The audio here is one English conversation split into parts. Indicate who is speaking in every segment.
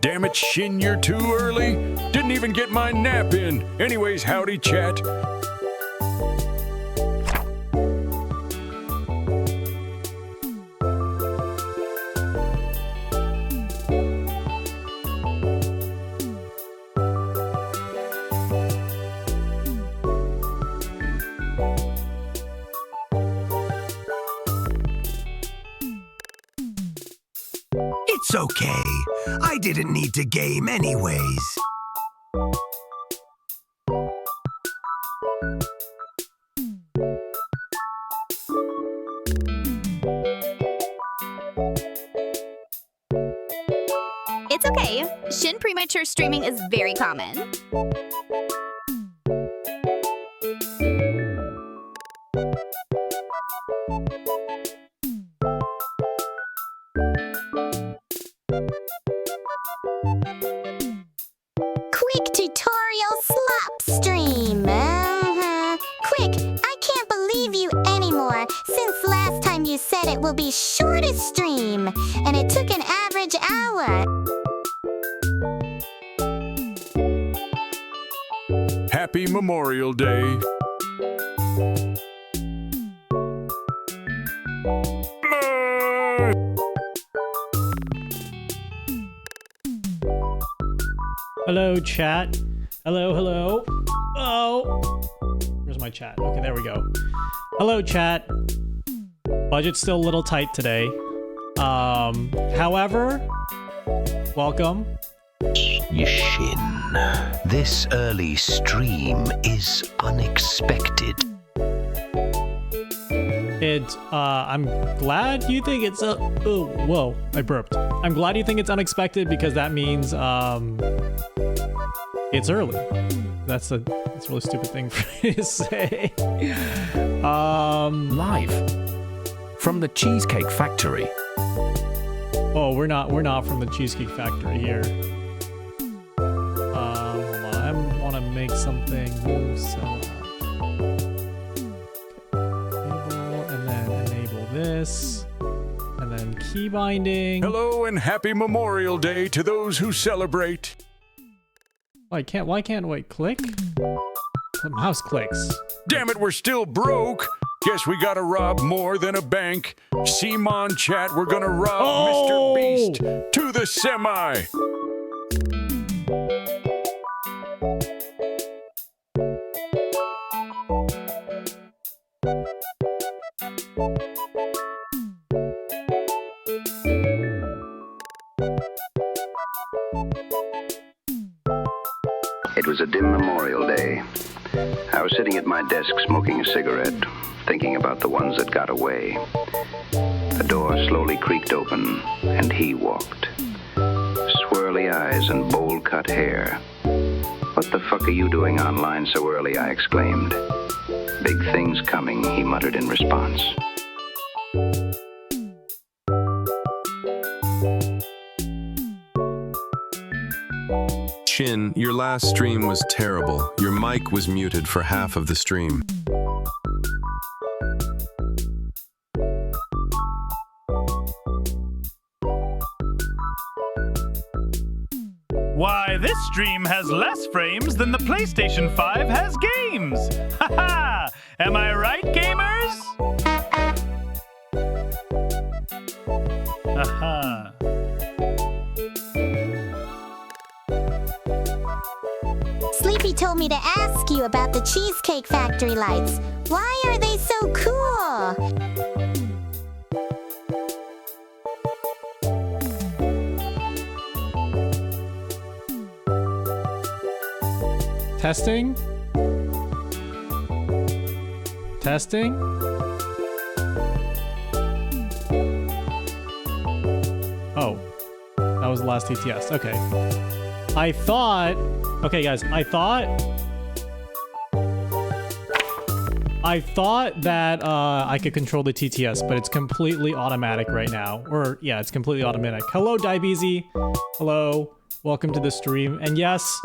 Speaker 1: Damn it, Shin, you're too early. Didn't even get my nap in. Anyways, howdy, chat.
Speaker 2: It's okay. I didn't need to game anyways.
Speaker 3: It's okay. Shin premature streaming is very common.
Speaker 4: Quick tutorial slop stream. Quick, I can't believe you anymore. Since last time you said it will be shortest stream, and it took an average hour.
Speaker 1: Happy Memorial Day.
Speaker 5: Hello, chat. Hello, hello. Oh, where's my chat? Okay, there we go. Hello, chat. Budget's still a little tight today. However, welcome.
Speaker 2: Shin, this early stream is unexpected.
Speaker 5: I'm glad you think it's oh, whoa, I burped. I'm glad you think it's unexpected because that means, it's early. That's a really stupid thing for me to say.
Speaker 6: Live from the Cheesecake Factory.
Speaker 5: Oh, we're not from the Cheesecake Factory here. Hold on, I want to make something new, so enable, and then enable this, and then key binding.
Speaker 1: Hello and happy Memorial Day to those who celebrate.
Speaker 5: Why can't wait? Click? The mouse clicks.
Speaker 1: Damn it, we're still broke. Guess we gotta rob more than a bank. Simon chat, we're gonna rob Mr. Beast to the semi.
Speaker 7: It was a dim Memorial Day. I was sitting at my desk smoking a cigarette, thinking about the ones that got away. The door slowly creaked open, and he walked. Swirly eyes and bowl-cut hair. "What the fuck are you doing online so early?" I exclaimed. Big things coming, he muttered in response.
Speaker 8: Shin, your last stream was terrible. Your mic was muted for half of the stream.
Speaker 9: Why, this stream has less frames than the PlayStation 5 has games! Haha! Am I right, gamers? Haha.
Speaker 4: Sleepy told me to ask you about the Cheesecake Factory lights. Why are they so cool?
Speaker 5: Testing? Testing? Oh. That was the last TTS. Okay. I thought... Okay, guys. I thought that I could control the TTS, but it's completely automatic right now. Or, yeah, it's completely automatic. Hello, Dibeezy. Hello. Welcome to the stream. And yes...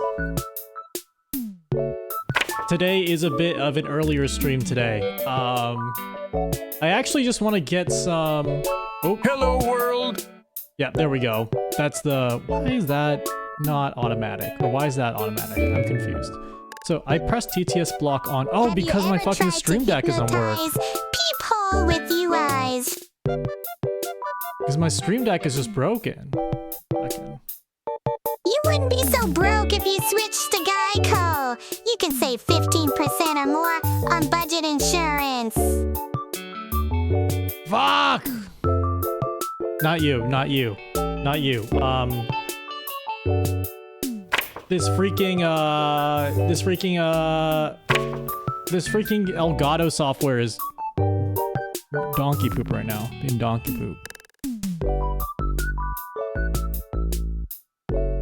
Speaker 5: Today is a bit of an earlier stream today. I actually just want to get some... Oh.
Speaker 1: Hello, world.
Speaker 5: Yeah, there we go. That's the... Why is that not automatic? Or why is that automatic? I'm confused. So I pressed TTS block on... Oh, because my fucking stream deck isn't working.
Speaker 4: Peephole with you eyes.
Speaker 5: Because my stream deck is just broken. Okay.
Speaker 4: You wouldn't be so broke if you switched to Geico. You can save 15% or more on budget insurance.
Speaker 5: Fuck! Not you, not you, not you. This freaking Elgato software is donkey poop right now. Being donkey poop.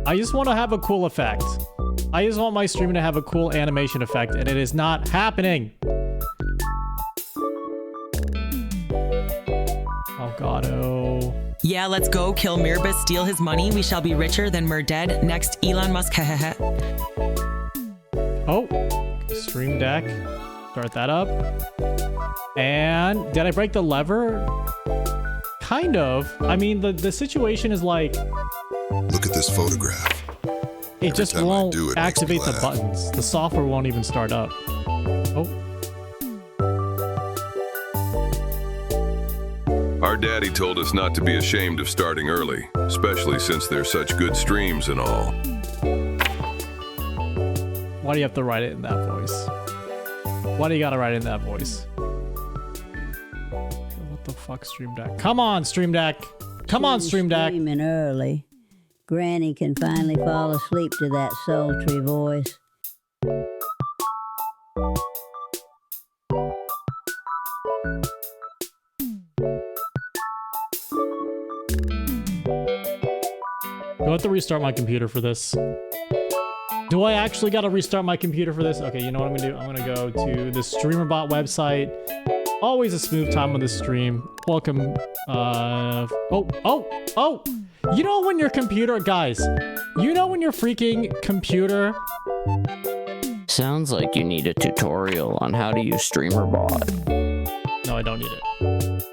Speaker 5: I just want to have a cool effect. I just want my stream to have a cool animation effect, and it is not happening. Elgato.
Speaker 10: Yeah, let's go. Kill Mirbus, steal his money. We shall be richer than Murdead. Next, Elon Musk.
Speaker 5: Oh, stream deck. Start that up. And did I break the lever? Kind of. I mean, the situation is like...
Speaker 11: Look at this photograph.
Speaker 5: It just won't activate the buttons. The software won't even start up. Oh.
Speaker 8: Our daddy told us not to be ashamed of starting early, especially since there's such good streams and all.
Speaker 5: Why do you have to write it in that voice? Why do you gotta write it in that voice? What the fuck, Stream Deck? Come on, Stream Deck! Come on, Stream Deck!
Speaker 12: Streaming early. Granny can finally fall asleep to that sultry voice.
Speaker 5: Do I have to restart my computer for this? Do I actually gotta restart my computer for this? Okay, you know what I'm gonna do? I'm gonna go to the streamerbot website. Always a smooth time on the stream. Welcome. Oh! You know when your computer, guys, you know when your freaking computer...
Speaker 13: Sounds like you need a tutorial on how to use streamerbot.
Speaker 5: No, I don't need it.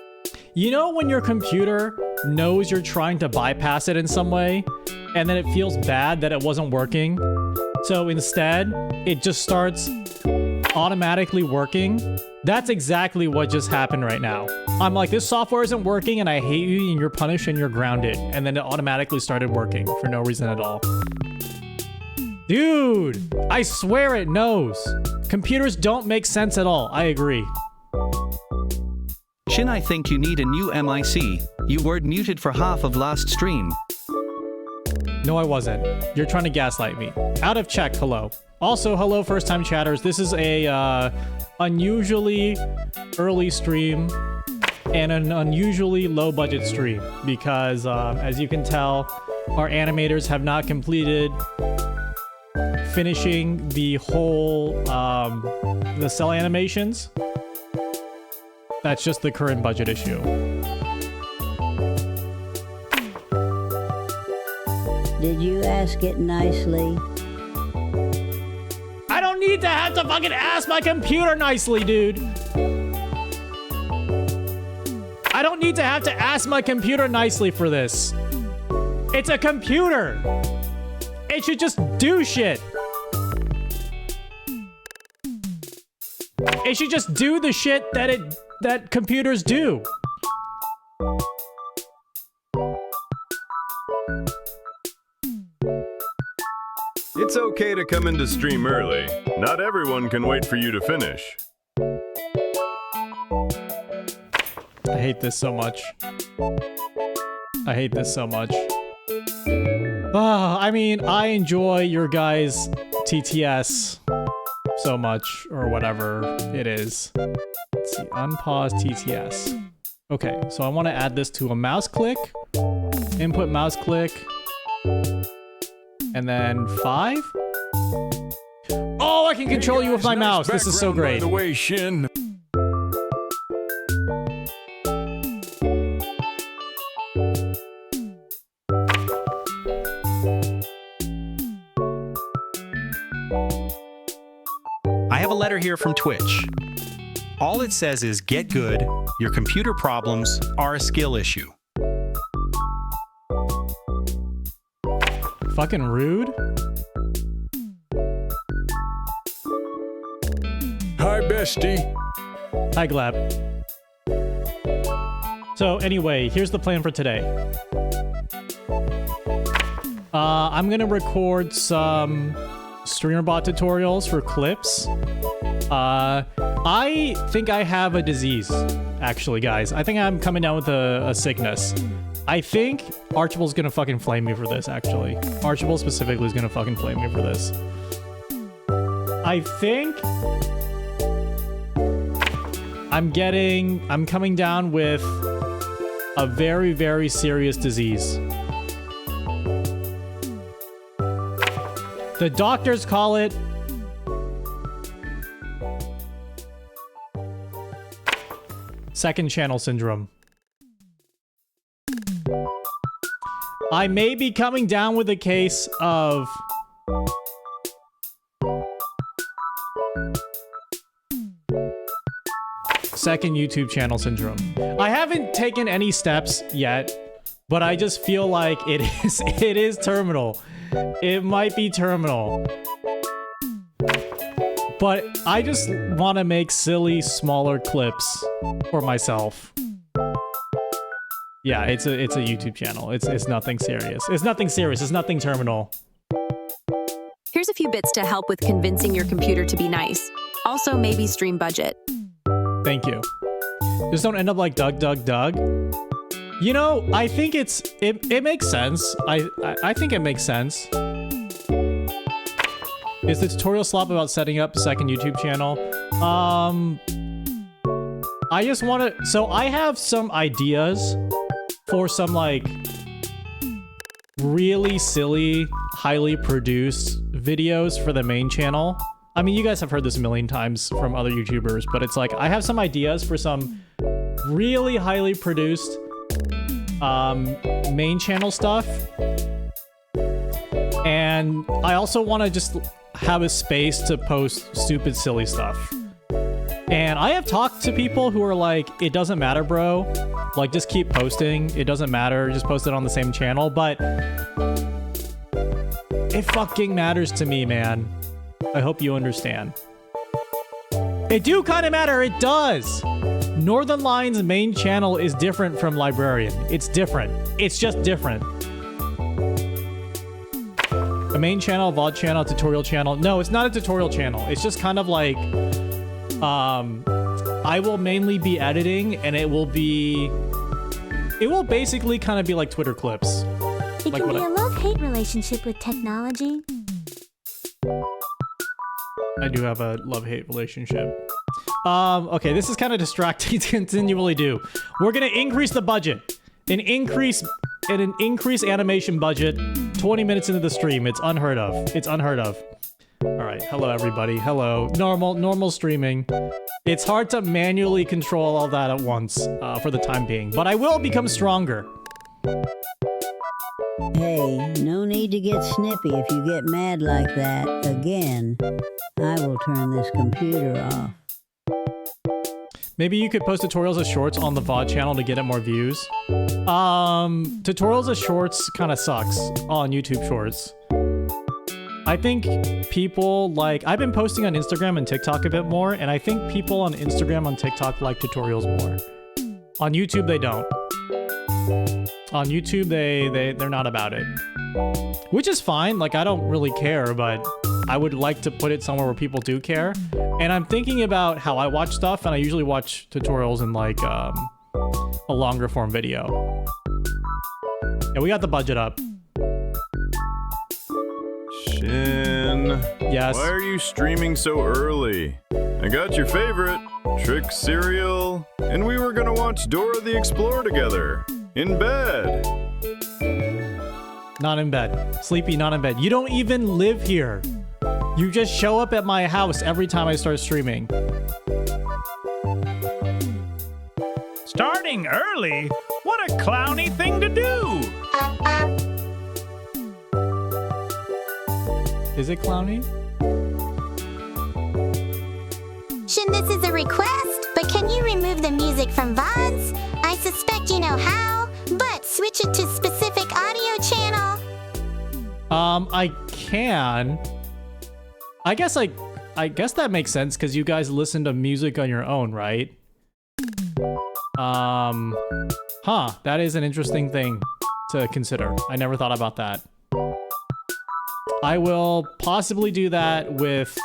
Speaker 5: You know when your computer knows you're trying to bypass it in some way, and then it feels bad that it wasn't working? So instead, it just starts automatically working? That's exactly what just happened right now. I'm like, this software isn't working and I hate you and you're punished and you're grounded. And then it automatically started working for no reason at all. Dude, I swear it knows. Computers don't make sense at all. I agree.
Speaker 14: Shin, I think you need a new MIC. You were muted for half of last stream.
Speaker 5: No, I wasn't. You're trying to gaslight me. Out of check, hello. Also, hello, first-time chatters. This is a unusually early stream and an unusually low-budget stream because, as you can tell, our animators have not completed finishing the whole the cell animations. That's just the current budget issue.
Speaker 12: Did you ask it nicely?
Speaker 5: I don't need to have to fucking ask my computer nicely, dude. I don't need to have to ask my computer nicely for this. It's a computer. It should just do shit. It should just do the shit that computers do.
Speaker 8: It's okay to come into stream early. Not everyone can wait for you to finish.
Speaker 5: I hate this so much. I hate this so much. I mean, I enjoy your guys' TTS so much, or whatever it is. Let's see, unpause TTS. Okay, so I want to add this to a mouse click. Input mouse click. And then 5? Oh, I can control you with my mouse. This is so great.
Speaker 1: By the way, Shin.
Speaker 15: I have a letter here from Twitch. All it says is, get good, your computer problems are a skill issue.
Speaker 5: Fucking rude.
Speaker 1: Hi, bestie.
Speaker 5: Hi, Glab. So anyway, here's the plan for today. I'm gonna record some streamerbot tutorials for clips. I think I have a disease, actually, guys. I think I'm coming down with a sickness. I think Archibald's gonna fucking flame me for this, actually. Archibald specifically is gonna fucking flame me for this. I think I'm coming down with a very, very serious disease. The doctors call it second channel syndrome. I may be coming down with a case of second YouTube channel syndrome. I haven't taken any steps yet, but I just feel like it is terminal. It might be terminal. But I just want to make silly, smaller clips for myself. Yeah, it's a YouTube channel. It's nothing serious. It's nothing serious. It's nothing terminal.
Speaker 16: Here's a few bits to help with convincing your computer to be nice. Also, maybe stream budget.
Speaker 5: Thank you. Just don't end up like Doug. You know, I think it makes sense. I think it makes sense. Is the tutorial slop about setting up a second YouTube channel? I just want to... So I have some ideas for some, like, really silly, highly produced videos for the main channel. I mean, you guys have heard this a million times from other YouTubers, but it's like, I have some ideas for some really highly produced main channel stuff. And I also want to just have a space to post stupid, silly stuff. And I have talked to people who are like, it doesn't matter, bro. Like, just keep posting. It doesn't matter. Just post it on the same channel. But it fucking matters to me, man. I hope you understand. It do kind of matter. It does. Northern Lion's main channel is different from Librarian. It's different. It's just different. A main channel, VOD channel, tutorial channel. No, it's not a tutorial channel. It's just kind of like, I will mainly be editing, and it will basically kind of be like Twitter clips.
Speaker 4: It can be a love-hate relationship with technology.
Speaker 5: I do have a love-hate relationship. Okay, this is kind of distracting to continually do. We're gonna increase the budget. An increase animation budget 20 minutes into the stream. It's unheard of. It's unheard of. All right. Hello, everybody. Hello. Normal streaming. It's hard to manually control all that at once for the time being, but I will become stronger.
Speaker 12: Hey, no need to get snippy if you get mad like that again. I will turn this computer off.
Speaker 5: Maybe you could post tutorials as shorts on the VOD channel to get it more views. Tutorials as shorts kind of sucks on YouTube Shorts. I think people like... I've been posting on Instagram and TikTok a bit more, and I think people on Instagram and TikTok like tutorials more. On YouTube, they don't. On YouTube, they're not about it. Which is fine, like, I don't really care, but I would like to put it somewhere where people do care. And I'm thinking about how I watch stuff, and I usually watch tutorials in, like, a longer form video. Yeah, we got the budget up.
Speaker 17: Shin.
Speaker 5: Yes?
Speaker 17: Why are you streaming so early? I got your favorite, Trick Cereal, and we were gonna watch Dora the Explorer together. In bed.
Speaker 5: Not in bed. Sleepy, not in bed. You don't even live here. You just show up at my house every time I start streaming.
Speaker 9: Starting early? What a clowny thing to do!
Speaker 5: Is it clowny?
Speaker 4: Shin, this is a request, but can you remove the music from VODs? I suspect you know how, but switch it to specific audio channel.
Speaker 5: I can. I guess that makes sense because you guys listen to music on your own, right? That is an interesting thing to consider. I never thought about that. I will possibly do that with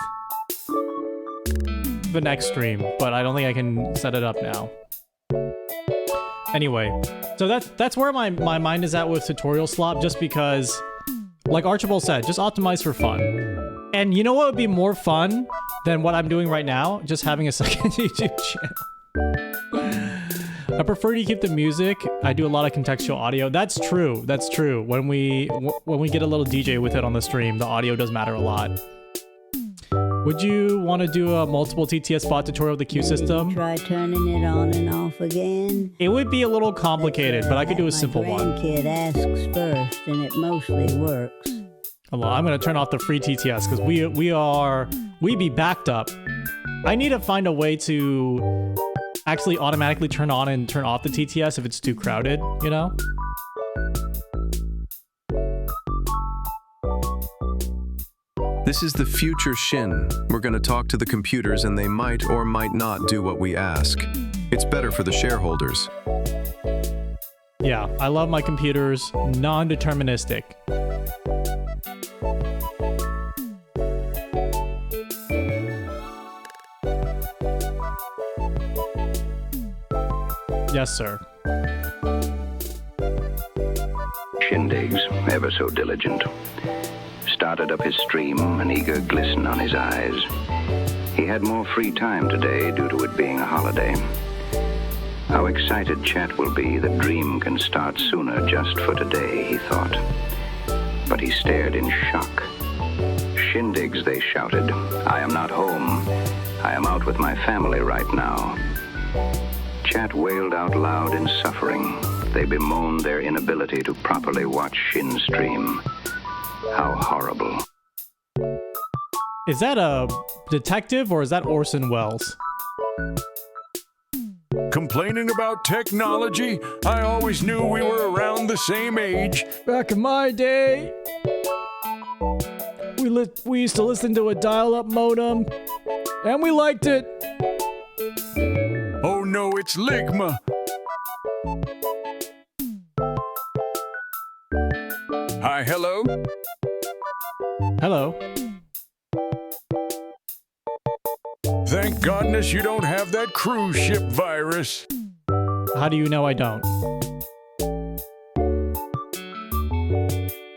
Speaker 5: the next stream, but I don't think I can set it up now. Anyway, so that's where my mind is at with tutorial slop, just because, like Archibald said, just optimize for fun. And you know what would be more fun than what I'm doing right now? Just having a second YouTube channel. I prefer to keep the music. I do a lot of contextual audio. That's true. That's true. When we get a little DJ with it on the stream, the audio does matter a lot. Would you want to do a multiple TTS bot tutorial with the Q system?
Speaker 12: Try turning it on and off again.
Speaker 5: It would be a little complicated, but I could do a simple one.
Speaker 12: My grandkid asks first, and it mostly works.
Speaker 5: Hold on, I'm gonna turn off the free TTS because we be backed up. I need to find a way to actually automatically turn on and turn off the TTS if it's too crowded, you know?
Speaker 18: This is the future Shin. We're going to talk to the computers and they might or might not do what we ask. It's better for the shareholders.
Speaker 5: Yeah, I love my computers. Non-deterministic. Yes, sir.
Speaker 7: Shindig's ever so diligent. Started up his stream, an eager glisten on his eyes. He had more free time today due to it being a holiday. How excited chat will be that Dream can start sooner just for today, he thought. But he stared in shock. Shindigs, they shouted. I am not home. I am out with my family right now. Chat wailed out loud in suffering. They bemoaned their inability to properly watch Shin stream. How horrible.
Speaker 5: Is that a detective or is that Orson Welles?
Speaker 1: Complaining about technology? I always knew we were around the same age.
Speaker 5: Back in my day, we used to listen to a dial-up modem, and we liked it.
Speaker 1: Oh no, it's Ligma. Hi, hello?
Speaker 5: Hello.
Speaker 1: Thank goodness you don't have that cruise ship virus.
Speaker 5: How do you know I don't?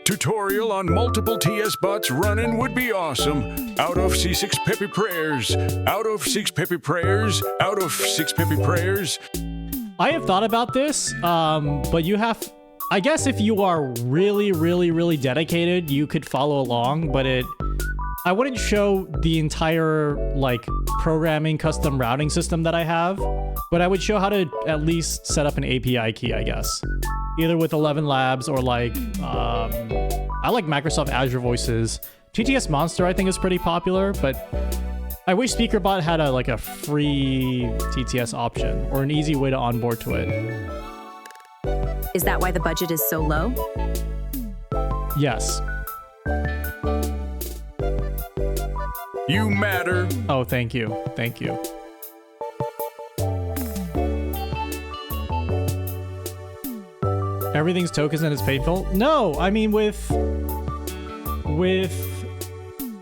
Speaker 1: Tutorial on multiple TS bots running would be awesome. Out of C6 Peppy Prayers. Out of 6 Peppy Prayers. Out of 6 Peppy Prayers.
Speaker 5: I have thought about this, but you have... I guess if you are really, really, really dedicated, you could follow along, but I wouldn't show the entire, like, programming custom routing system that I have, but I would show how to at least set up an API key, I guess. Either with 11 Labs or, like, I like Microsoft Azure Voices. TTS Monster, I think, is pretty popular, but I wish SpeakerBot had a free TTS option or an easy way to onboard to it.
Speaker 16: Is that why the budget is so low?
Speaker 5: Yes.
Speaker 1: You matter.
Speaker 5: Oh, thank you. Thank you. Everything's tokens and it's painful? No, I mean with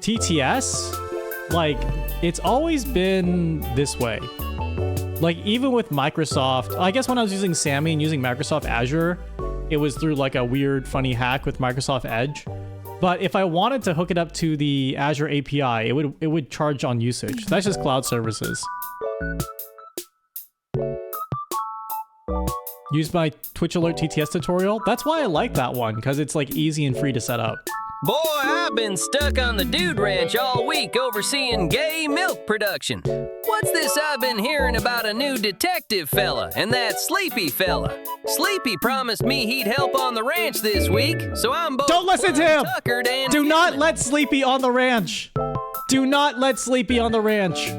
Speaker 5: TTS, like, it's always been this way. Like, even with Microsoft, I guess when I was using Sammy and using Microsoft Azure, it was through like a weird funny hack with Microsoft Edge. But if I wanted to hook it up to the Azure API, it would charge on usage. That's just cloud services. Use my Twitch Alert TTS tutorial. That's why I like that one, because it's like easy and free to set up.
Speaker 19: Boy, I've been stuck on the Dude Ranch all week overseeing gay milk production. What's this I've been hearing about a new detective fella and that Sleepy fella? Sleepy promised me he'd help on the ranch this week, so I'm both
Speaker 5: Don't listen to him!
Speaker 19: tuckered and
Speaker 5: Do not let Sleepy on the ranch! Do not let Sleepy on the ranch!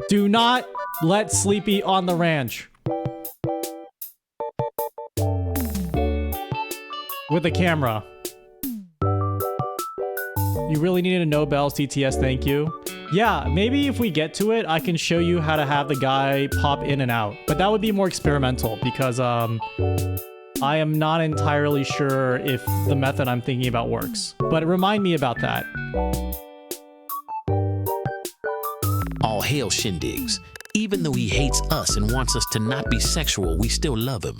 Speaker 5: Do not let Sleepy on the ranch. With the camera. You really needed a no bells TTS, thank you. Yeah, maybe if we get to it, I can show you how to have the guy pop in and out. But that would be more experimental because I am not entirely sure if the method I'm thinking about works. But remind me about that.
Speaker 20: All hail Shindigs. Even though he hates us and wants us to not be sexual, we still love him.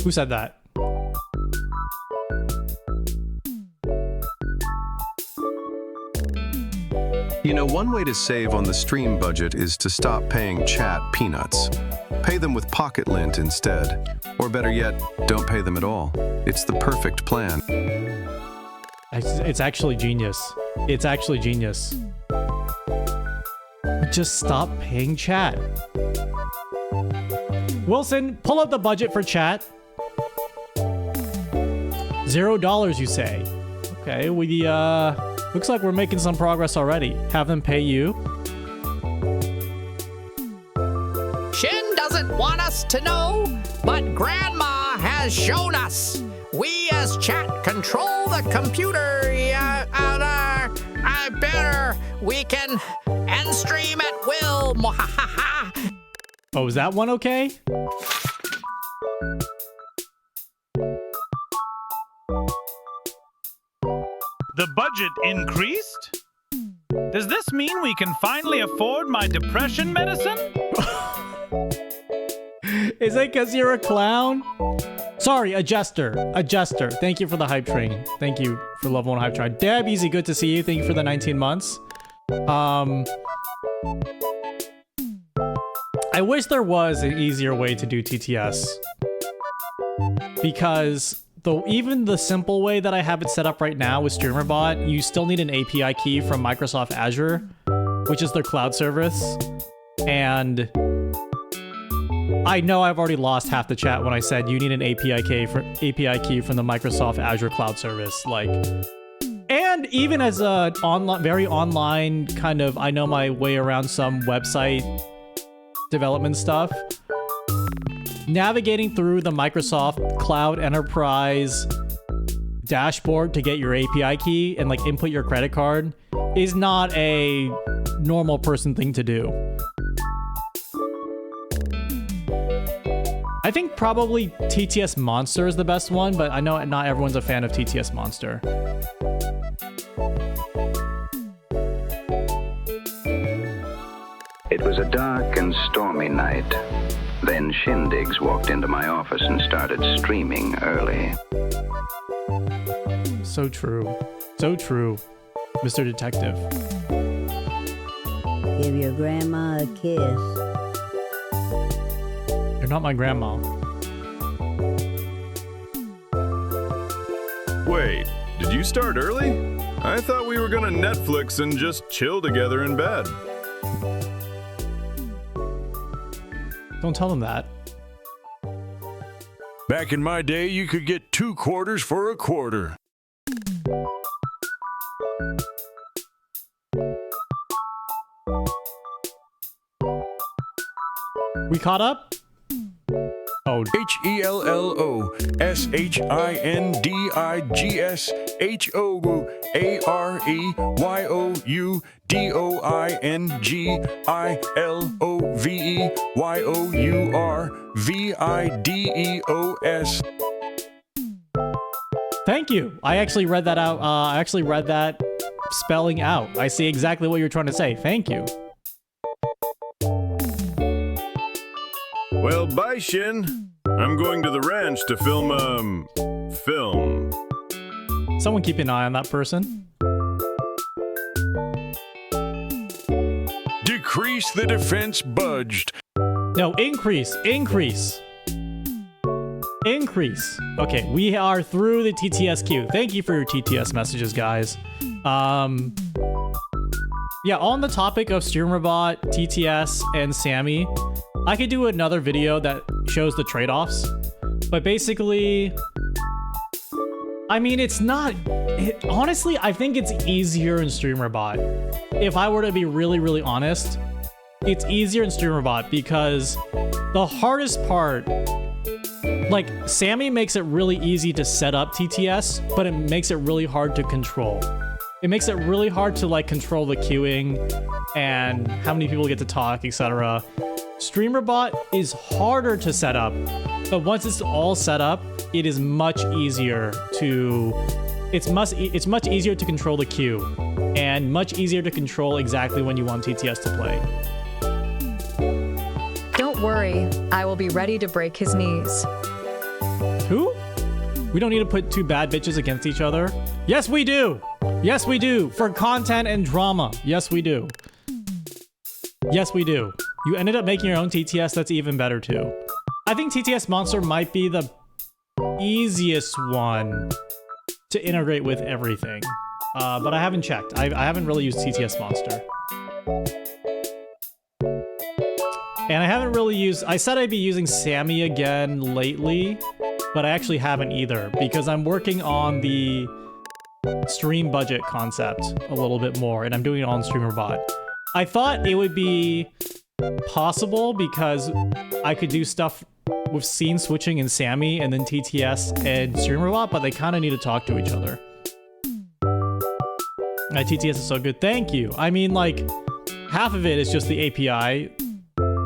Speaker 5: Who said that?
Speaker 18: You know, one way to save on the stream budget is to stop paying chat peanuts. Pay them with Pocket Lint instead. Or better yet, don't pay them at all. It's the perfect plan.
Speaker 5: It's actually genius. It's actually genius. Just stop paying chat. Wilson, pull up the budget for chat. $0, you say. Okay, we, looks like we're making some progress already. Have them pay you.
Speaker 21: Shin doesn't want us to know, but Grandma has shown us. We as chat control the computer. Better. We can end stream at will.
Speaker 5: Oh, is that one okay?
Speaker 9: The budget increased? Does this mean we can finally afford my depression medicine?
Speaker 5: Is it because you're a clown? Sorry, a jester. A jester. Thank you for the hype train. Thank you for level 1 hype train. Deb, easy, good to see you. Thank you for the 19 months. I wish there was an easier way to do TTS. Because even the simple way that I have it set up right now with StreamerBot, you still need an API key from Microsoft Azure, which is their cloud service. And I know I've already lost half the chat when I said you need an API key from the Microsoft Azure cloud service. Like, and even as a very online kind of, I know my way around some website development stuff, navigating through the Microsoft Cloud Enterprise dashboard to get your API key and like input your credit card is not a normal person thing to do. I think probably TTS Monster is the best one, but I know not everyone's a fan of TTS Monster.
Speaker 7: It was a dark and stormy night. Then Shindigs walked into my office and started streaming early.
Speaker 5: So true. So true, Mr. Detective.
Speaker 12: Give your grandma a kiss.
Speaker 5: You're not my grandma.
Speaker 17: Wait, did you start early? I thought we were gonna Netflix and just chill together in bed.
Speaker 5: Don't tell them that.
Speaker 1: Back in my day, you could get 2 quarters for a quarter.
Speaker 5: We caught up? Oh,
Speaker 1: HELLOSHINDIGYOURVIDEOS.
Speaker 5: Thank you. I actually read that out. I actually read that spelling out. I see exactly what you're trying to say. Thank you.
Speaker 17: Well, bye, Shin. I'm going to the ranch to film.
Speaker 5: Someone keep an eye on that person.
Speaker 1: Decrease the defense budged.
Speaker 5: No, increase. Okay, we are through the TTS queue. Thank you for your TTS messages, guys. Yeah, on the topic of streamerbot, TTS, and Sammy, I could do another video that shows the trade-offs. But basically, I mean, it's not... honestly, I think it's easier in streamerbot. If I were to be really, really honest, it's easier in streamerbot because the hardest part... Like, Sammy makes it really easy to set up TTS, but it makes it really hard to control. It makes it really hard to, like, control the queuing and how many people get to talk, etc. Streamerbot is harder to set up, but once it's all set up, it is much easier to... It's much easier to control the queue, and much easier to control exactly when you want TTS to play.
Speaker 3: Don't worry, I will be ready to break his knees.
Speaker 5: Who? We don't need to put 2 bad bitches against each other. Yes, we do. Yes, we do. For content and drama. Yes, we do. Yes, we do. You ended up making your own TTS. That's even better, too. I think TTS Monster might be the easiest one to integrate with everything. But I haven't checked. I haven't really used TTS Monster. And I haven't really used... I said I'd be using Sammy again lately, but I actually haven't either, because I'm working on the stream budget concept a little bit more, and I'm doing it on streamerbot. I thought it would be possible because I could do stuff with scene switching in Sammy and then TTS and streamerbot, but they kind of need to talk to each other. My TTS is so good. Thank you. I mean, like, half of it is just the API,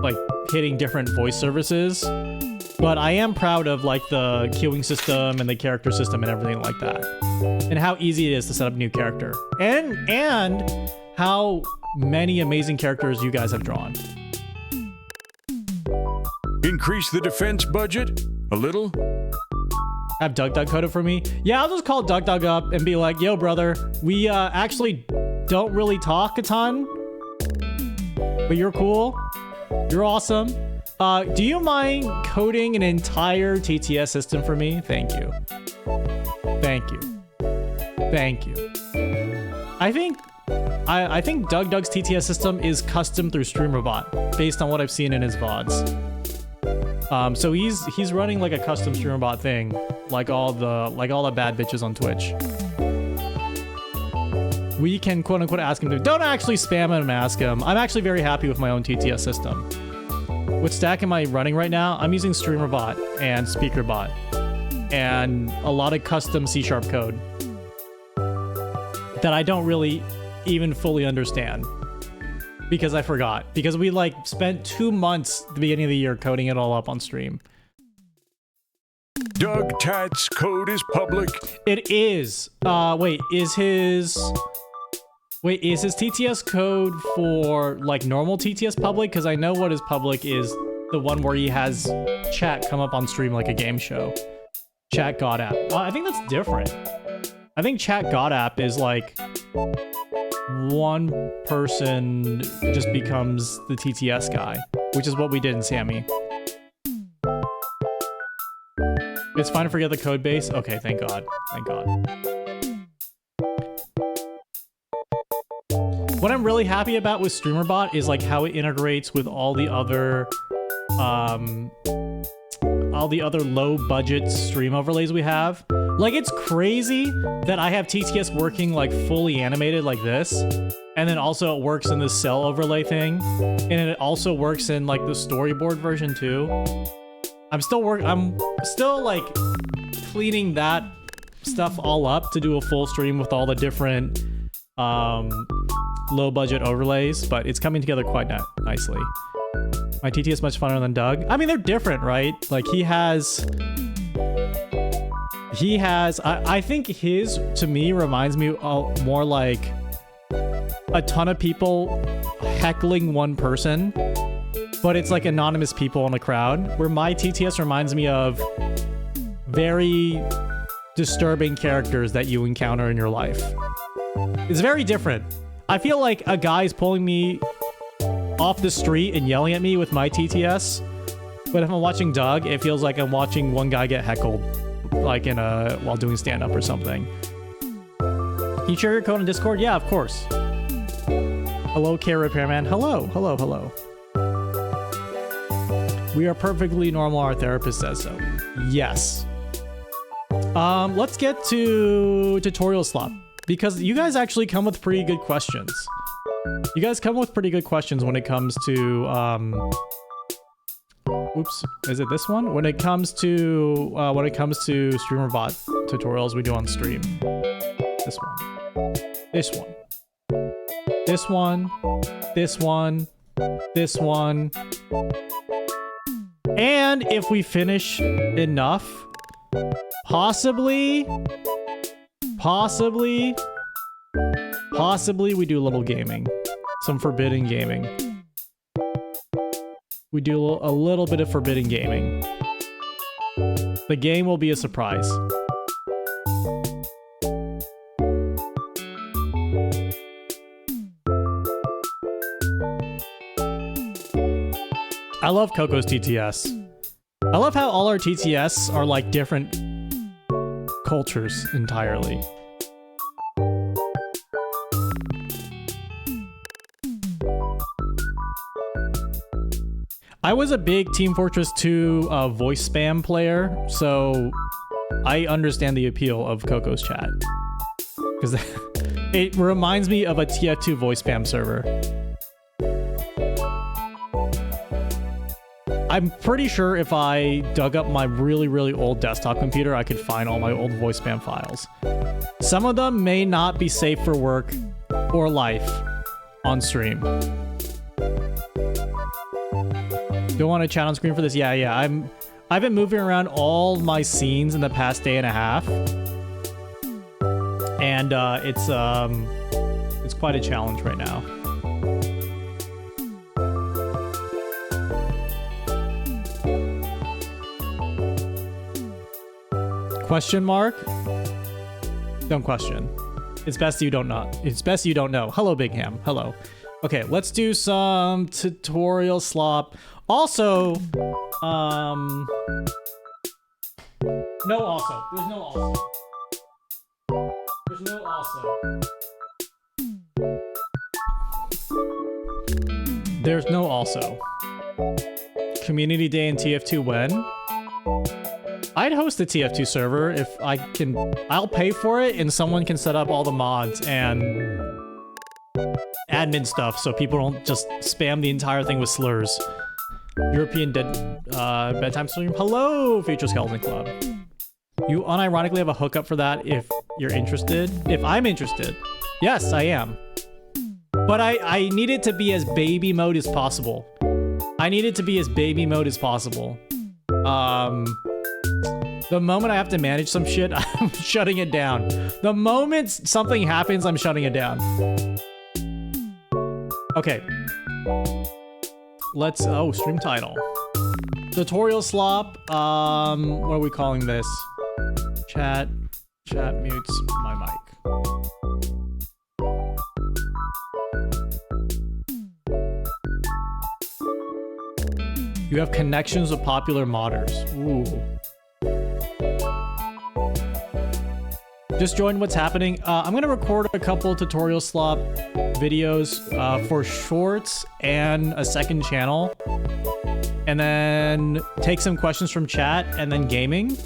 Speaker 5: like, hitting different voice services. But I am proud of, like, the queuing system and the character system and everything like that. And how easy it is to set up a new character. And how many amazing characters you guys have drawn.
Speaker 1: Increase the defense budget a little.
Speaker 5: Have Doug coded for me? Yeah, I'll just call Doug up and be like, yo, brother, we actually don't really talk a ton. But you're cool. You're awesome. Do you mind coding an entire TTS system for me? Thank you. Thank you. Thank you. I think Doug's TTS system is custom through streamerbot based on what I've seen in his VODs. So he's running like a custom streamerbot thing, like all the bad bitches on Twitch. We can quote unquote ask him to. Don't actually spam him and ask him. I'm actually very happy with my own TTS system. What stack am I running right now? I'm using streamerbot and speakerbot and a lot of custom C# code that I don't really even fully understand because I forgot. Because we like spent 2 months at the beginning of the year coding it all up on stream.
Speaker 1: Doug Tat's code is public.
Speaker 5: It is. Wait, is his TTS code for like normal TTS public? Because I know what his public is, the one where he has chat come up on stream like a game show. Chat God app. I think that's different. I think chat God app is like one person just becomes the TTS guy, which is what we did in Sammy. It's fine to forget the code base. Okay, thank God. Thank God. What I'm really happy about with streamerbot is like how it integrates with all the other low budget stream overlays we have. Like, it's crazy that I have TTS working like fully animated like this, and then also it works in this cell overlay thing, and it also works in like the storyboard version too. I'm still like cleaning that stuff all up to do a full stream with all the different low budget overlays, but it's coming together quite nicely. My TT is much funner than Doug. I mean, they're different, right? Like he has, I think his, to me, reminds me more like a ton of people heckling one person, but it's like anonymous people in the crowd, where my TTS reminds me of very disturbing characters that you encounter in your life. It's very different. I feel like a guy's pulling me off the street and yelling at me with my TTS, but if I'm watching Doug, it feels like I'm watching one guy get heckled, like while doing stand-up or something. Can you share your code on Discord? Yeah, of course. Hello, Care Repairman. Hello, hello, hello. We are perfectly normal, our therapist says so. Yes. Let's get to tutorial slop, because you guys actually come with pretty good questions. You guys come with pretty good questions when it comes to, oops, is it this one? When it comes to streamerbot tutorials we do on stream. This one. This one. This one. This one. This one. And if we finish enough, possibly we do a little gaming. Some forbidden gaming. We do a little bit of forbidden gaming. The game will be a surprise. I love Coco's TTS. I love how all our TTS are like different cultures entirely. I was a big Team Fortress 2 voice spam player, so I understand the appeal of Coco's chat. Because it reminds me of a TF2 voice spam server. I'm pretty sure if I dug up my really, really old desktop computer, I could find all my old voice spam files. Some of them may not be safe for work or life on stream. Do you want to chat on screen for this? Yeah. I've been moving around all my scenes in the past day and a half, and it's quite a challenge right now. Question mark? Don't question. It's best you don't know. It's best you don't know. Hello, Big Ham. Hello. Okay, let's do some tutorial slop. Also, no also. There's no also. There's no also. There's no also. Community Day in TF2 when? I'd host a TF2 server if I can. I'll pay for it and someone can set up all the mods and admin stuff so people don't just spam the entire thing with slurs. European bedtime stream. Hello, Future Skeleton Club. You unironically have a hookup for that if you're interested. If I'm interested. Yes, I am. But I need it to be as baby mode as possible. I need it to be as baby mode as possible. The moment I have to manage some shit, I'm shutting it down. The moment something happens, I'm shutting it down. Okay. Let's, stream title. Tutorial slop. What are we calling this? Chat mutes my mic. You have connections with popular modders. Ooh. Just join what's happening. I'm gonna record a couple tutorial slop videos for shorts and a second channel, and then take some questions from chat and then gaming.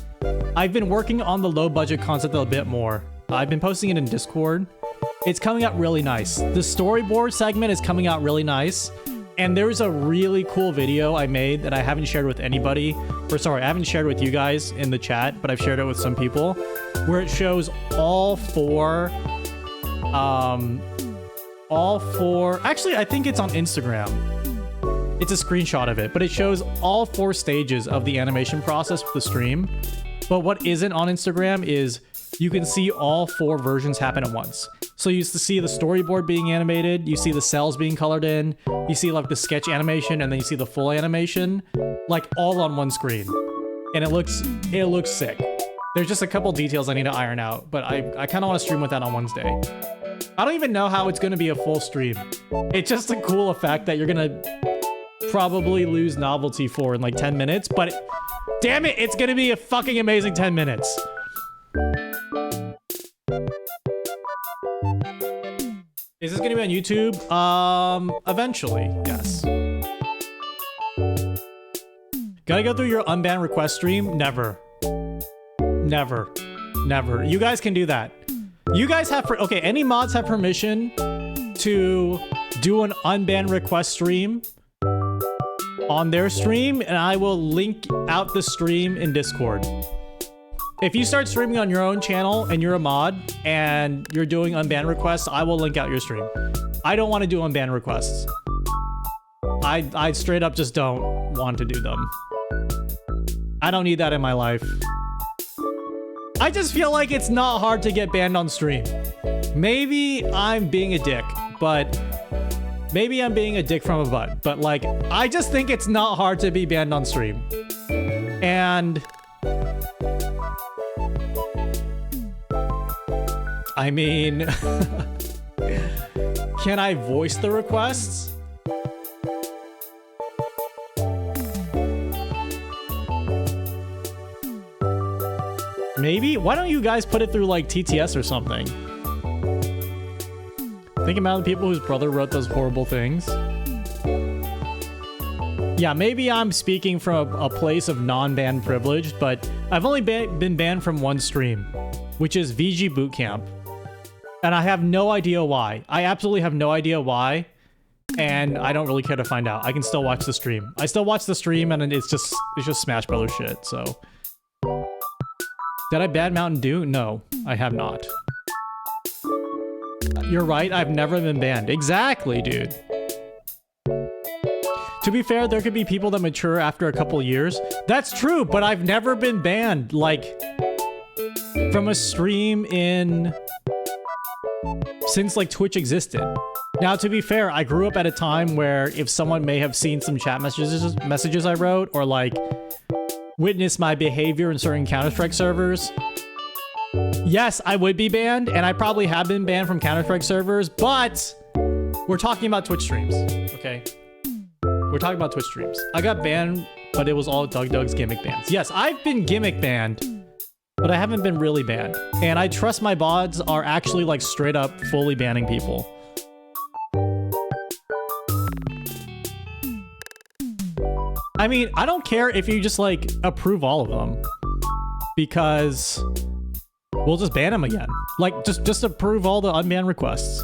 Speaker 5: I've been working on the low budget concept a bit more. I've been posting it in Discord. It's coming out really nice. The storyboard segment is coming out really nice. And there's a really cool video I made that I haven't shared with anybody. Or sorry, I haven't shared with you guys in the chat, but I've shared it with some people, where it shows all four, actually, I think it's on Instagram. It's a screenshot of it, but it shows all 4 stages of the animation process with the stream. But what isn't on Instagram is you can see all 4 versions happen at once. So you used to see the storyboard being animated, you see the cells being colored in, you see like the sketch animation, and then you see the full animation, like all on one screen. And it looks sick. There's just a couple details I need to iron out, but I kind of want to stream with that on Wednesday. I don't even know how it's going to be a full stream. It's just a cool effect that you're going to probably lose novelty for in like 10 minutes, but damn it, it's going to be a fucking amazing 10 minutes. Is this gonna be on YouTube? Eventually, yes. Gotta go through your unbanned request stream? Never. Never. Never. You guys can do that. You guys have, okay, any mods have permission to do an unbanned request stream on their stream, and I will link out the stream in Discord. If you start streaming on your own channel and you're a mod and you're doing unbanned requests, I will link out your stream. I don't want to do unbanned requests. I straight up just don't want to do them. I don't need that in my life. I just feel like it's not hard to get banned on stream. Maybe I'm being a dick, but maybe I'm being a dick from a butt. But like, I just think it's not hard to be banned on stream. And I mean, can I voice the requests? Maybe? Why don't you guys put it through like TTS or something? Think about the people whose brother wrote those horrible things. Yeah, maybe I'm speaking from a place of non-banned privilege, but I've only been banned from one stream, which is VG Bootcamp. And I have no idea why. I absolutely have no idea why. And I don't really care to find out. I can still watch the stream. I still watch the stream, and it's just Smash Brothers shit, so. Did I ban Mountain Dew? No, I have not. You're right, I've never been banned. Exactly, dude. To be fair, there could be people that mature after a couple years. That's true, but I've never been banned, like, from a stream since like Twitch existed. Now, to be fair, I grew up at a time where if someone may have seen some chat messages I wrote, or like witnessed my behavior in certain Counter-Strike servers, yes, I would be banned, and I probably have been banned from Counter-Strike servers, but we're talking about Twitch streams, okay? We're talking about Twitch streams. I got banned, but it was all Doug's gimmick bans. Yes, I've been gimmick banned, but I haven't been really banned. And I trust my bots are actually like straight up fully banning people. I mean, I don't care if you just like approve all of them, because we'll just ban them again. Like just approve all the unbanned requests.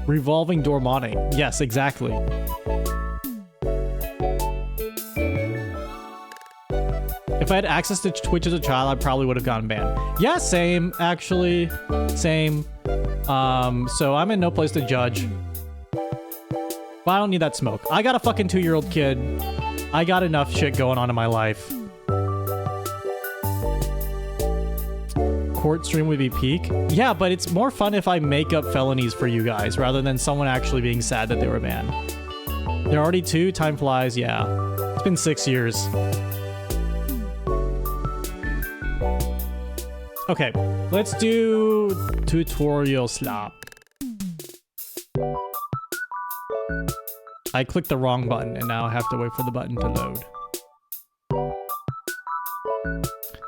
Speaker 5: Revolving door modding. Yes, exactly. If I had access to Twitch as a child, I probably would have gotten banned. Yeah, same, actually. Same. So I'm in no place to judge. But I don't need that smoke. I got a fucking 2-year-old kid. I got enough shit going on in my life. Court stream would be peak. Yeah, but it's more fun if I make up felonies for you guys rather than someone actually being sad that they were banned. There are already 2. Time flies. Yeah. It's been 6 years. Okay, let's do tutorial slop. I clicked the wrong button, and now I have to wait for the button to load. Do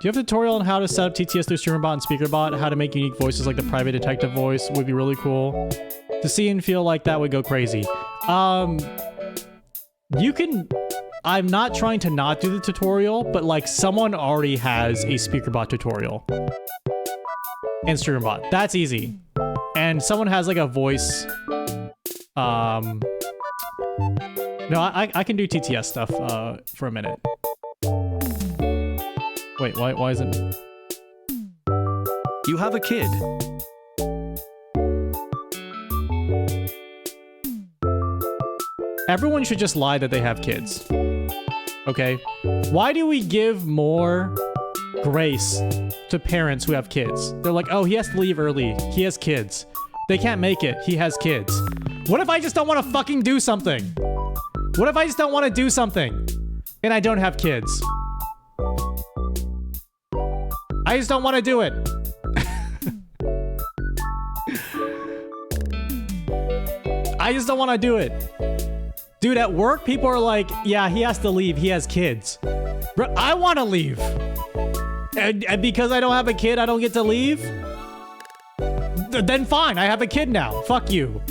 Speaker 5: you have a tutorial on how to set up TTS through streamerbot and speakerbot? How to make unique voices like the private detective voice would be really cool. To see and feel like that would go crazy. You can... I'm not trying to not do the tutorial, but like someone already has a speakerbot tutorial. And streamerbot. That's easy. And someone has like a voice... No, I can do TTS stuff for a minute. Wait, why isn't...
Speaker 14: You have a kid.
Speaker 5: Everyone should just lie that they have kids. Okay? Why do we give more grace to parents who have kids? They're like, oh, he has to leave early. He has kids. They can't make it. He has kids. What if I just don't want to fucking do something? What if I just don't want to do something? And I don't have kids? I just don't want to do it. I just don't want to do it. Dude, at work, people are like, yeah, he has to leave. He has kids. Bro, I want to leave. And because I don't have a kid, I don't get to leave? Then fine, I have a kid now. Fuck you.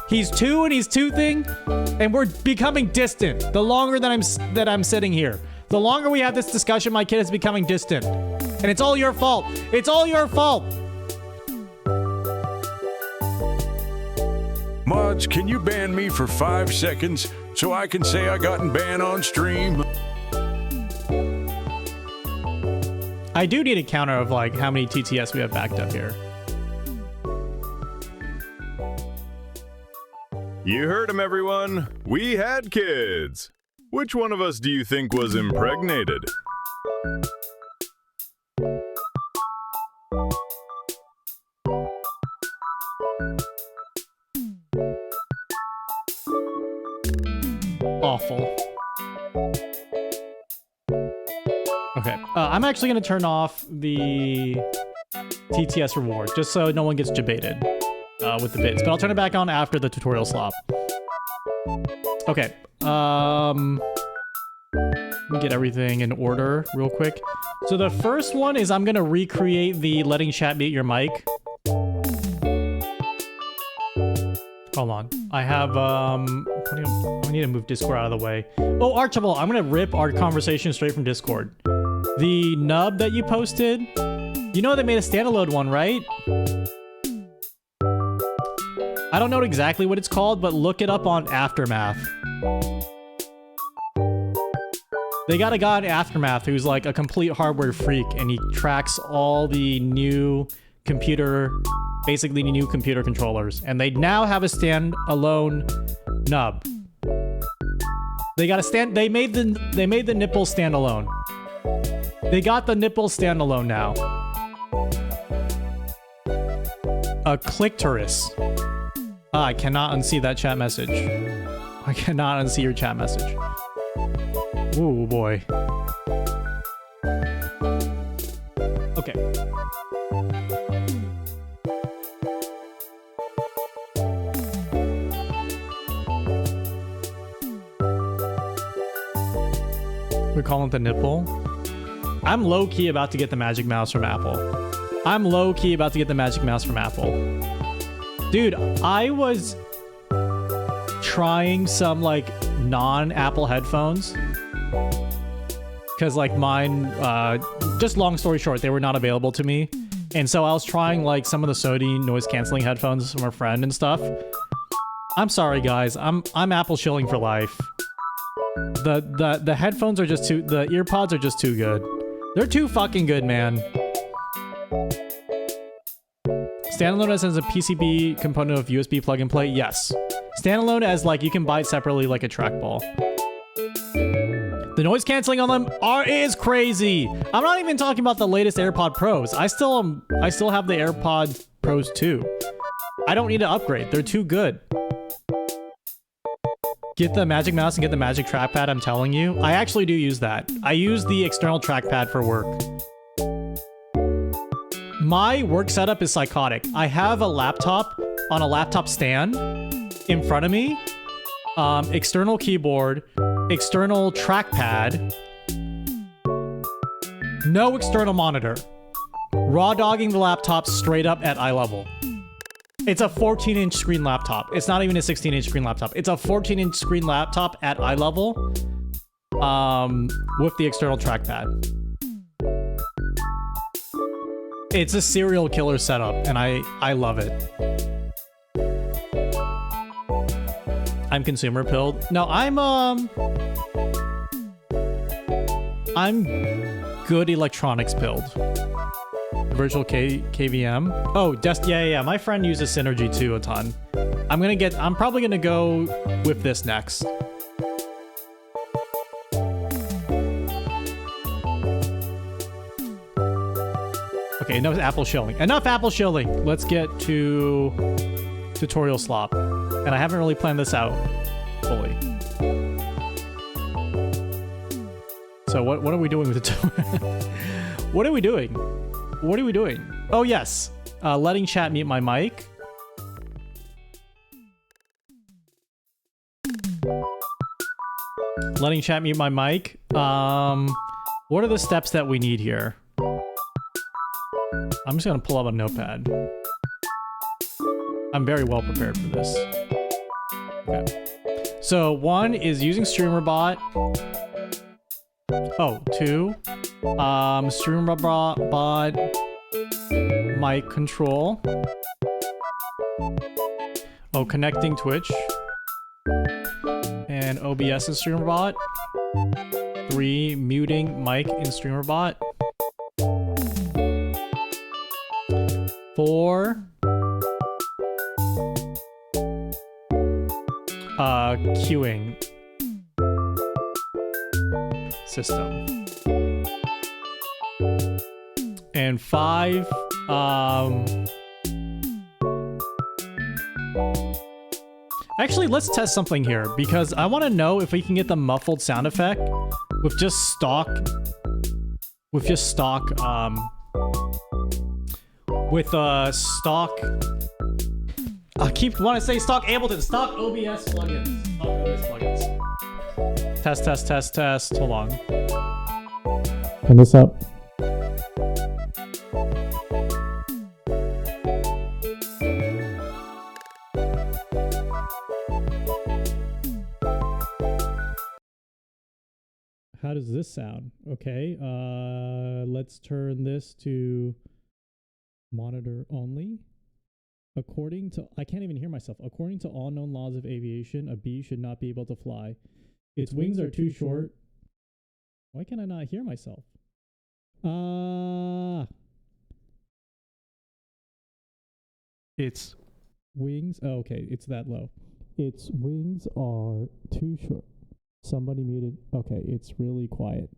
Speaker 5: He's 2 and he's 2-thing, and we're becoming distant. The longer that I'm sitting here. The longer we have this discussion, my kid is becoming distant. And it's all your fault. It's all your fault.
Speaker 1: Mods, can you ban me for 5 seconds so I can say I gotten banned on stream?
Speaker 5: I do need a counter of like how many TTS we have backed up here.
Speaker 17: You heard him, everyone. We had kids. Which one of us do you think was impregnated?
Speaker 5: Awful. Okay, I'm actually going to turn off the TTS reward, just so no one gets debated with the bits. But I'll turn it back on after the tutorial slop. Okay, let me get everything in order real quick. So the first one is I'm going to recreate the letting chat mute your mic. Hold on. I have, I need to move Discord out of the way. Oh, Archibald, I'm going to rip our conversation straight from Discord. The nub that you posted, you know they made a standalone one, right? I don't know exactly what it's called, but look it up on Aftermath. They got a guy in Aftermath who's like a complete hardware freak, and he tracks all the new computer, basically new computer controllers, and they now have a standalone nub. They got a stand. They made the nipple standalone. They got the nipple standalone now. A clitoris. I cannot unsee that chat message. I cannot unsee your chat message. Ooh boy. Okay. We're calling it the nipple. I'm low-key about to get the Magic Mouse from Apple. I'm low-key about to get the Magic Mouse from Apple. Dude, I was trying some like non-Apple headphones. Because like mine, just long story short, they were not available to me. And so I was trying like some of the Sony noise canceling headphones from a friend and stuff. I'm sorry guys, I'm Apple shilling for life. The headphones are just the earpods are just too good. They're too fucking good, man. Standalone as a PCB component of USB plug and play? Yes. Standalone as like you can buy it separately like a trackball. The noise canceling on them is crazy. I'm not even talking about the latest AirPod Pros. I still have the AirPod Pros 2. I don't need to upgrade. They're too good. Get the Magic Mouse and get the Magic Trackpad, I'm telling you. I actually do use that. I use the external trackpad for work. My work setup is psychotic. I have a laptop on a laptop stand in front of me, external keyboard, external trackpad, no external monitor. Raw dogging the laptop straight up at eye level. It's a 14-inch screen laptop. It's not even a 16-inch screen laptop. It's a 14-inch screen laptop at eye level with the external trackpad. It's a serial killer setup, and I love it. I'm consumer pilled. No, I'm good electronics pilled. Virtual KVM. Oh, yeah. My friend uses Synergy too a ton. I'm probably gonna go with this next. Okay, enough Apple shilling. Enough Apple shilling. Let's get to tutorial slop. And I haven't really planned this out fully. So what are we doing with the what are we doing? What are we doing? Oh, yes. Letting chat mute my mic. Letting chat mute my mic. What are the steps that we need here? I'm just going to pull up a notepad. I'm very well prepared for this. Okay. So 1 is using streamerbot. Oh, 2. streamerbot mic control. Oh, connecting Twitch. And OBS in streamerbot. 3, muting mic in streamerbot. 4, queuing system. And 5, actually, let's test something here, because I want to know if we can get the muffled sound effect with just stock, with stock, I want to say stock Ableton, stock OBS plugins. Stock OBS plugins. Test. Hold on. Turn this up. How does this sound? Okay, let's turn this to monitor only. According to, I can't even hear myself. According to all known laws of aviation, a bee should not be able to fly. Its wings are too short. Why can I not hear myself? Its wings, oh, okay, it's that low. Its wings are too short. Somebody muted. Okay, it's really quiet.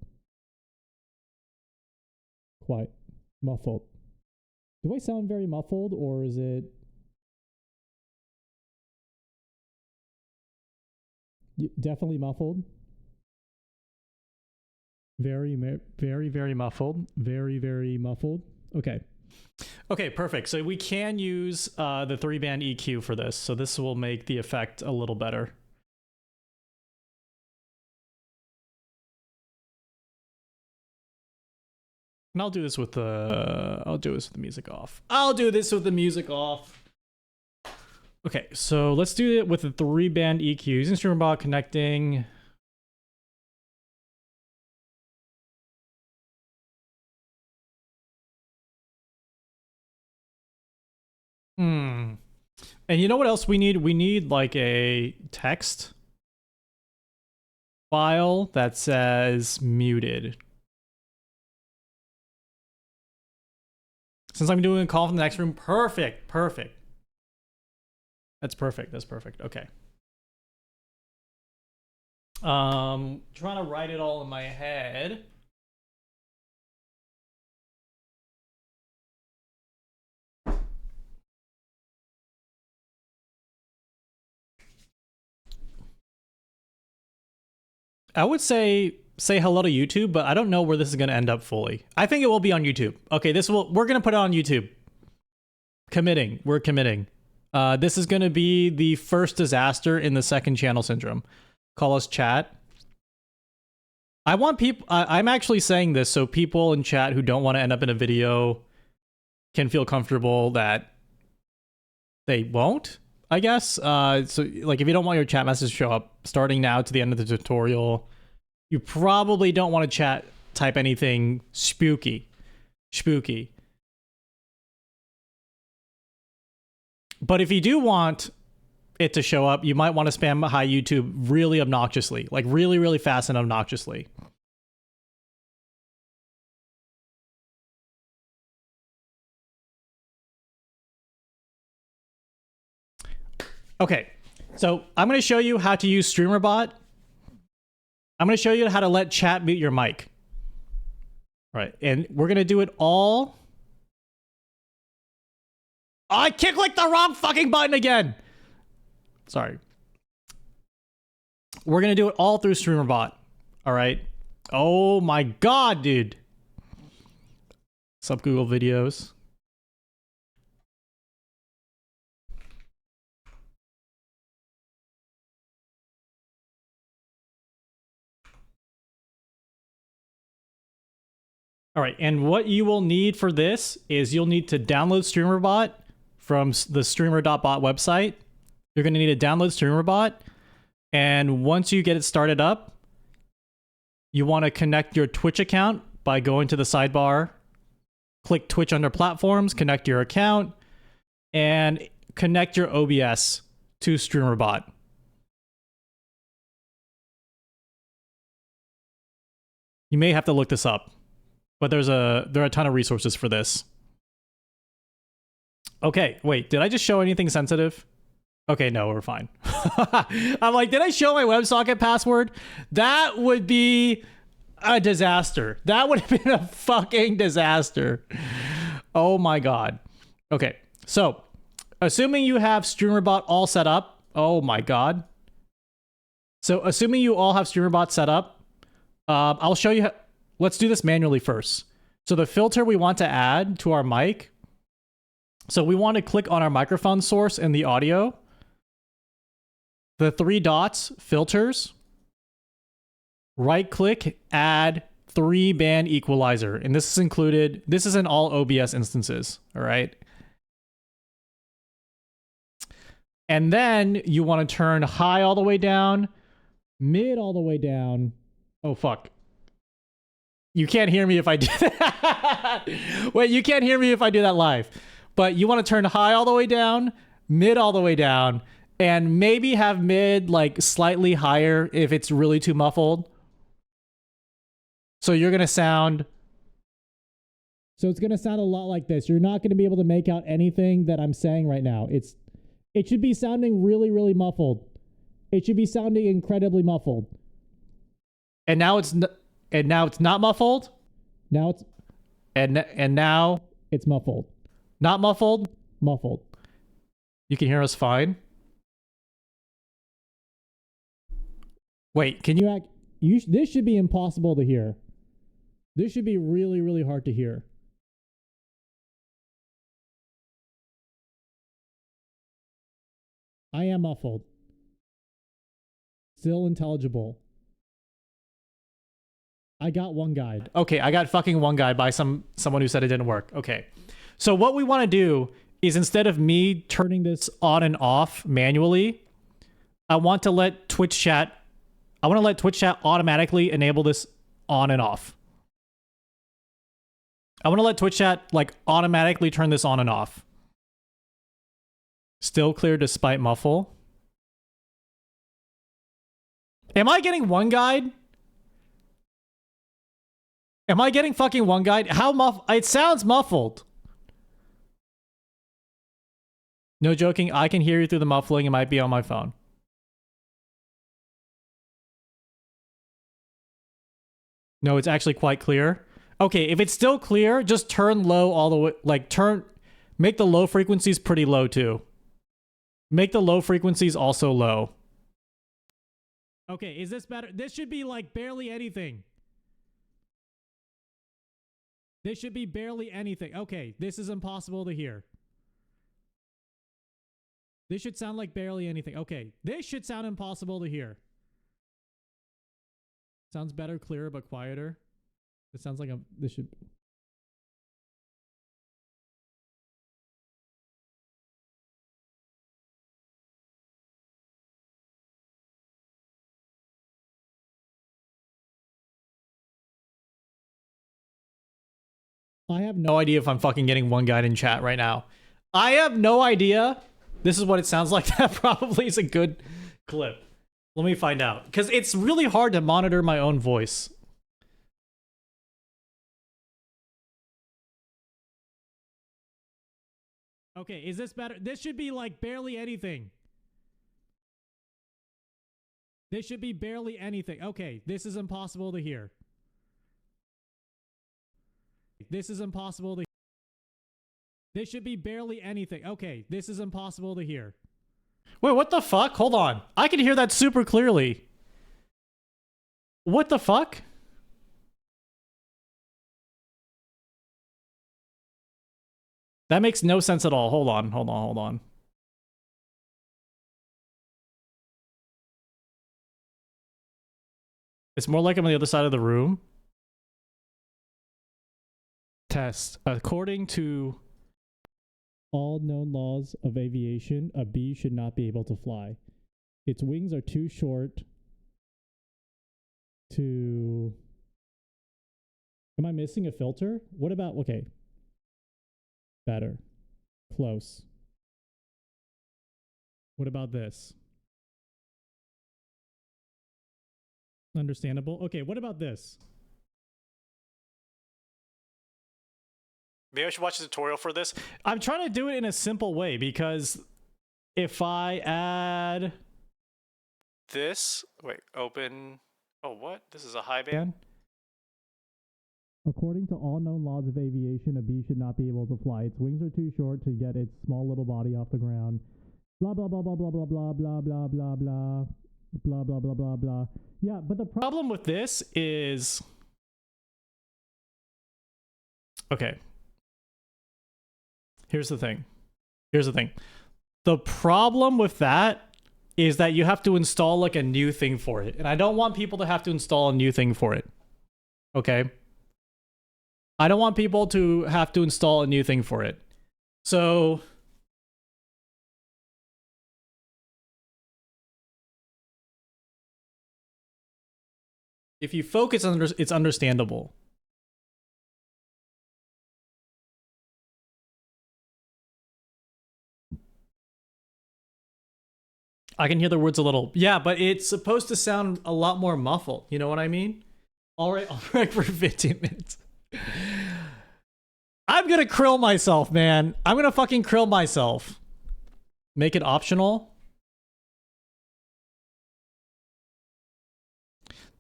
Speaker 5: Quiet. Muffled. Do I sound very muffled, or is it... Definitely muffled. Very muffled. Very muffled. Okay. Okay, perfect. So we can use the 3-band EQ for this. So this will make the effect a little better. And I'll do this with the music off. Okay, so let's do it with the 3-band EQ. Using streamerbot connecting. And you know what else we need? We need like a text file that says muted. Since I'm doing a call from the next room, perfect. That's perfect. Okay. Trying to write it all in my head. I would say hello to YouTube, but I don't know where this is going to end up fully. I think it will be on YouTube. Okay, we're going to put it on YouTube. We're committing. This is going to be the first disaster in the second channel syndrome. Call us chat. I want people... I'm actually saying this so people in chat who don't want to end up in a video can feel comfortable that they won't, I guess. So, like, if you don't want your chat message to show up starting now to the end of the tutorial, you probably don't want to type anything spooky. But if you do want it to show up, you might want to spam hi YouTube really obnoxiously, like really, really fast and obnoxiously. Okay, so I'm going to show you how to use streamerbot. I'm going to show you how to let chat mute your mic. All right, and we're going to do it all... Oh, I clicked the wrong fucking button again! Sorry. We're going to do it all through streamerbot. All right? Oh my god, dude. Sup, Google Videos. All right, and what you will need for this is you'll need to download streamerbot from the streamer.bot website. You're going to need to download streamerbot, and once you get it started up, you want to connect your Twitch account by going to the sidebar, click Twitch under platforms, connect your account, and connect your OBS to streamerbot. You may have to look this up, but there are a ton of resources for this. Okay, wait, did I just show anything sensitive? Okay, no, we're fine. I'm like, did I show my WebSocket password? That would be a disaster. That would have been a fucking disaster. Oh my god. Okay, so assuming you have streamerbot all set up. Oh my god. So assuming you all have streamerbot set up, I'll show you. Let's do this manually first. So the filter we want to add to our mic. So we want to click on our microphone source in the audio. The 3 dots, filters. Right click, add 3-band equalizer. And this is included, this is in all OBS instances, all right? And then you want to turn high all the way down, mid all the way down. Oh, fuck. You can't hear me if I do that. Wait, you can't hear me if I do that live. But you want to turn high all the way down, mid all the way down, and maybe have mid like slightly higher if it's really too muffled. So you're going to sound... So it's going to sound a lot like this. You're not going to be able to make out anything that I'm saying right now. It should be sounding really, really muffled. It should be sounding incredibly muffled. And now it's not muffled. Now it's and now it's muffled. Not muffled, muffled. You can hear us fine. Wait, can you act? This should be impossible to hear. This should be really, really hard to hear. I am muffled. Still intelligible. I got one guide. Okay, I got fucking one guide by someone who said it didn't work. Okay. So what we want to do is instead of me turning this on and off manually, I want to let Twitch chat automatically enable this on and off. I want to let Twitch chat like automatically turn this on and off. Still clear despite muffle. Am I getting one guide? Am I getting fucking one guide? How it sounds muffled. No joking, I can hear you through the muffling. It might be on my phone. No, it's actually quite clear. Okay, if it's still clear, just turn low all the way, like make the low frequencies pretty low too. Make the low frequencies also low. Okay, is this better? This should be like barely anything. This should be barely anything. Okay, this is impossible to hear. This should sound like barely anything. Okay, this should sound impossible to hear. Sounds better, clearer, but quieter. It sounds like this should... I have no idea if I'm fucking getting one guide in chat right now. I have no idea. This is what it sounds like. That probably is a good clip. Let me find out. Because it's really hard to monitor my own voice. Okay, is this better? This should be like barely anything. This should be barely anything. Okay, this is impossible to hear. This is impossible to... This should be barely anything. Okay, this is impossible to hear. Wait, what the fuck? Hold on. I can hear that super clearly. What the fuck? That makes no sense at all. Hold on, hold on, hold on. It's more like I'm on the other side of the room. Test. According to all known laws of aviation, a bee should not be able to fly. Its wings are too short to... Am I missing a filter? What about... Okay. Better. Close. What about this? Understandable. Okay, what about this? Maybe I should watch a tutorial for this. I'm trying to do it in a simple way because if I add this, wait, open, oh, what? This is a high band? According to all known laws of aviation, a bee should not be able to fly. Its wings are too short to get its small little body off the ground. Blah, blah, blah, blah, blah, blah, blah, blah, blah, blah, blah, blah, blah, blah, blah, blah. Yeah, but the problem with this is... Okay. Here's the thing. Here's the thing. The problem with that is that you have to install like a new thing for it. And I don't want people to have to install a new thing for it. Okay? I don't want people to have to install a new thing for it. So... if you focus on it, it's understandable. I can hear the words a little. Yeah, but it's supposed to sound a lot more muffled. You know what I mean? All right for 15 minutes. I'm gonna krill myself, man. I'm gonna fucking krill myself. Make it optional.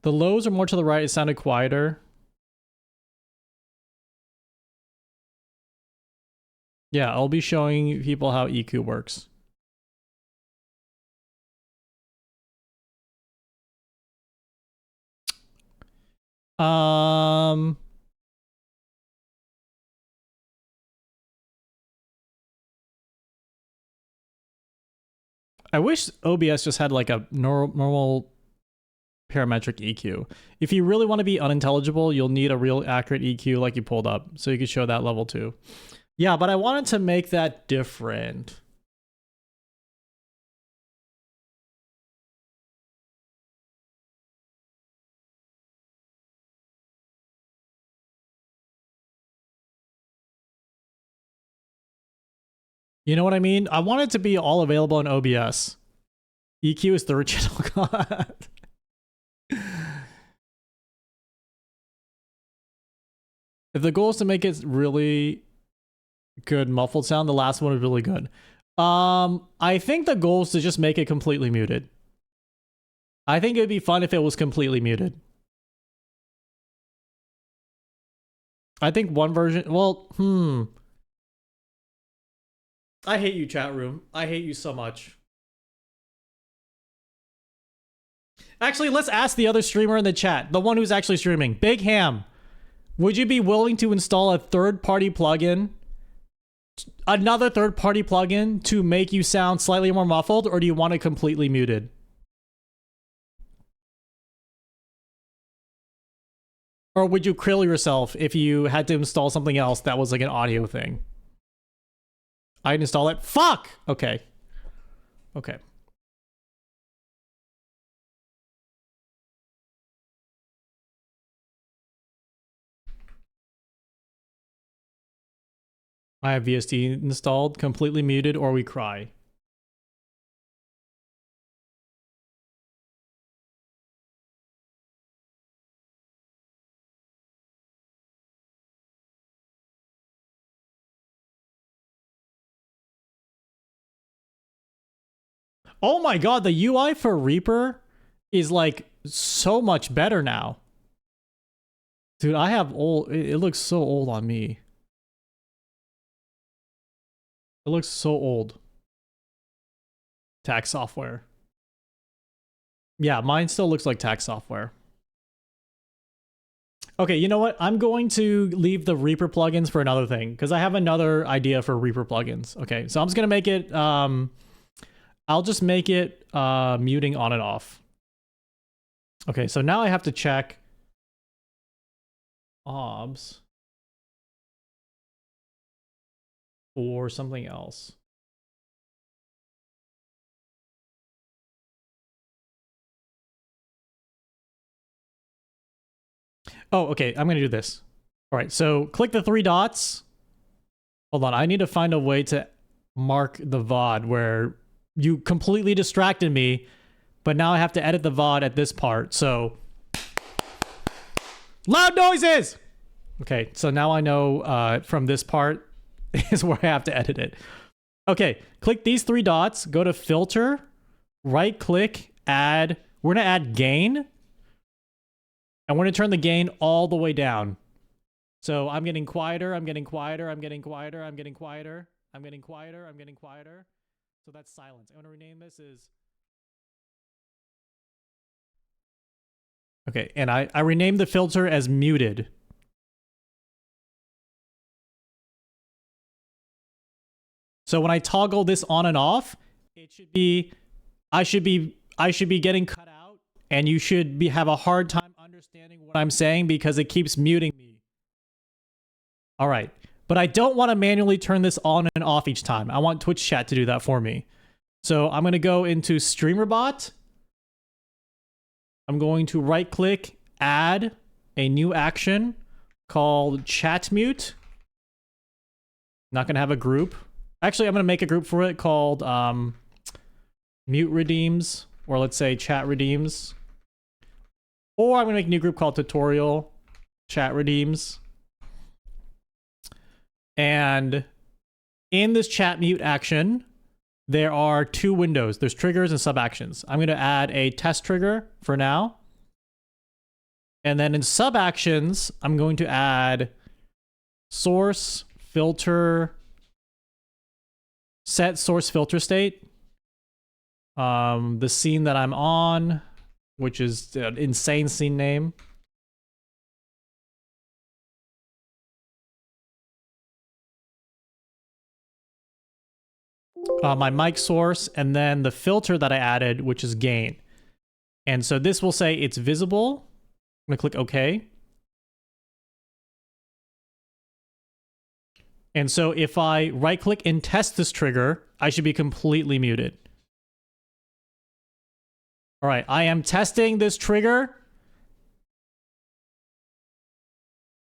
Speaker 5: The lows are more to the right. It sounded quieter. Yeah, I'll be showing people how EQ works. I wish OBS just had like a normal parametric EQ. If you really want to be unintelligible, you'll need a real accurate EQ like you pulled up, so you could show that level too. Yeah, but I wanted to make that different. You know what I mean? I want it to be all available in OBS. EQ is third channel god. If the goal is to make it really good muffled sound, the last one is really good. I think the goal is to just make it completely muted. I think it'd be fun if it was completely muted. I think one version, well, I hate you, chat room. I hate you so much. Actually, let's ask the other streamer in the chat, the one who's actually streaming. Big Ham, would you be willing to install a third-party plugin another third-party plugin to make you sound slightly more muffled, or do you want it completely muted? Or would you kill yourself if you had to install something else that was like an audio thing? I'd install it. Fuck! Okay. Okay. I have VST installed, completely muted, or we cry. Oh my god, the UI for Reaper is like so much better now. Dude, I have old, it looks so old on me. It looks so old. Tax software. Yeah, mine still looks like tax software. Okay, you know what? I'm going to leave the Reaper plugins for another thing, because I have another idea for Reaper plugins. Okay, so I'm just going to make it, I'll just make it muting on and off. Okay, so now I have to check OBS or something else. Oh, okay, I'm gonna do this. All right, so click the three dots. Hold on, I need to find a way to mark the VOD where you completely distracted me, but now I have to edit the VOD at this part, so... Loud noises! Okay, so now I know from this part is where I have to edit it. Okay, click these three dots, go to Filter, right-click, Add. We're gonna add Gain. And we're going to turn the gain all the way down. So I'm getting quieter, I'm getting quieter, I'm getting quieter, I'm getting quieter, I'm getting quieter, I'm getting quieter. So that's silence. I'm going to rename this as... Okay, and I renamed the filter as muted. So when I toggle this on and off, it should be... I should be getting cut out, and you should have a hard time understanding what I'm saying because it keeps muting me. All right, but I don't want to manually turn this on and off each time. I want Twitch chat to do that for me. So I'm going to go into streamerbot. I'm going to right click, add a new action called chat mute. Not going to have a group. Actually, I'm going to make a group for it called mute redeems, or let's say chat redeems. Or I'm going to make a new group called tutorial chat redeems. And in this chat mute action, there are two windows. There's triggers and sub actions. I'm going to add a test trigger for now. And then in sub actions, I'm going to add source filter, set source filter state. The scene that I'm on, which is an insane scene name. My mic source, and then the filter that I added, which is gain. And so this will say it's visible. I'm gonna click OK. And so if I right click and test this trigger, I should be completely muted. All right, I am testing this trigger.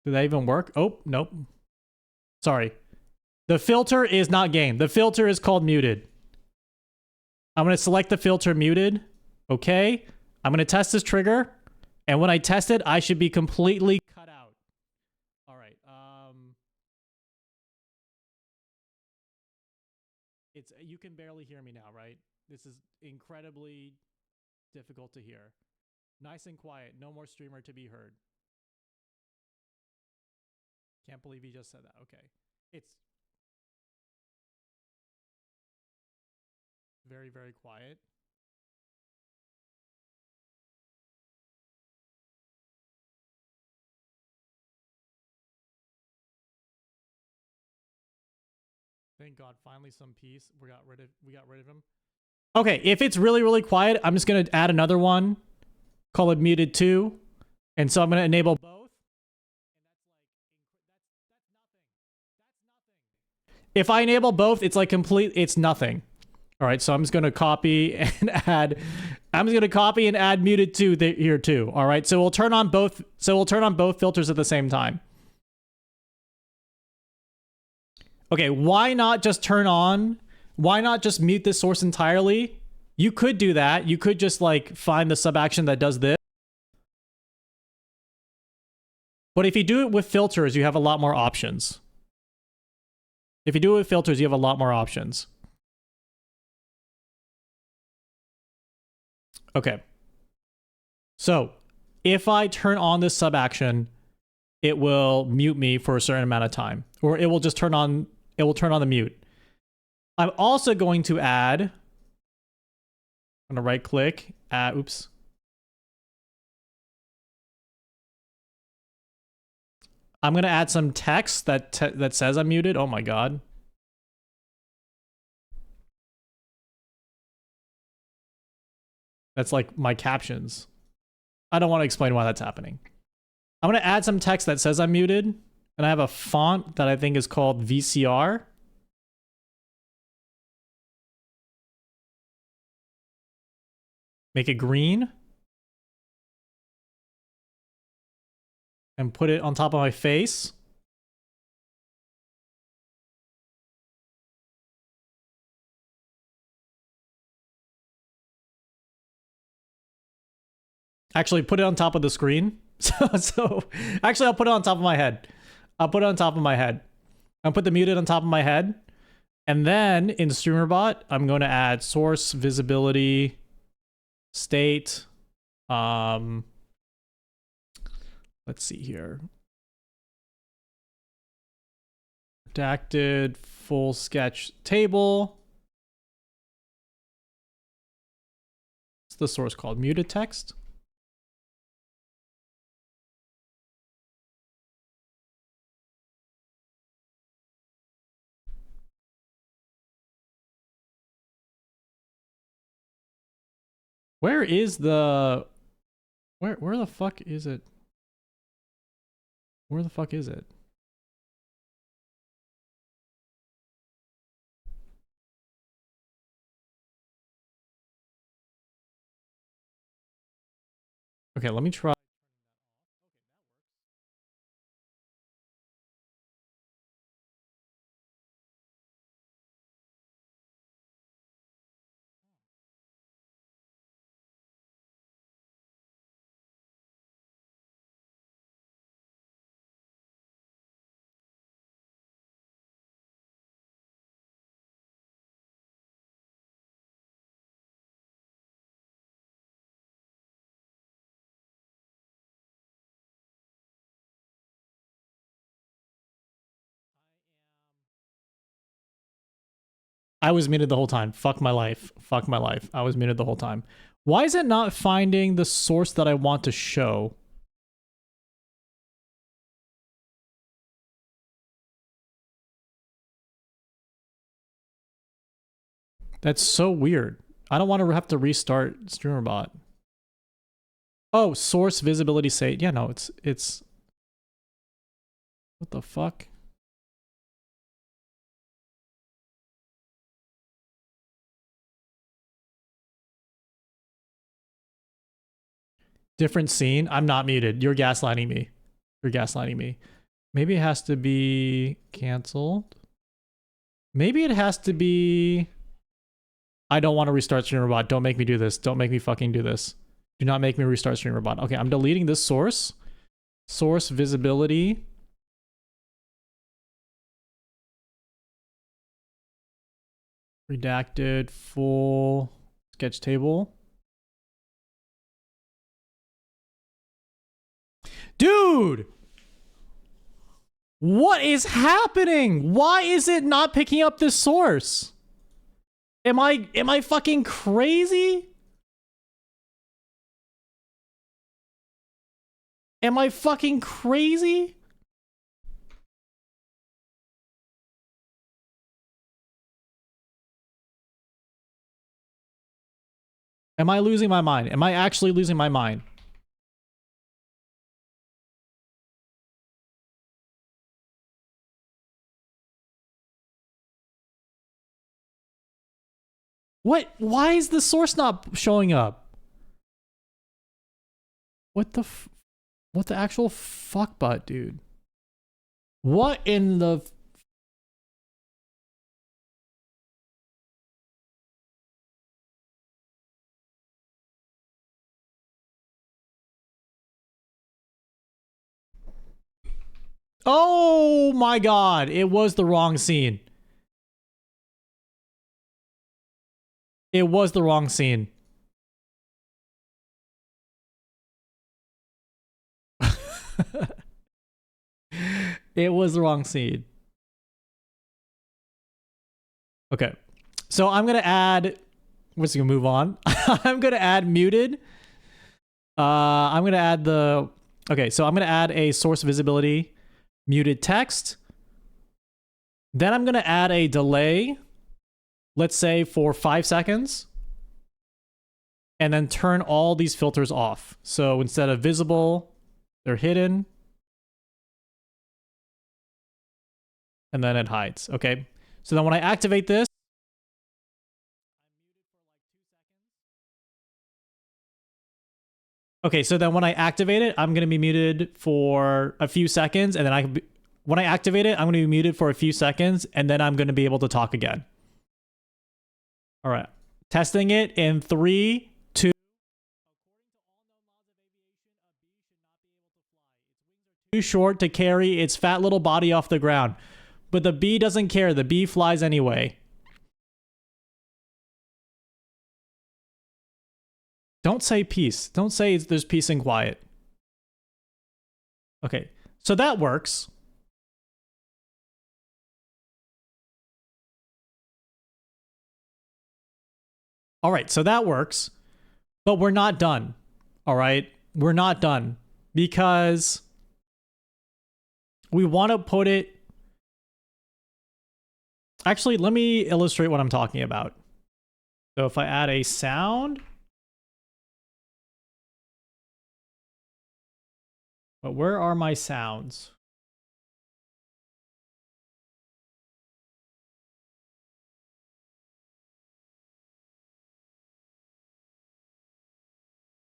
Speaker 5: Did that even work? Oh, nope. Sorry. The filter is not gain. The filter is called muted. I'm going to select the filter muted. Okay. I'm going to test this trigger. And when I test it, I should be completely cut out. All right. You can barely hear me now, right? This is incredibly difficult to hear. Nice and quiet. No more streamer to be heard. Can't believe he just said that. Okay. It's very, very quiet. Thank God, finally some peace. We got rid of him. Okay, if it's really, really quiet, I'm just gonna add another one. Call it muted 2. And so I'm gonna enable both. If I enable both, it's like it's nothing. All right, so I'm just gonna copy and add. I'm just gonna copy and add muted 2 here too. All right, so we'll turn on both. So we'll turn on both filters at the same time. Okay, why not just turn on? Why not just mute this source entirely? You could do that. You could just like find the sub action that does this. But if you do it with filters, you have a lot more options. If you do it with filters, you have a lot more options. Okay. So, if I turn on this sub action, it will mute me for a certain amount of time. Or it will just turn on, it will turn on the mute. I'm also going to add, I'm going to right click, oops. I'm going to add some text that says I'm muted. Oh my God. That's like my captions. I don't want to explain why that's happening. I'm going to add some text that says I'm muted. And I have a font that I think is called VCR. Make it green. And put it on top of my face. Actually, put it on top of the screen. So actually, I'll put it on top of my head. I'll put it on top of my head. I'll put the muted on top of my head. And then in streamerbot, I'm going to add source, visibility, state. Let's see here. Redacted, full sketch table. What's the source called? Muted text? Where is the... Where the fuck is it? Where the fuck is it? Okay, let me try. I was muted the whole time. Fuck my life. Fuck my life. I was muted the whole time. Why is it not finding the source that I want to show? That's so weird. I don't want to have to restart streamerbot. Oh, source visibility state. Yeah, no, it's what the fuck? Different scene. I'm not muted. You're gaslighting me. You're gaslighting me. Maybe it has to be canceled. Maybe it has to be... I don't want to restart streamerbot. Don't make me do this. Don't make me fucking do this. Do not make me restart streamerbot. Okay, I'm deleting this source. Source visibility. Redacted full sketch table. Dude! What is happening? Why is it not picking up this source? Am I fucking crazy? Am I fucking crazy? Am I losing my mind? Am I actually losing my mind? What? Why is the source not showing up? What the actual fuck butt, dude? What in the... Oh my god, it was the wrong scene. It was the wrong scene. It was the wrong scene. Okay. So I'm going to add... We're just going to move on. I'm going to add muted. I'm going to add the... Okay, so I'm going to add a source visibility muted text. Then I'm going to add a delay, let's say for 5 seconds. And then turn all these filters off. So instead of visible, they're hidden. And then it hides. Okay. So then when I activate this, okay, so then when I activate it, I'm going to be muted for a few seconds, and then when I activate it, I'm going to be muted for a few seconds, and then I'm going to be able to talk again. All right. Testing it in 3, 2. Too short to carry its fat little body off the ground. But the bee doesn't care. The bee flies anyway. Don't say peace. Don't say there's peace and quiet. Okay, so that works. All right, so that works. But we're not done. All right, we're not done. Because we want to put it... Actually, let me illustrate what I'm talking about. So if I add a sound... But where are my sounds?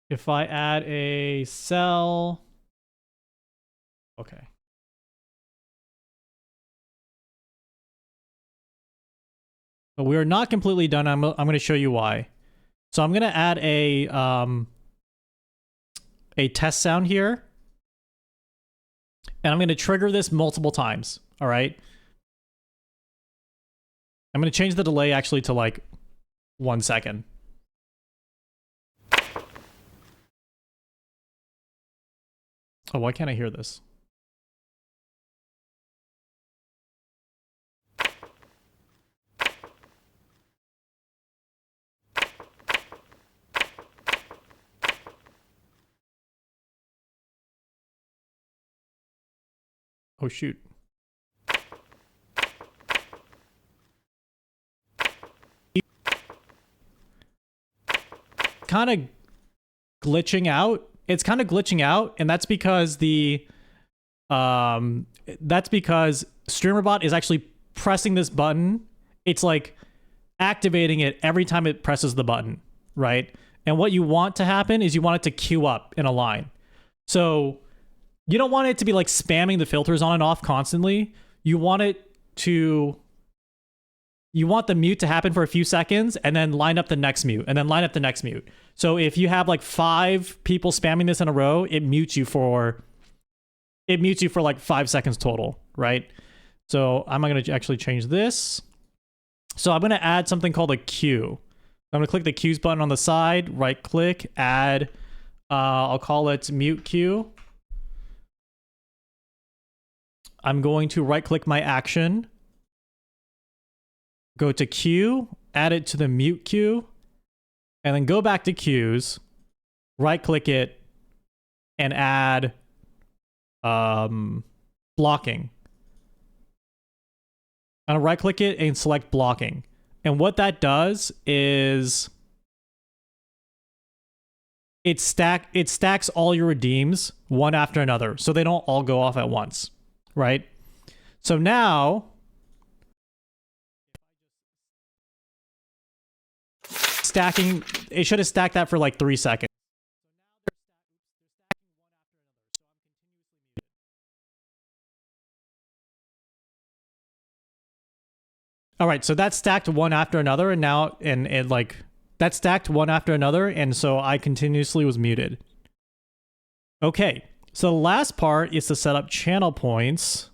Speaker 5: If I add a cell... Okay. But we are not completely done. I'm going to show you why. So I'm going to add a test sound here. And I'm going to trigger this multiple times. All right. I'm going to change the delay actually to like 1 second. Oh, why can't I hear this? Oh, shoot. Kind of glitching out. It's kind of glitching out, and that's because streamerbot is actually pressing this button. It's like activating it every time it presses the button, right? And what you want to happen is you want it to queue up in a line. So you don't want it to be like spamming the filters on and off constantly. You want the mute to happen for a few seconds and then line up the next mute and then line up the next mute. So if you have like 5 people spamming this in a row, it mutes you for like 5 seconds total, right? So I'm going to actually change this. So I'm going to add something called a queue. I'm going to click the queues button on the side, right click, add, I'll call it mute queue. I'm going to right click my action, go to queue, add it to the mute queue, and then go back to queues, right click it, and add blocking. I'm gonna right click it and select blocking. And what that does is it stacks all your redeems one after another, so they don't all go off at once, right? So now, stacking, it should have stacked that for like 3 seconds. All right, so that's stacked one after another, and now, and like, that's stacked one after another, and so I continuously was muted. Okay, so the last part is to set up channel points.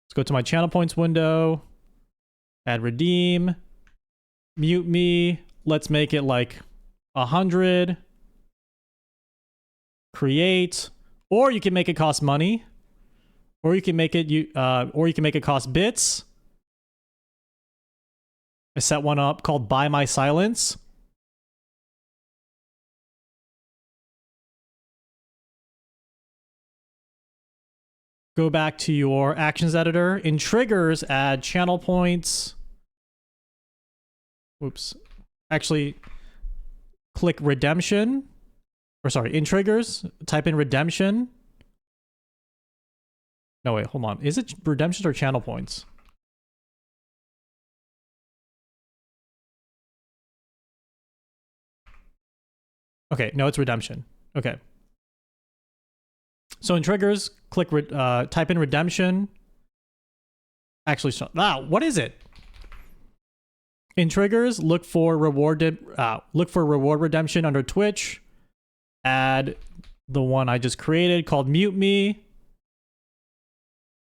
Speaker 5: Let's go to my channel points window, add redeem, mute me. Let's make it like 100. Create, or you can make it cost money. Or you can make it cost bits. I set one up called Buy My Silence. Go back to your actions editor. In triggers, add channel points. Whoops. Actually, click redemption. Or sorry, in triggers, type in redemption. No, wait, hold on. Is it redemptions or channel points? Okay, no, it's redemption. Okay. So in triggers, click, type in redemption. Actually, what is it? In triggers, look for reward redemption under Twitch. Add the one I just created called Mute Me.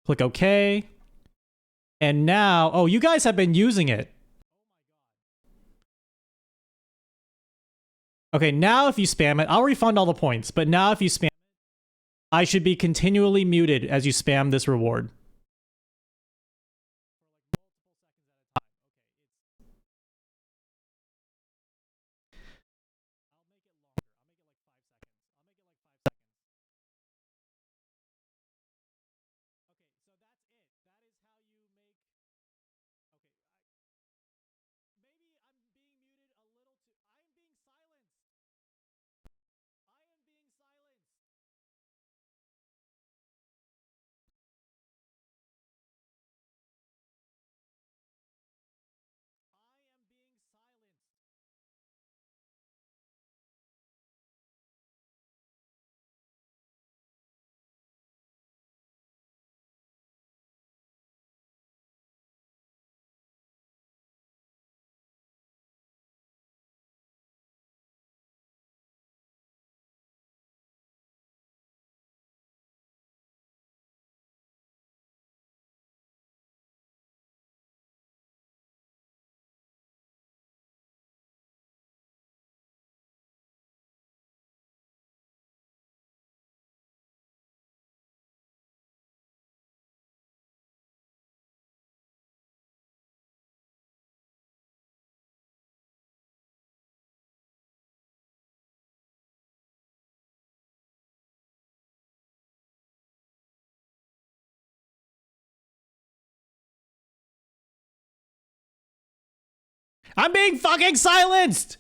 Speaker 5: Click OK. And now, oh, you guys have been using it. Okay, now if you spam it, I'll refund all the points, but now if you spam it, I should be continually muted as you spam this reward. I'm being fucking silenced!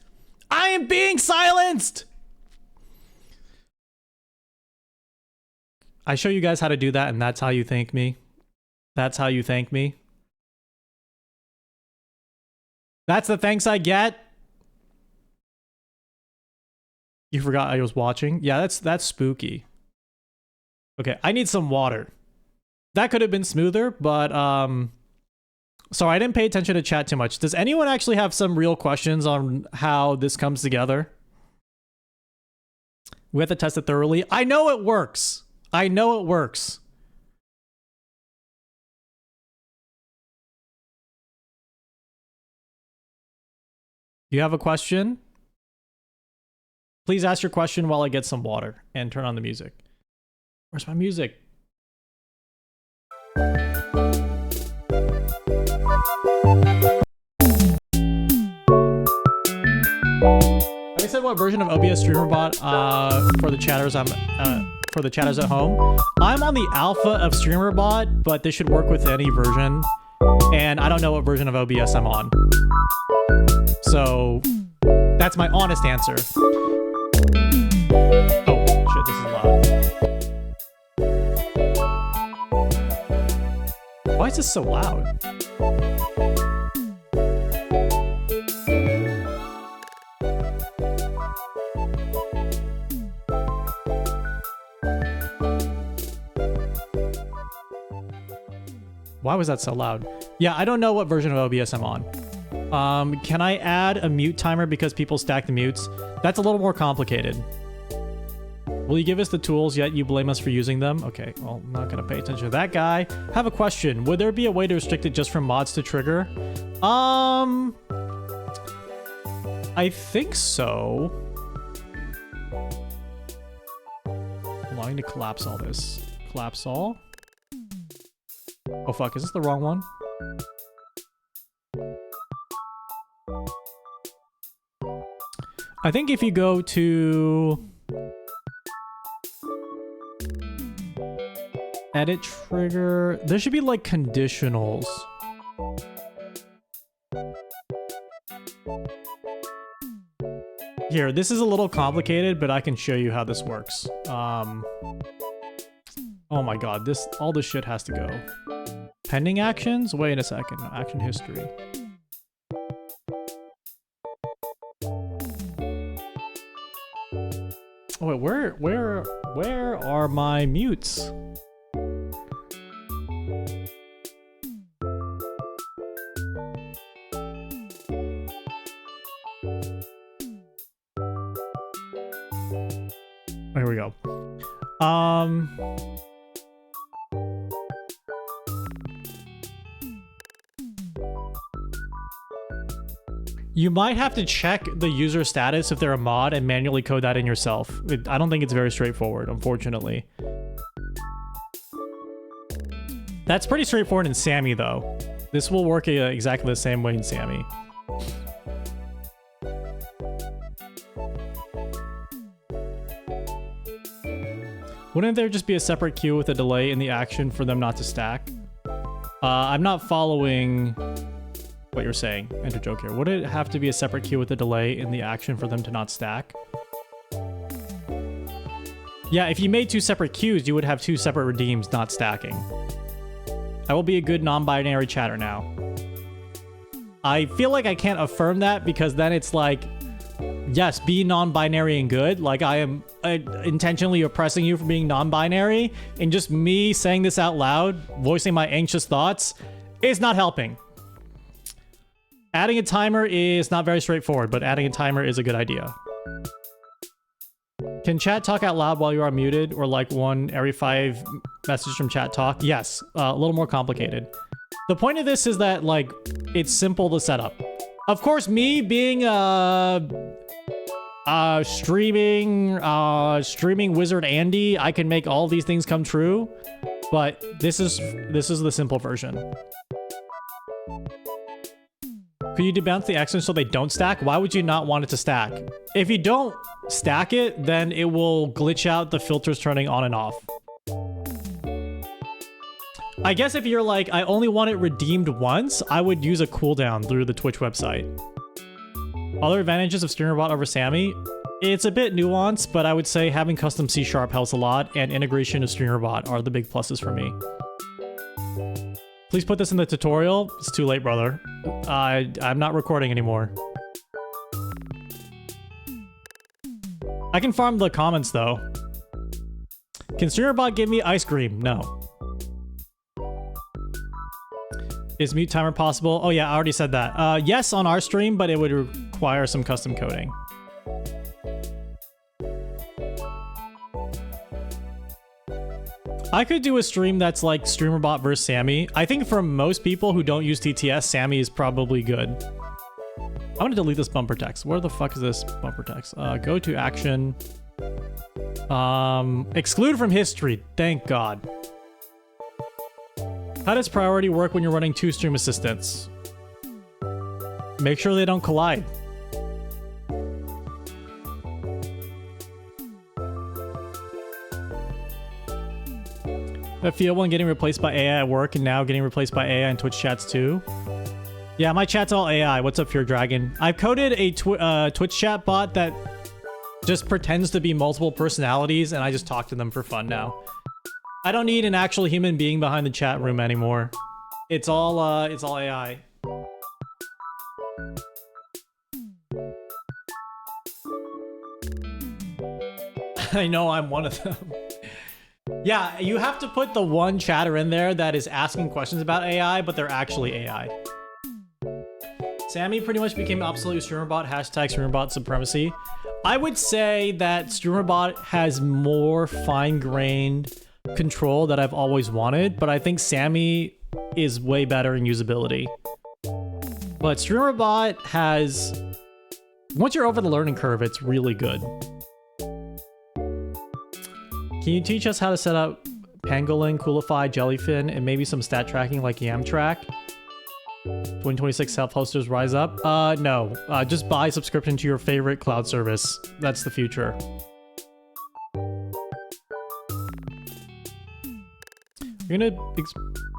Speaker 5: I am being silenced! I show you guys how to do that, and that's how you thank me. That's how you thank me. That's the thanks I get. You forgot I was watching? Yeah, that's spooky. Okay, I need some water. That could have been smoother, but sorry, I didn't pay attention to chat too much. Does anyone actually have some real questions on how this comes together? We have to test it thoroughly. I know it works. I know it works. You have a question? Please ask your question while I get some water and turn on the music. Where's my music? I said what version of OBS streamerbot for the chatters at home. I'm on the alpha of streamerbot, but this should work with any version. And I don't know what version of OBS I'm on. So That's my honest answer. Oh, shit, this is loud. Why is this so loud? Why was that so loud? Yeah, I don't know what version of OBS I'm on. Can I add a mute timer because people stack the mutes? That's a little more complicated. Will you give us the tools yet you blame us for using them? Okay, well, I'm not gonna pay attention to that guy. Have a question. Would there be a way to restrict it just from mods to trigger? I think so. I'm going to collapse all this. Collapse all? Oh fuck, is this the wrong one? I think if you go to edit trigger, there should be like conditionals. Here, this is a little complicated, but I can show you how this works. Oh my god, all this shit has to go. Pending actions? Wait a second. Action history. Oh wait, where are my mutes? Here we go. You might have to check the user status if they're a mod and manually code that in yourself. I don't think it's very straightforward, unfortunately. That's pretty straightforward in Sammy, though. This will work exactly the same way in Sammy. Wouldn't there just be a separate queue with a delay in the action for them not to stack? I'm not following what you're saying. Enter joke here. Would it have to be a separate queue with a delay in the action for them to not stack? Yeah, if you made two separate queues, you would have two separate redeems not stacking. I will be a good non-binary chatter now. I feel like I can't affirm that because then it's like, yes, be non-binary and good. Like I am intentionally oppressing you for being non-binary, and just me saying this out loud, voicing my anxious thoughts, is not helping. Adding a timer is not very straightforward, but adding a timer is a good idea. Can chat talk out loud while you are muted, or like one every 5 messages from chat talk? Yes, a little more complicated. The point of this is that like it's simple to set up. Of course, me being streaming wizard Andy, I can make all these things come true, but this is the simple version. Could you debounce the actions so they don't stack? Why would you not want it to stack? If you don't stack it, then it will glitch out the filters turning on and off. I guess if you're like, I only want it redeemed once, I would use a cooldown through the Twitch website. Other advantages of streamerbot over Sammy? It's a bit nuanced, but I would say having custom C# helps a lot, and integration of streamerbot are the big pluses for me. Please put this in the tutorial. It's too late, brother. I'm not recording anymore. I can farm the comments, though. Can streamerbot give me ice cream? No. Is mute timer possible? Oh yeah, I already said that. Yes, on our stream, but it would require some custom coding. I could do a stream that's like streamerbot versus Sammy. I think for most people who don't use TTS, Sammy is probably good. I'm gonna delete this bumper text. Where the fuck is this bumper text? Go to action. Exclude from history. Thank God. How does priority work when you're running 2 stream assistants? Make sure they don't collide. I feel one getting replaced by AI at work and now getting replaced by AI in Twitch chats too. Yeah, my chat's all AI. What's up, Fear Dragon? I've coded a Twitch chat bot that just pretends to be multiple personalities, and I just talk to them for fun now. I don't need an actual human being behind the chat room anymore. It's all AI. I know I'm one of them. Yeah, you have to put the one chatter in there that is asking questions about AI, but they're actually AI. Sammy pretty much became absolute streamerbot, hashtag streamerbot supremacy. I would say that streamerbot has more fine-grained control that I've always wanted, but I think Sammy is way better in usability. But streamerbot has... Once you're over the learning curve, it's really good. Can you teach us how to set up Pangolin, Coolify, Jellyfin, and maybe some stat tracking like Yamtrack? 2026 self-hosters rise up? No. Just buy subscription to your favorite cloud service. That's the future.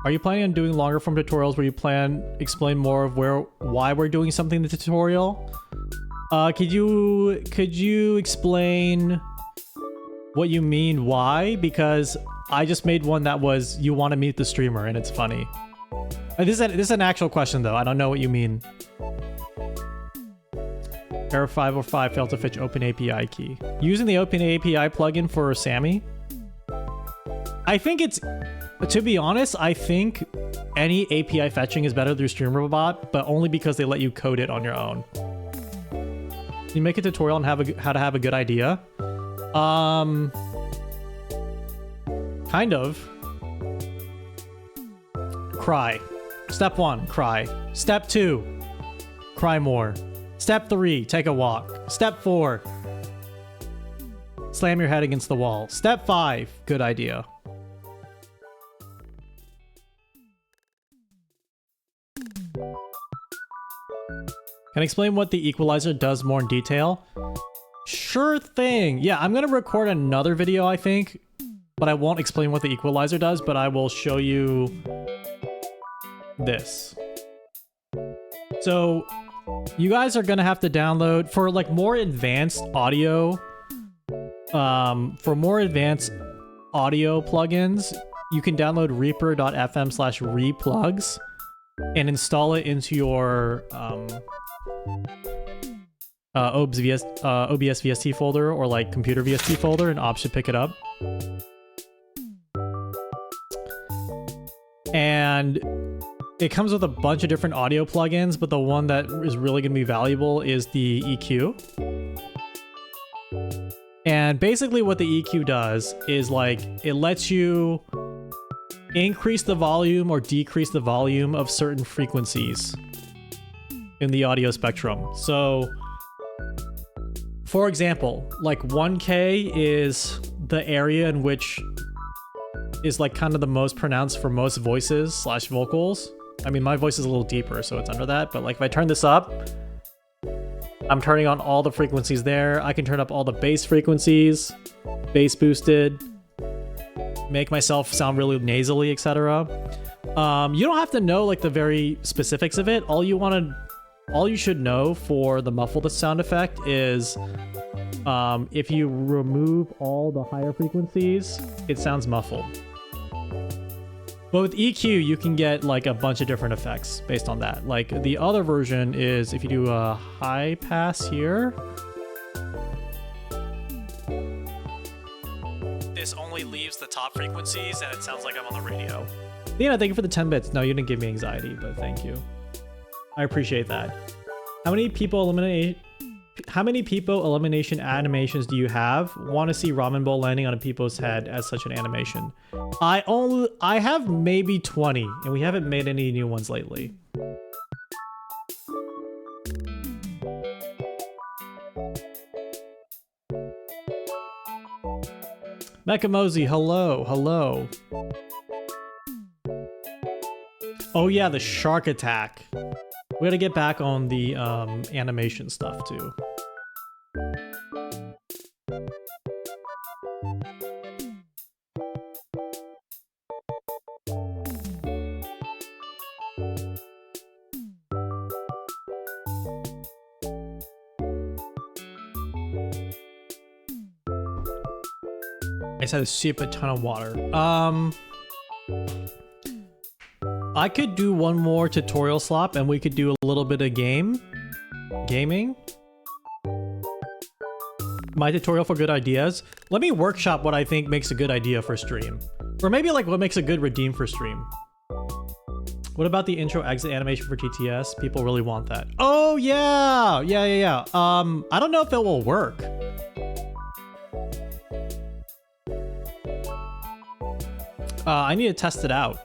Speaker 5: Are you planning on doing longer form tutorials where you explain more of why we're doing something in the tutorial? Could you explain what you mean why? Because I just made one that was you want to meet the streamer and it's funny. This is an actual question though. I don't know what you mean. Error 505 failed to fetch Open API key. Using the Open API plugin for Sammy? I think it's, to be honest, I think any API fetching is better through streamerbot, but only because they let you code it on your own. Can you make a tutorial on how to have a good idea? Kind of. Cry. Step 1, cry. Step 2, cry more. Step 3, take a walk. Step 4, slam your head against the wall. Step 5, good idea. Can I explain what the equalizer does more in detail? Sure thing. Yeah, I'm gonna record another video, I think, but I won't explain what the equalizer does, but I will show you this. So you guys are gonna have to download for like more advanced audio. For more advanced audio plugins, you can download reaper.fm/replugs and install it into your OBS VST folder or like computer VST folder, and Ops should pick it up. And it comes with a bunch of different audio plugins, but the one that is really going to be valuable is the EQ. And basically what the EQ does is like, it lets you increase the volume or decrease the volume of certain frequencies in the audio spectrum. So, for example, like 1K is the area in which is like kind of the most pronounced for most voices / vocals. I mean, my voice is a little deeper, so it's under that, but like if I turn this up, I'm turning on all the frequencies there. I can turn up all the bass frequencies, bass boosted, make myself sound really nasally, etc. You don't have to know like the very specifics of it. All you should know for the muffled sound effect is if you remove all the higher frequencies, it sounds muffled. But with EQ, you can get like a bunch of different effects based on that. Like the other version is if you do a high pass here, this only leaves the top frequencies and it sounds like I'm on the radio. Lena, thank you for the 10 bits. No, you didn't give me anxiety, but thank you. I appreciate that. How many people elimination animations do you have? Want to see ramen bowl landing on a people's head as such an animation? I have maybe 20, and we haven't made any new ones lately. Mekamozy, hello, hello. Oh yeah, the shark attack. We gotta get back on the animation stuff too. I just had to sip a ton of water. I could do one more tutorial slop and we could do a little bit of gaming. My tutorial for good ideas. Let me workshop what I think makes a good idea for stream. Or maybe like what makes a good redeem for stream. What about the intro exit animation for TTS? People really want that. Oh yeah! Yeah. I don't know if it will work. I need to test it out.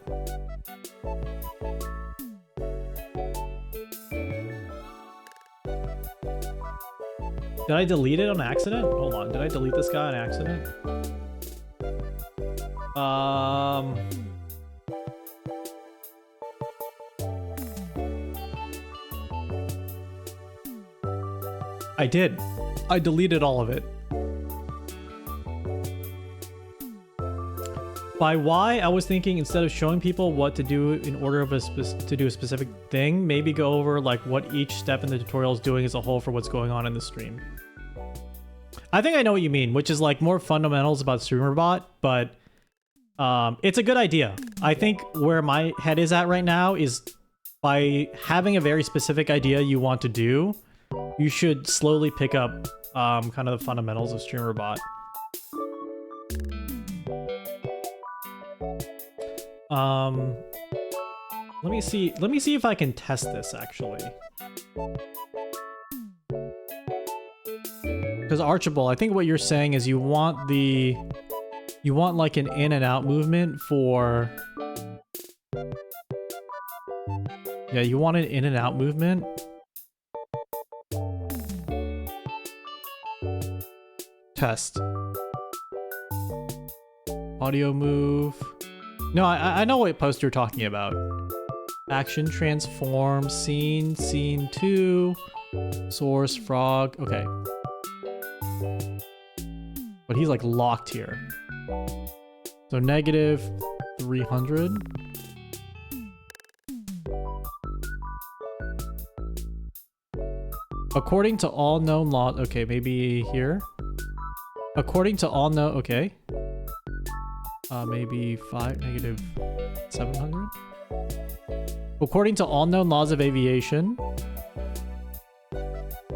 Speaker 5: Did I delete it on accident? Hold on, did I delete this guy on accident? I did. I deleted all of it. By why, I was thinking instead of showing people what to do in order of to do a specific thing, maybe go over like what each step in the tutorial is doing as a whole for what's going on in the stream. I think I know what you mean, which is like more fundamentals about streamerbot, but it's a good idea. I think where my head is at right now is by having a very specific idea you want to do, you should slowly pick up kind of the fundamentals of streamerbot. Let me see if I can test this actually. Because Archibald, I think what you're saying is you want like an in and out movement for... Yeah, you want an in and out movement. Test. Audio move. No, I know what post you're talking about. Action, transform, scene 2, source, frog. Okay. But he's like locked here. So negative 300. According to all known laws. Okay, maybe here. According to all known. Okay. Maybe negative 700. According to all known laws of aviation.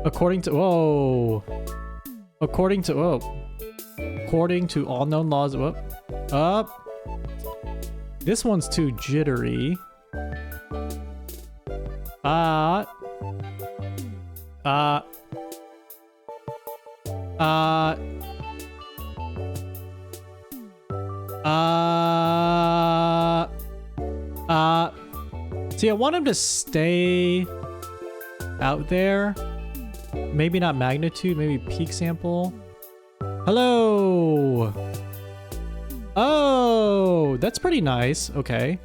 Speaker 5: According to all known laws of this one's too jittery. See, I want him to stay out there. Maybe not magnitude, maybe peak sample. Hello. Oh, that's pretty nice. Okay.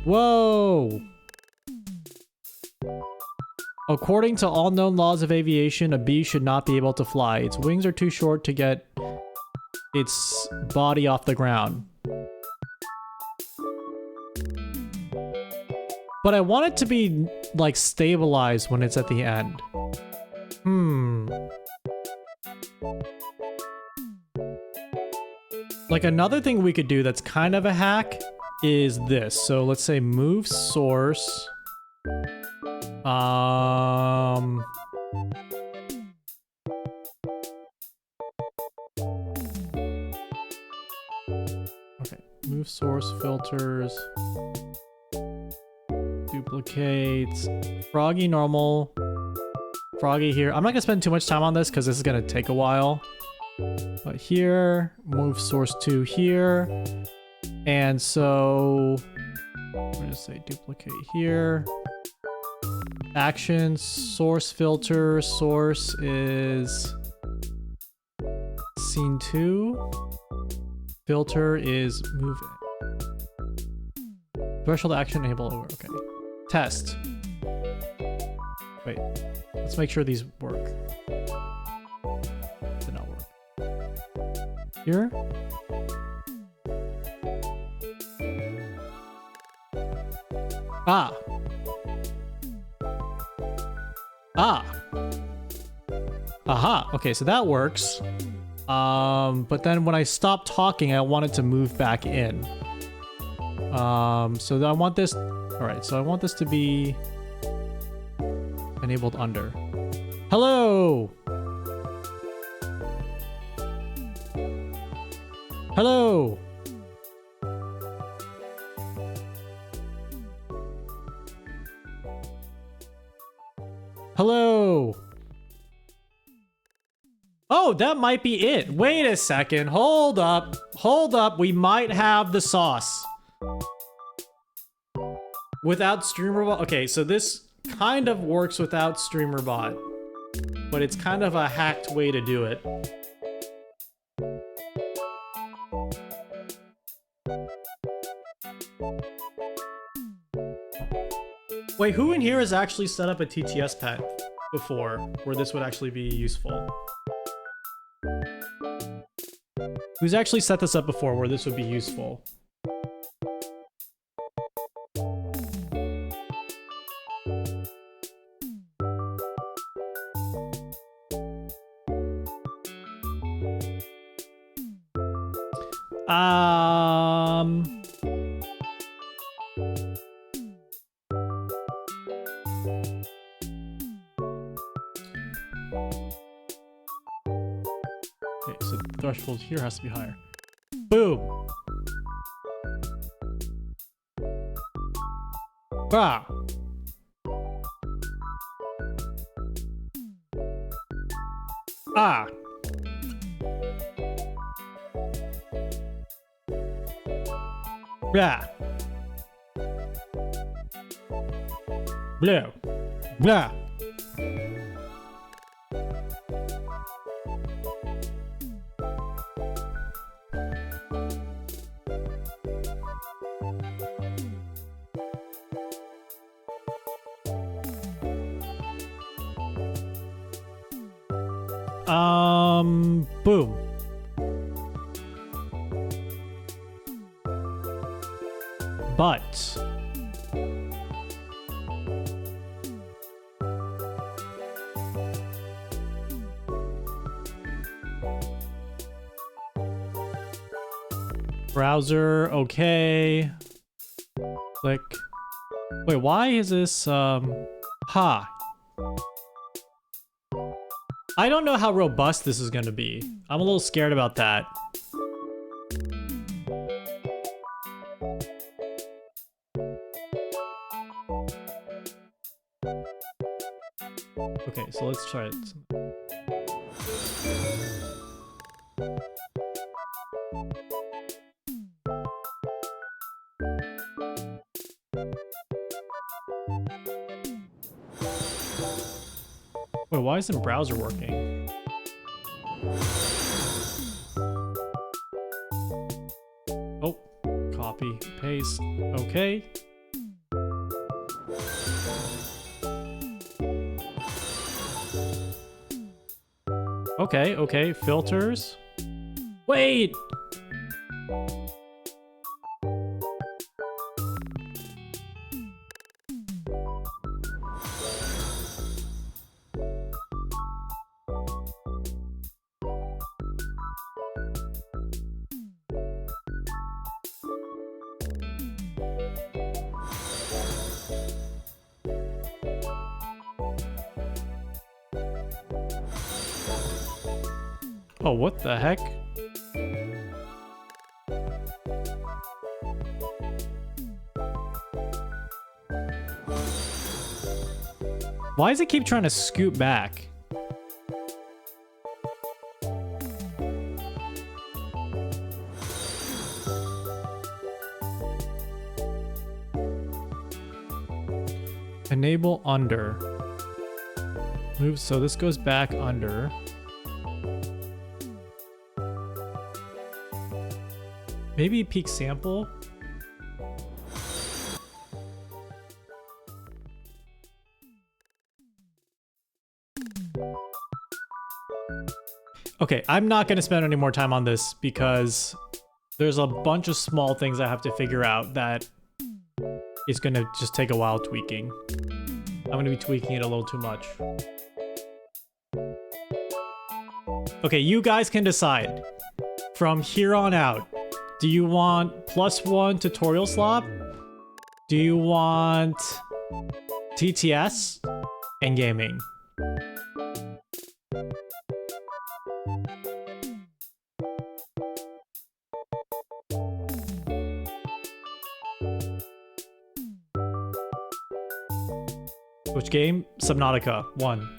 Speaker 5: Whoa. According to all known laws of aviation, a bee should not be able to fly. Its wings are too short to get its body off the ground. But I want it to be, like, stabilized when it's at the end. Like, another thing we could do that's kind of a hack is this. So let's say move source. Okay, move source filters. Duplicates. Froggy normal. Froggy here. I'm not gonna spend too much time on this because this is gonna take a while. But here, move source to here. And so I'm gonna say duplicate here. Action, source filter, source is scene 2. Filter is move it. Threshold action enable over. Okay. Test. Wait. Let's make sure these work. Did not work. Here. Aha, okay, so that works. But then when I stop talking, I want it to move back in. So I want this, all right, so I want this to be enabled under. Hello! Hello! Hello! Oh, that might be it. Wait a second. Hold up. Hold up. We might have the sauce. Without streamerbot. Okay, so this kind of works without streamerbot, but it's kind of a hacked way to do it. Wait, who in here has actually set up a TTS pet before where this would actually be useful? Who's actually set this up before where this would be useful? Okay, so the threshold here has to be higher. Boom! Ah! Ah! Blah! Blue! Blah! Boom. But browser, okay. Click. Wait, why is this ha? I don't know how robust this is going to be. I'm a little scared about that. Okay, so let's try it. Wait, why isn't browser working? Oh, copy, paste, okay. Okay, okay, filters. Wait! Oh, what the heck? Why does it keep trying to scoot back? Enable under. Move, so this goes back under. Maybe peak sample? Okay, I'm not going to spend any more time on this because there's a bunch of small things I have to figure out that is going to just take a while tweaking. I'm going to be tweaking it a little too much. Okay, you guys can decide. From here on out, do you want +1 tutorial slop? Do you want TTS and gaming? Which game? Subnautica 1.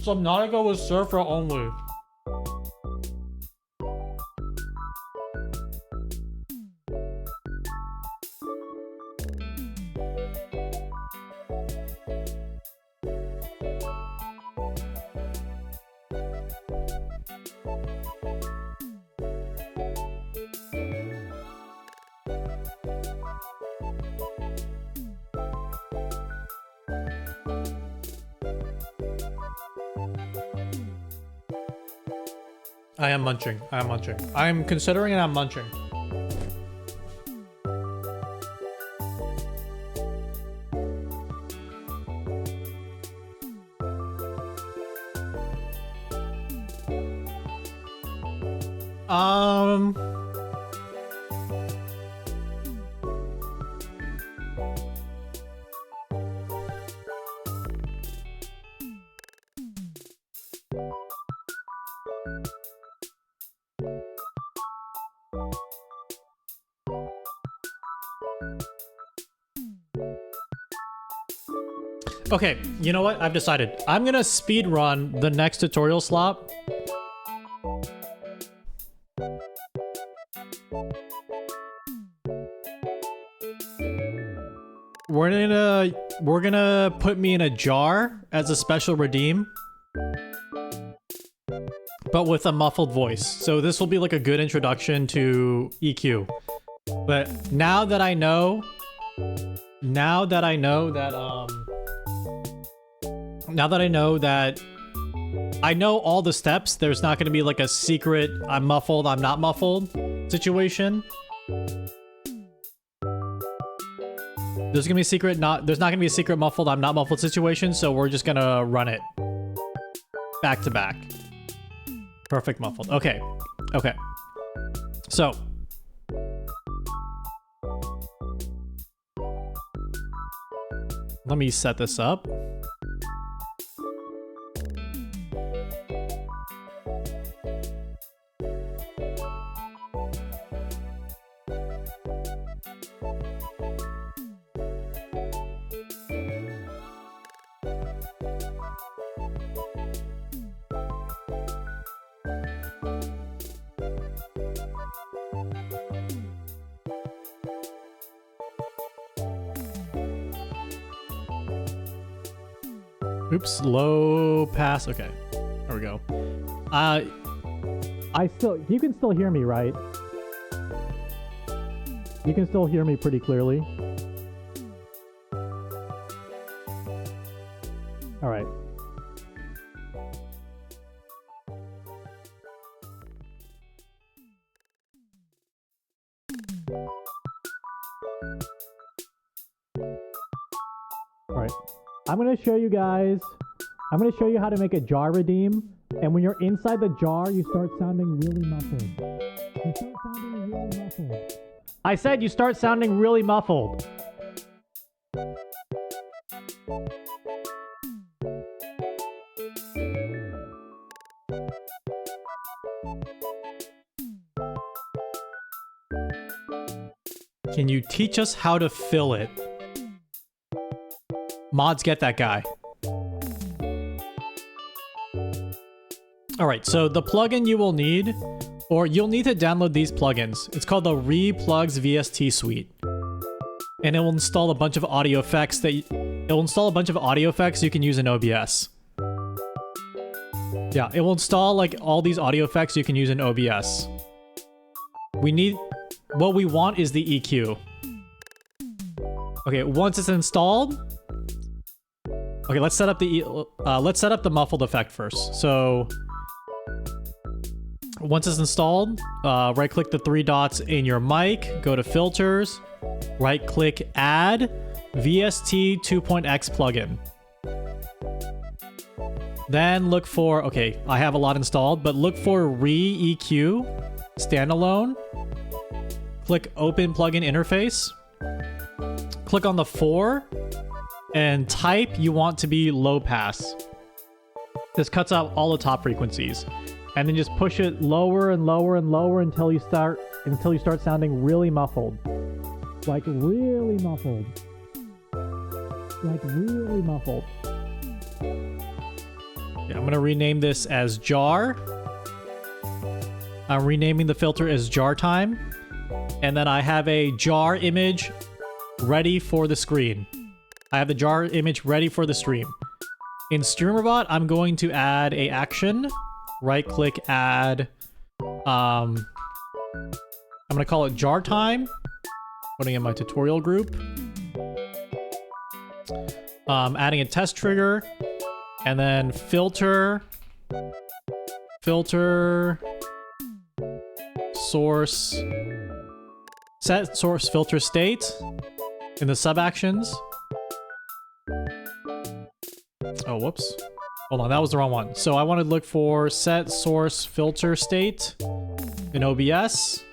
Speaker 5: Subnautica was surfer only. I am munching. I am munching. I'm considering and I'm munching. Okay, you know what? I've decided. I'm gonna speed run the next tutorial slop. We're gonna put me in a jar as a special redeem, but with a muffled voice. So this will be like a good introduction to EQ. But now that I know that I know all the steps, there's not going to be like a secret I'm muffled, I'm not muffled situation. There's going to be a secret there's not going to be a secret muffled, I'm not muffled situation, so we're just going to run it back to back. Perfect muffled. Okay. Okay. So let me set this up. Oops, low pass. Okay, there we go. You can still hear me, right? You can still hear me pretty clearly. All right. All right. I'm going to show you guys, I'm going to show you how to make a jar redeem. And when you're inside the jar, you start sounding really muffled. You start sounding really muffled. I said you start sounding really muffled. Can you teach us how to fill it? Mods, get that guy. Alright, so the plugin you will need, or you'll need to download these plugins. It's called the Replugs VST Suite. And it will install a bunch of audio effects you can use in OBS. Yeah, it will install like all these audio effects you can use in OBS. What we want is the EQ. Okay, once it's installed, Okay, let's set up the muffled effect first. So once it's installed, right-click the 3 dots in your mic, go to Filters, right-click Add VST 2.x plugin. Then look for, okay, I have a lot installed, but look for Re-EQ standalone. Click Open Plugin Interface. Click on the 4 and type you want to be low pass. This cuts out all the top frequencies. And then just push it lower and lower and lower until you start sounding really muffled. Like really muffled. Like really muffled. Yeah, I'm gonna rename this as jar. I'm renaming the filter as jar time. And then I have a jar image ready for the screen. I have the jar image ready for the stream. In streamerbot, I'm going to add a action. Right click, add, I'm gonna call it jar time. Putting in my tutorial group. Adding a test trigger, and then filter, source, set source filter state in the sub actions. Oh, whoops. Hold on, that was the wrong one. So I want to look for set source filter state in OBS.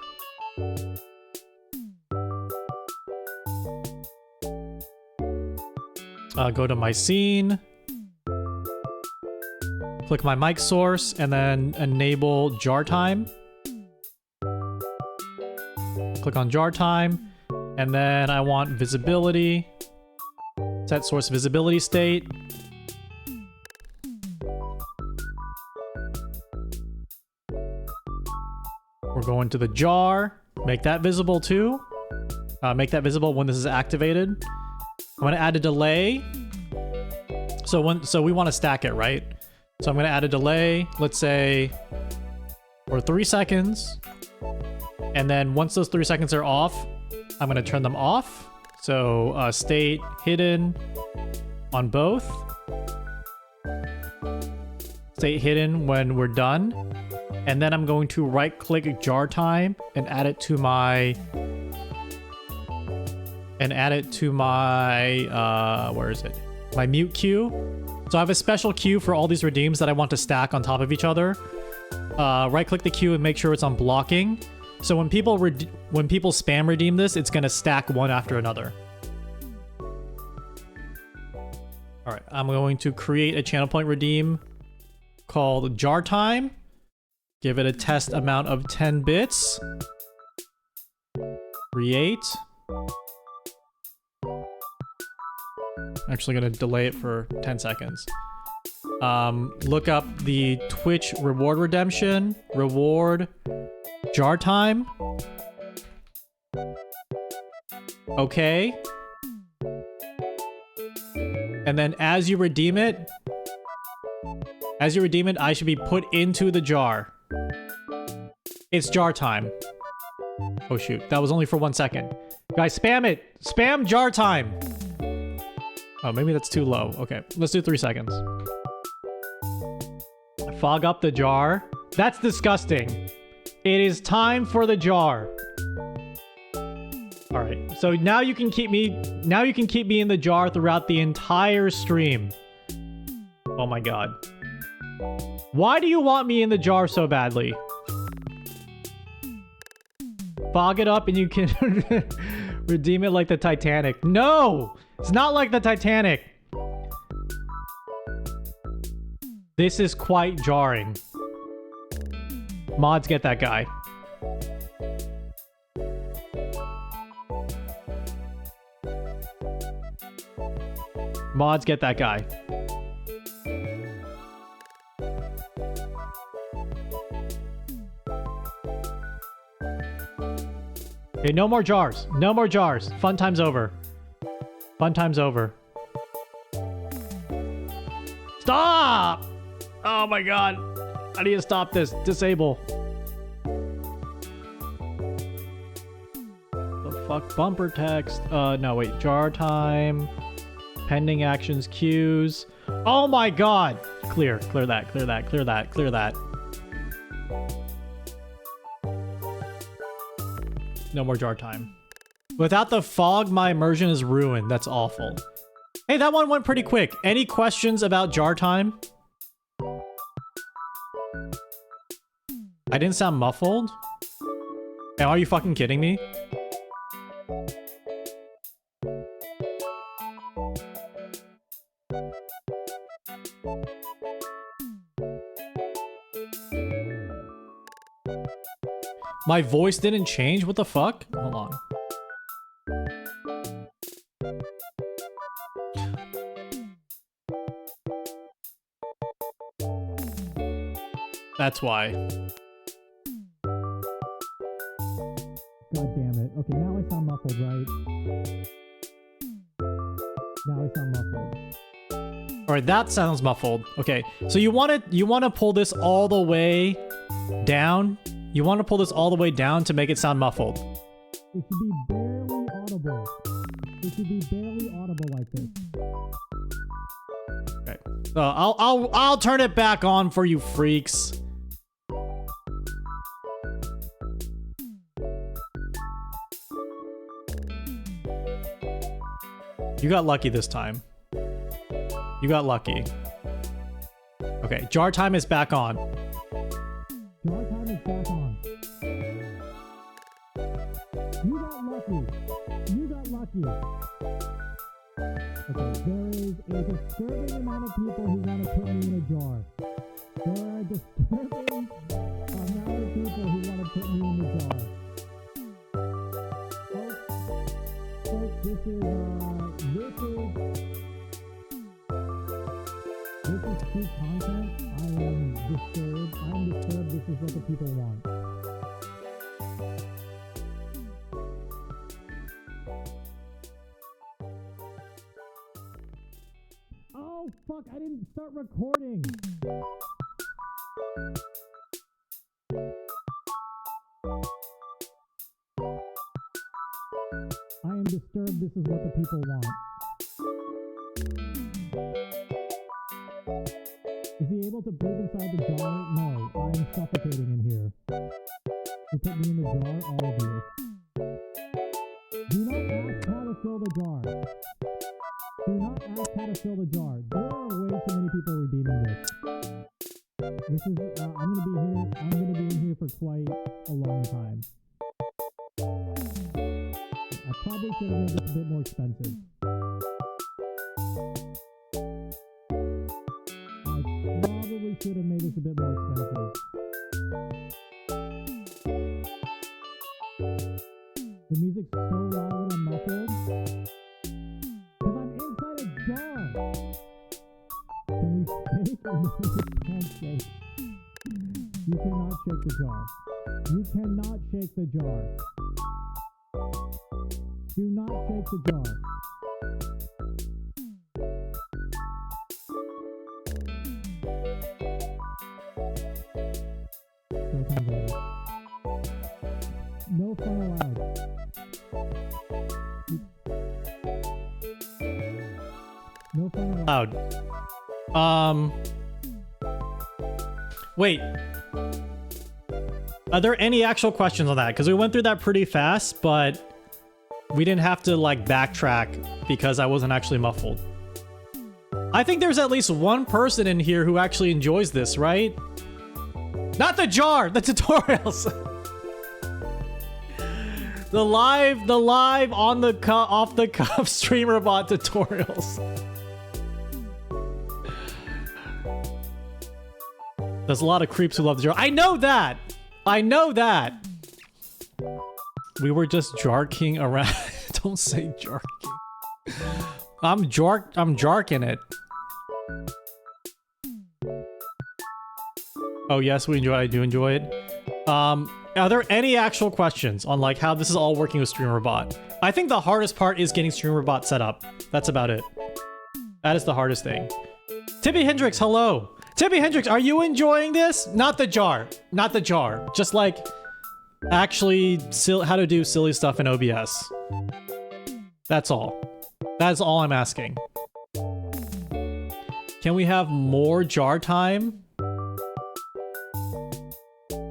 Speaker 5: Go to my scene. Click my mic source and then enable jar time. Click on jar time. And then I want visibility. Set source visibility state. We're going to the jar. Make that visible too. Make that visible when this is activated. I'm going to add a delay. So we want to stack it, right? So I'm going to add a delay, let's say for 3 seconds. And then once those 3 seconds are off, I'm going to turn them off. So state hidden on both. State hidden when we're done. And then I'm going to right click jar time and add it to my where is it? My mute queue. So I have a special queue for all these redeems that I want to stack on top of each other. Right click the queue and make sure it's on blocking. So when people spam redeem this, it's going to stack one after another. All right, I'm going to create a channel point redeem called jar time. Give it a test amount of 10 bits. Create. Actually going to delay it for 10 seconds. Look up the Twitch reward redemption. Reward jar time. Okay. And then as you redeem it, I should be put into the jar. It's jar time. Oh shoot, that was only for 1 second. Guys, spam it! Spam jar time! Oh, maybe that's too low. Okay, let's do 3 seconds. Fog up the jar. That's disgusting. It is time for the jar. All right, so now you can keep me in the jar throughout the entire stream. Oh my god. Why do you want me in the jar so badly? Fog it up and you can redeem it like the Titanic. No! It's not like the Titanic. This is quite jarring. Mods, get that guy. Mods, get that guy. Okay, no more jars. No more jars. Fun time's over. Fun time's over. Stop! Oh my god. I need to stop this. Disable. The fuck? Bumper text. No, wait. Jar time. pending actions, queues. Oh my god! Clear that, clear that, clear that, clear that. No more jar time. Without the fog, my immersion is ruined. That's awful. Hey, that one went pretty quick. Any questions about jar time? I didn't sound muffled? Are you fucking kidding me? My voice didn't change? What the fuck? Hold on. That's why. God damn it. Okay, now I sound muffled, right? Now I sound muffled. Alright, that sounds muffled. Okay, so you want to pull this all the way down? You want to pull this all the way down to make it sound muffled. It should be barely audible. It should be barely audible like this. Okay. I'll turn it back on for you freaks. You got lucky this time. You got lucky. Okay, jar time is back on. Jar time is back on. You got lucky. You got lucky. Okay, there is a disturbing amount of people who want to put me in a jar. There are a disturbing amount of people who want to put me in the jar. Folks, this is true content. I am disturbed. I'm disturbed. This is what the people want. Oh, fuck. I didn't start recording. I am disturbed. This is what the people want. Is he able to breathe inside the jar? No, I'm suffocating in here. You put me in the jar, all of you. Do not ask how to fill the jar. Do not ask how to fill the jar. There are way too many people redeeming this. This is, I'm gonna be in here for quite a long time. I probably should have made this a bit more expensive. Probably should have made this a bit more expensive. The music's so loud when I'm muffled. Because I'm inside a jar. Can we shake? No, we can't shake. You cannot shake the jar. You cannot shake the jar. Do not shake the jar. No fun allowed. No fun allowed. Wait. Are there any actual questions on that? Because we went through that pretty fast, but we didn't have to like backtrack because I wasn't actually muffled. I think there's at least one person in here who actually enjoys this, right? Not the jar, the tutorials. the live on the off the cuff streamerbot tutorials. There's a lot of creeps who love the jar. I know that. I know that. We were just jarking around. Don't say jarking. I'm jarking it. Oh yes, we enjoy it. I do enjoy it. Are there any actual questions on like how this is all working with streamerbot? I think the hardest part is getting streamerbot set up. That's about it. That is the hardest thing. Tippy Hendrix, hello. Tippy Hendrix, are you enjoying this? Not the jar. Not the jar. Just like actually how to do silly stuff in OBS. That's all. That's all I'm asking. Can we have more jar time?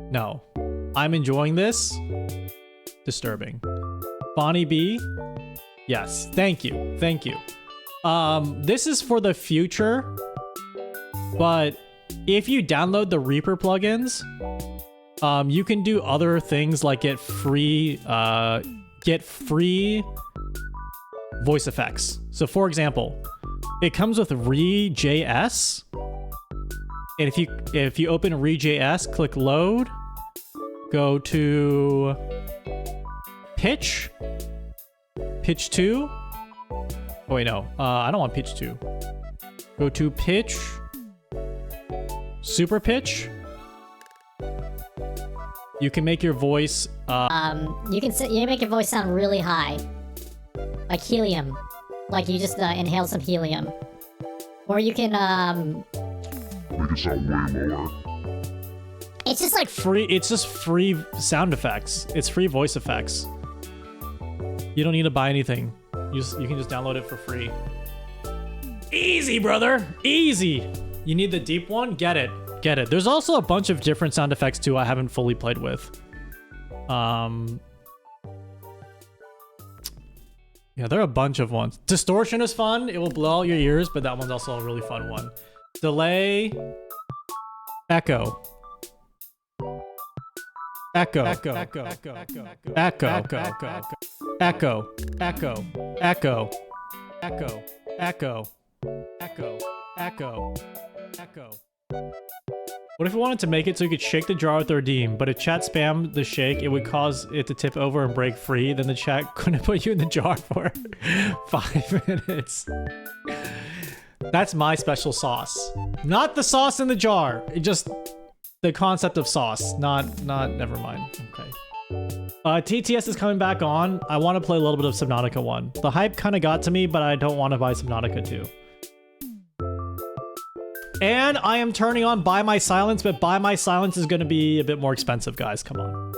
Speaker 5: No. I'm enjoying this. Disturbing. Bonnie B? Yes. Thank you. Thank you. This is for the future, but if you download the Reaper plugins, you can do other things like get free voice effects. So for example, it comes with Re.js, and if you open Re.js, click load, go to pitch 2. Oh wait, no, I don't want pitch 2. Go to pitch, super pitch. You can make your voice.
Speaker 2: You can make your voice sound really high, like helium, like you just inhale some helium, or you can
Speaker 11: Make it sound way lower.
Speaker 2: It's just like
Speaker 5: free. It's just free sound effects. It's free voice effects. You don't need to buy anything. You can just download it for free. Easy, brother. Easy. You need the deep one? Get it. Get it. There's also a bunch of different sound effects too I haven't fully played with. Yeah, there are a bunch of ones. Distortion is fun. It will blow out your ears, but that one's also a really fun one. Delay. Echo. Echo. Echo. Echo. Echo. Echo. Echo. Echo. Echo. Echo. Echo. Echo. Echo. Echo. Echo. What if we wanted to make it so you could shake the jar with the redeem, but if chat spammed the shake, it would cause it to tip over and break free, then the chat couldn't put you in the jar for 5 minutes. That's my special sauce. Not the sauce in the jar. It just the concept of sauce. Never mind. Okay. TTS is coming back on. I want to play a little bit of Subnautica 1. The hype kind of got to me, but I don't want to buy Subnautica 2. And I am turning on Buy My Silence, but Buy My Silence is going to be a bit more expensive, guys. Come on.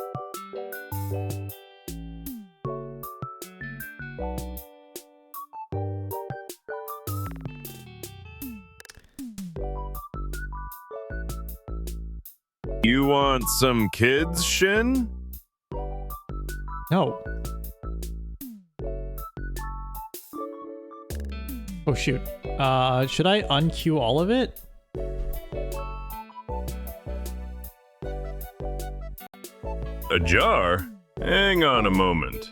Speaker 17: You want some kids, Shin?
Speaker 5: No. Oh, shoot. Should I unqueue all of it?
Speaker 17: A jar? Hang on a moment.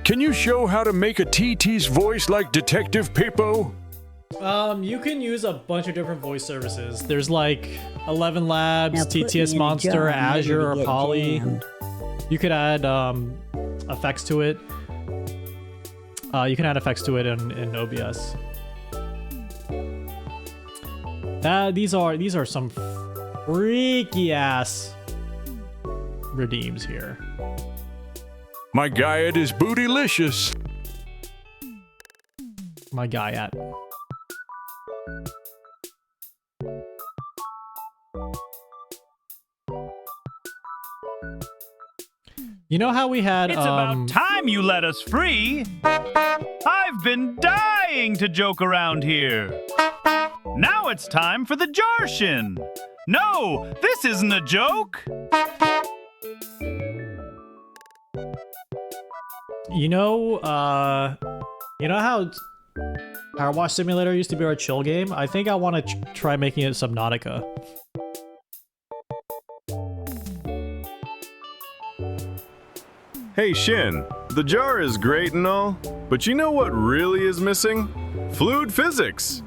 Speaker 1: Can you show how to make a TT's voice like Detective Peepo?
Speaker 5: You can use a bunch of different voice services. There's like 11 Labs,
Speaker 12: Now put me
Speaker 5: TTS
Speaker 12: in a
Speaker 5: Monster,
Speaker 12: jar and ready
Speaker 5: Azure,
Speaker 12: to
Speaker 5: or
Speaker 12: get
Speaker 5: Poly.
Speaker 12: jammed.
Speaker 5: You could add effects to it. You can add effects to it in OBS. These are some freaky ass redeems here.
Speaker 1: My Gaiad is bootylicious.
Speaker 5: My Gaiad. You know how we had
Speaker 9: It's about time you let us free. I've been dying to joke around here. Now it's time for the jar shin. No, this isn't a joke.
Speaker 5: you know how Power Wash Simulator used to be our chill game? I think I want to try making it Subnautica.
Speaker 17: Hey Shin, the jar is great and all, but you know what really is missing? Fluid physics.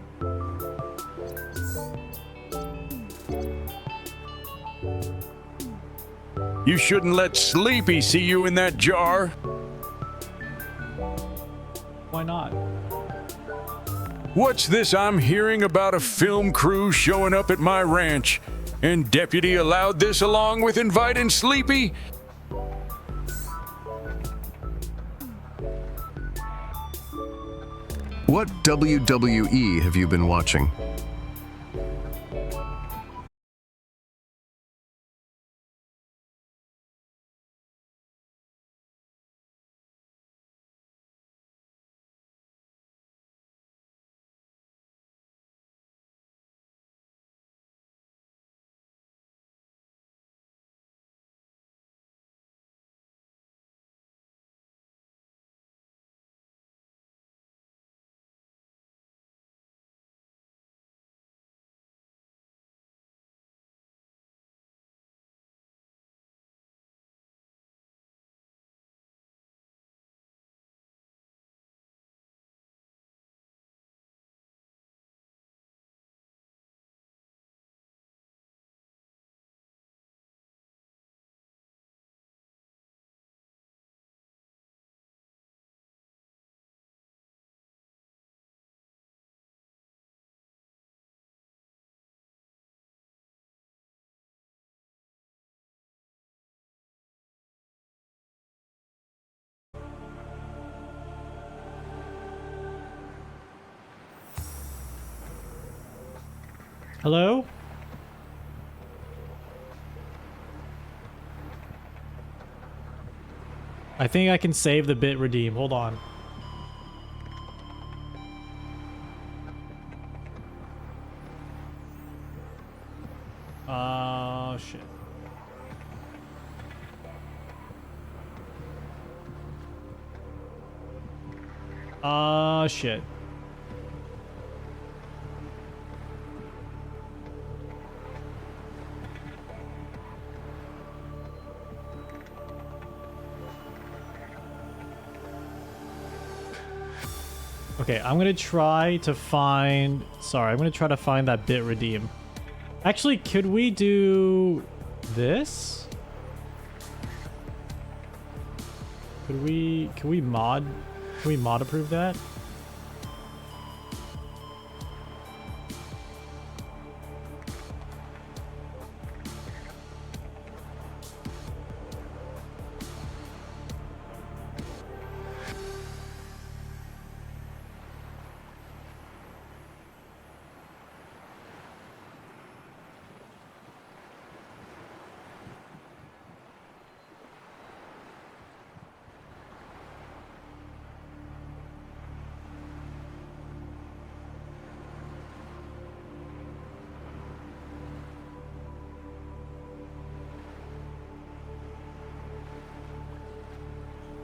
Speaker 1: You shouldn't let Sleepy see you in that jar.
Speaker 5: Why not?
Speaker 1: What's this I'm hearing about a film crew showing up at my ranch? And Deputy allowed this along with inviting Sleepy?
Speaker 18: What WWE have you been watching?
Speaker 5: Hello? I think I can save the bit redeem. Hold on. Shit. Shit. Okay, I'm gonna try to find... Sorry, I'm gonna try to find that bit redeem. Actually, could we do this? Can we mod approve that?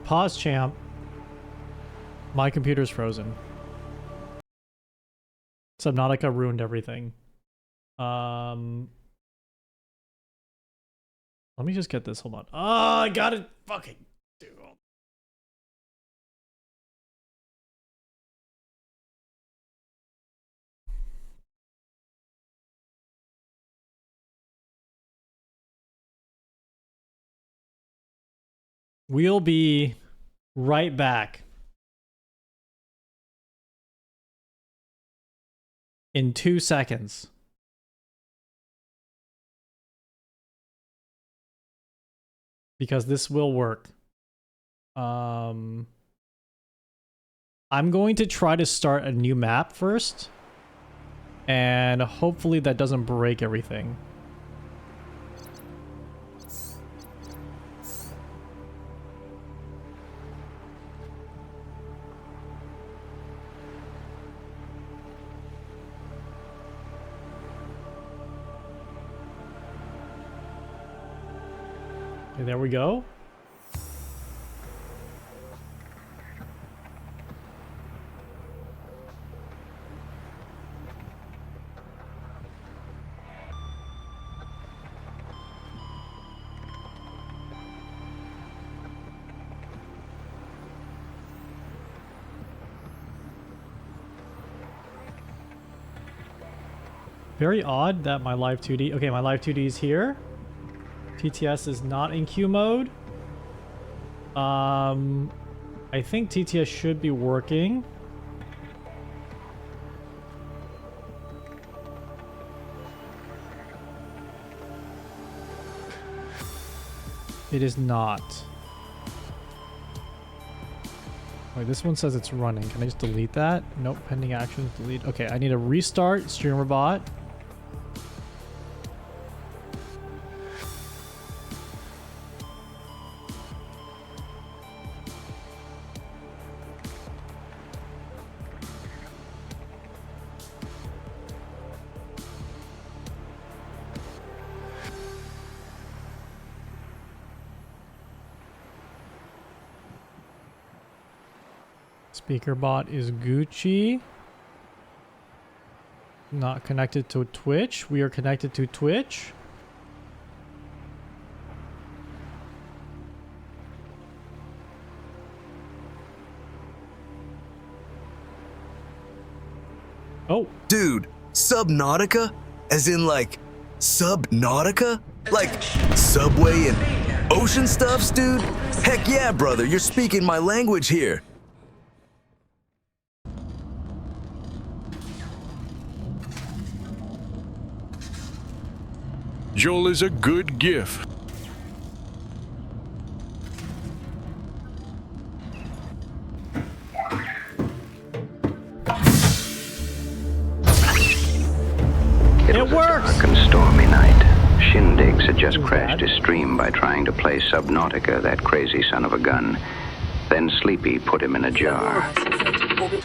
Speaker 5: Pause, champ. My computer's frozen. Subnautica ruined everything. Let me just get this. Hold on. Oh, I got it. Fucking dude. We'll be right back in 2 seconds. Because this will work. I'm going to try to start a new map first. And hopefully that doesn't break everything. Okay, there we go. Very odd that my live 2D... Okay, my live 2D is here. TTS is not in queue mode. I think TTS should be working. It is not. Wait, this one says it's running. Can I just delete that? Nope, pending actions, delete. Okay, I need to restart streamerbot. Speakerbot is Gucci. Not connected to Twitch. We are connected to Twitch. Oh.
Speaker 6: Dude, Subnautica? As in like Subnautica? Like Subway and ocean stuffs, dude? Heck yeah, brother, you're speaking my language here.
Speaker 1: Joel is a good gif.
Speaker 7: It was a dark and stormy night. Shindigs had just crashed his stream by trying to play Subnautica, that crazy son of a gun. Then Sleepy put him in a jar.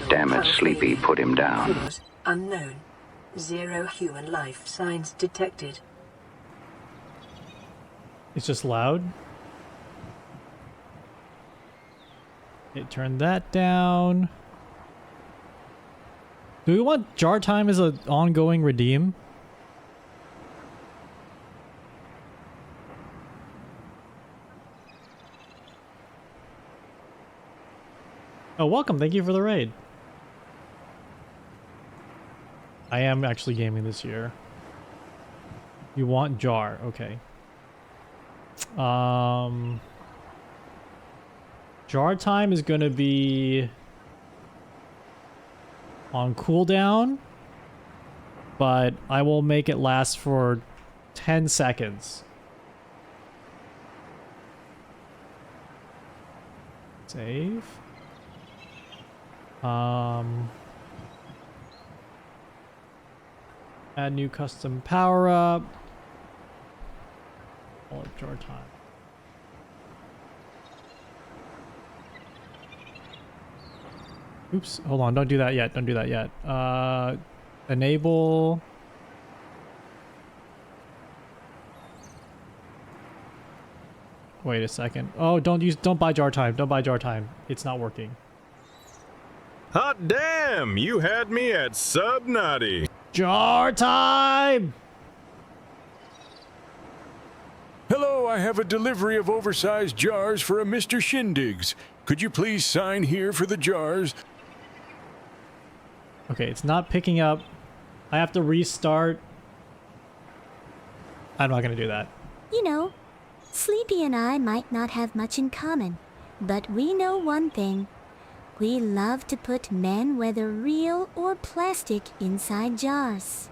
Speaker 7: Damn it, Sleepy put him down.
Speaker 10: Unknown. 0 human life signs detected.
Speaker 5: It's just loud. Okay, turn that down. Do we want jar time as an ongoing redeem? Oh, welcome. Thank you for the raid. I am actually gaming this year. You want jar. Okay. Jar time is going to be on cooldown, but I will make it last for 10 seconds. Save. Add new custom power up. Call it jar time. Oops, hold on, don't do that yet, don't do that yet. Enable. Wait a second. Oh, don't buy jar time, don't buy jar time. It's not working.
Speaker 17: Hot damn! You had me at Subnaughty.
Speaker 5: Jar time!
Speaker 1: Hello, I have a delivery of oversized jars for a Mr. Shindigs. Could you please sign here for the jars?
Speaker 5: Okay, it's not picking up. I have to restart. I'm not gonna do that.
Speaker 4: You know, Sleepy and I might not have much in common, but we know one thing. We love to put men, whether real or plastic, inside jars.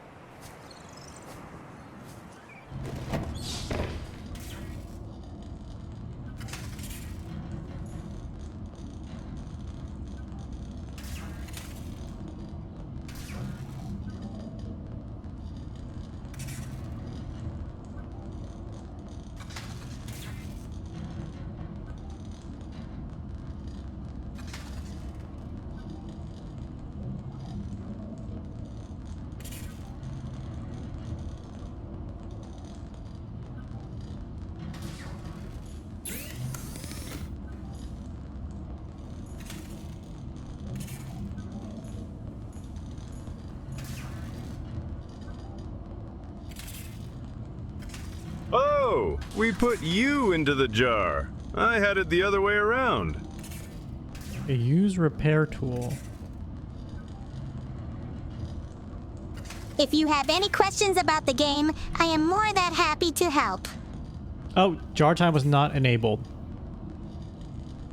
Speaker 17: Oh, we put you into the jar. I had it the other way around.
Speaker 5: Use repair tool.
Speaker 4: If you have any questions about the game, I am more than happy to help.
Speaker 5: Oh, jar time was not enabled.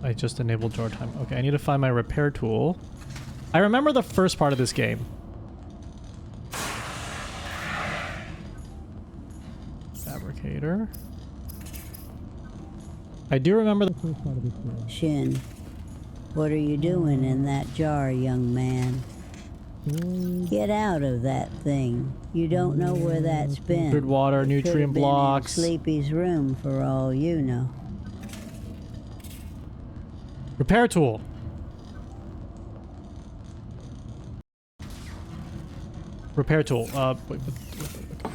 Speaker 5: I just enabled jar time. Okay, I need to find my repair tool. I remember the first part of this game. Fabricator. I do remember the first part of this game.
Speaker 12: Shin, what are you doing in that jar, young man? Get out of that thing. You don't know where that's been.
Speaker 5: Good water, nutrient blocks.
Speaker 12: In Sleepy's room, for all you know.
Speaker 5: Repair tool. Repair tool. Wait.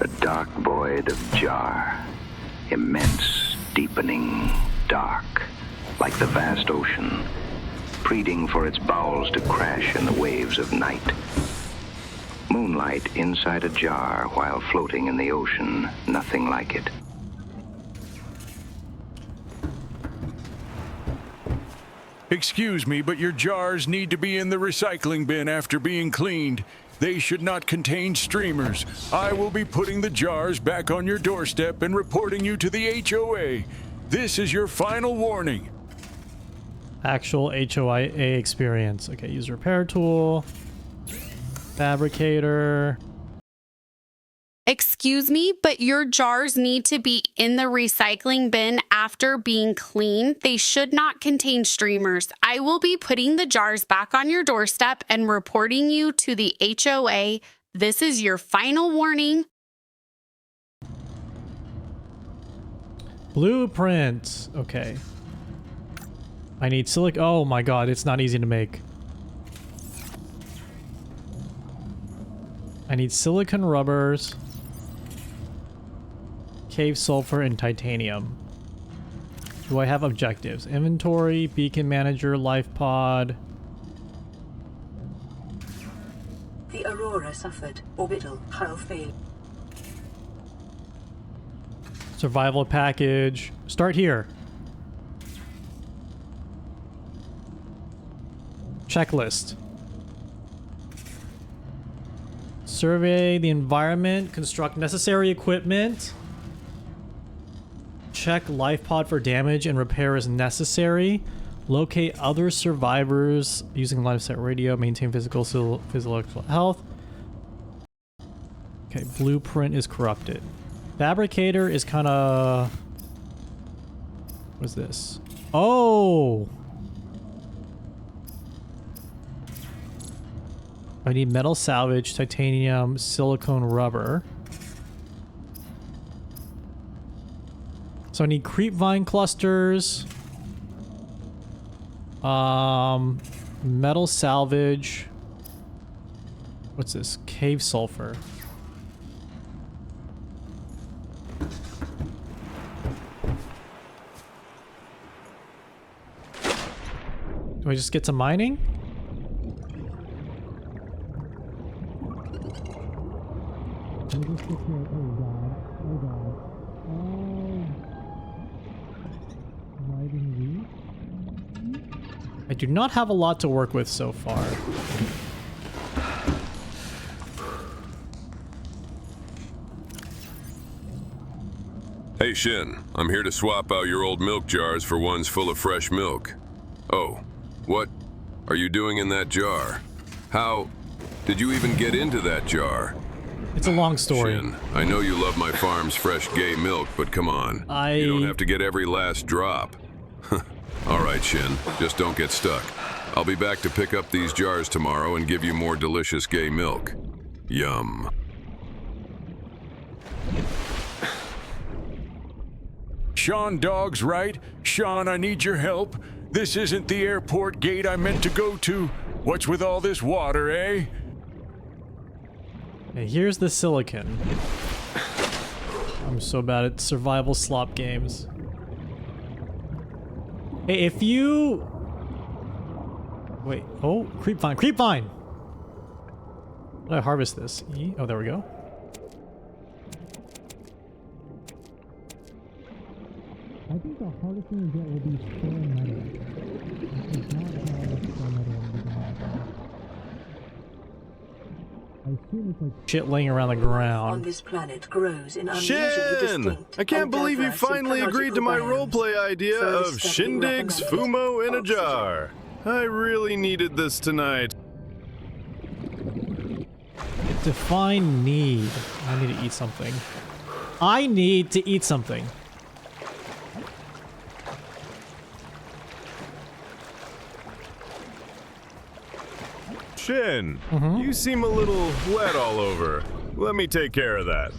Speaker 7: A dark void of jar. Immense, deepening, dark. Like the vast ocean. Pleading for its bowels to crash in the waves of night. Moonlight inside a jar while floating in the ocean. Nothing like it.
Speaker 1: Excuse me, but your jars need to be in the recycling bin after being cleaned. They should not contain streamers. I will be putting the jars back on your doorstep and reporting you to the HOA. This is your final warning.
Speaker 5: Actual HOA experience. Okay, use repair tool. Fabricator.
Speaker 22: Excuse me, but your jars need to be in the recycling bin after being cleaned. They should not contain streamers. I will be putting the jars back on your doorstep and reporting you to the HOA. This is your final warning.
Speaker 5: Blueprint. Okay. I need silicon. Oh my god, it's not easy to make. I need silicon rubbers, cave sulfur, and titanium. Do I have objectives? Inventory, beacon manager, life pod.
Speaker 10: The Aurora suffered orbital hull failure.
Speaker 5: Survival package. Start here. Checklist. Survey the environment. Construct necessary equipment. Check life pod for damage and repair as necessary. Locate other survivors using line of sight radio. Maintain physiological health. Okay, blueprint is corrupted. Fabricator is kind of... What's this? Oh! I need metal salvage, titanium, silicone rubber. So I need creep vine clusters. Metal salvage. What's this? Cave sulfur. Do I just get to mining? I do not have a lot to work with so far.
Speaker 8: Hey Shin, I'm here to swap out your old milk jars for ones full of fresh milk. Oh, what are you doing in that jar? How did you even get into that jar?
Speaker 5: It's a long story.
Speaker 8: Shin, I know you love my farm's fresh gay milk, but come on. You don't have to get every last drop. All right, Shin, just don't get stuck. I'll be back to pick up these jars tomorrow and give you more delicious gay milk. Yum.
Speaker 1: Sean Dog's right. Sean, I need your help. This isn't the airport gate I meant to go to. What's with all this water, eh?
Speaker 5: Okay, here's the silicon. I'm so bad at survival slop games. Hey, if you... Wait. Oh, creep vine. Creep vine! How do I harvest this? E? Oh, there we go. I think the hardest thing to get will be spare metal. It's not hard spare metal. I assume it's like shit laying around the ground.
Speaker 10: On this planet grows in
Speaker 17: Shin! I can't believe you finally agreed to my roleplay idea of shindigs, fumo in a jar. I really needed this tonight.
Speaker 5: Define need. I need to eat something. I need to eat something.
Speaker 17: Shin, you seem a little wet all over. Let me take care of that.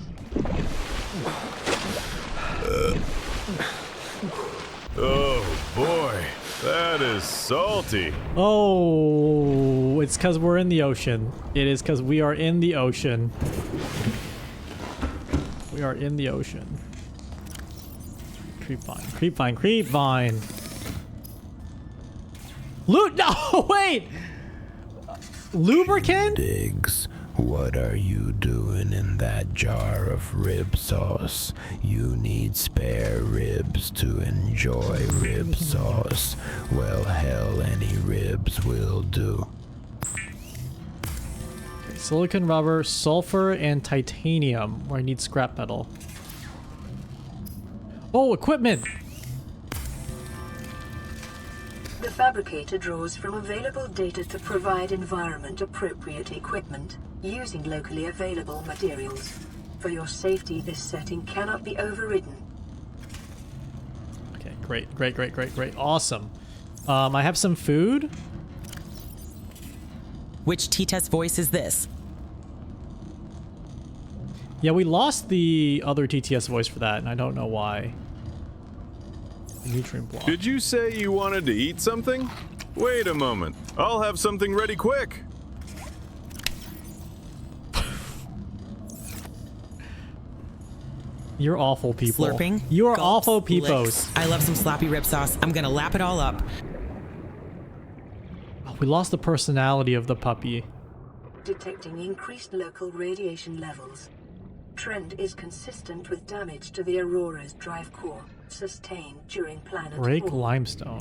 Speaker 17: Oh boy, that is salty.
Speaker 5: Oh, it's because we're in the ocean. It is because we are in the ocean. We are in the ocean. Creep vine, creep vine, creep vine. Loot! No, wait! Lubricant?
Speaker 13: Diggs, what are you doing in that jar of rib sauce? You need spare ribs to enjoy rib sauce. Well, hell, any ribs will do.
Speaker 5: Okay, silicon rubber, sulfur, and titanium, where I need scrap metal. Oh, equipment!
Speaker 10: The fabricator draws from available data to provide environment-appropriate equipment using locally available materials. For your safety, this setting cannot be overridden.
Speaker 5: Okay, great, great, great, great, great. Awesome. I have some food.
Speaker 23: Which T-Test voice is this?
Speaker 5: Yeah, we lost the other TTS voice for that, and I don't know why. Nutrient block.
Speaker 17: Did you say you wanted to eat something? Wait a moment. I'll have something ready quick.
Speaker 5: You're awful people.
Speaker 23: Slurping.
Speaker 5: You are
Speaker 23: gulps,
Speaker 5: awful peoples.
Speaker 23: licks. I love some sloppy rib sauce. I'm gonna lap it all up.
Speaker 5: Oh, we lost the personality of the puppy.
Speaker 10: Detecting increased local radiation levels. Trend is consistent with damage to the Aurora's drive core sustained during planet
Speaker 5: Break
Speaker 10: fall.
Speaker 5: limestone.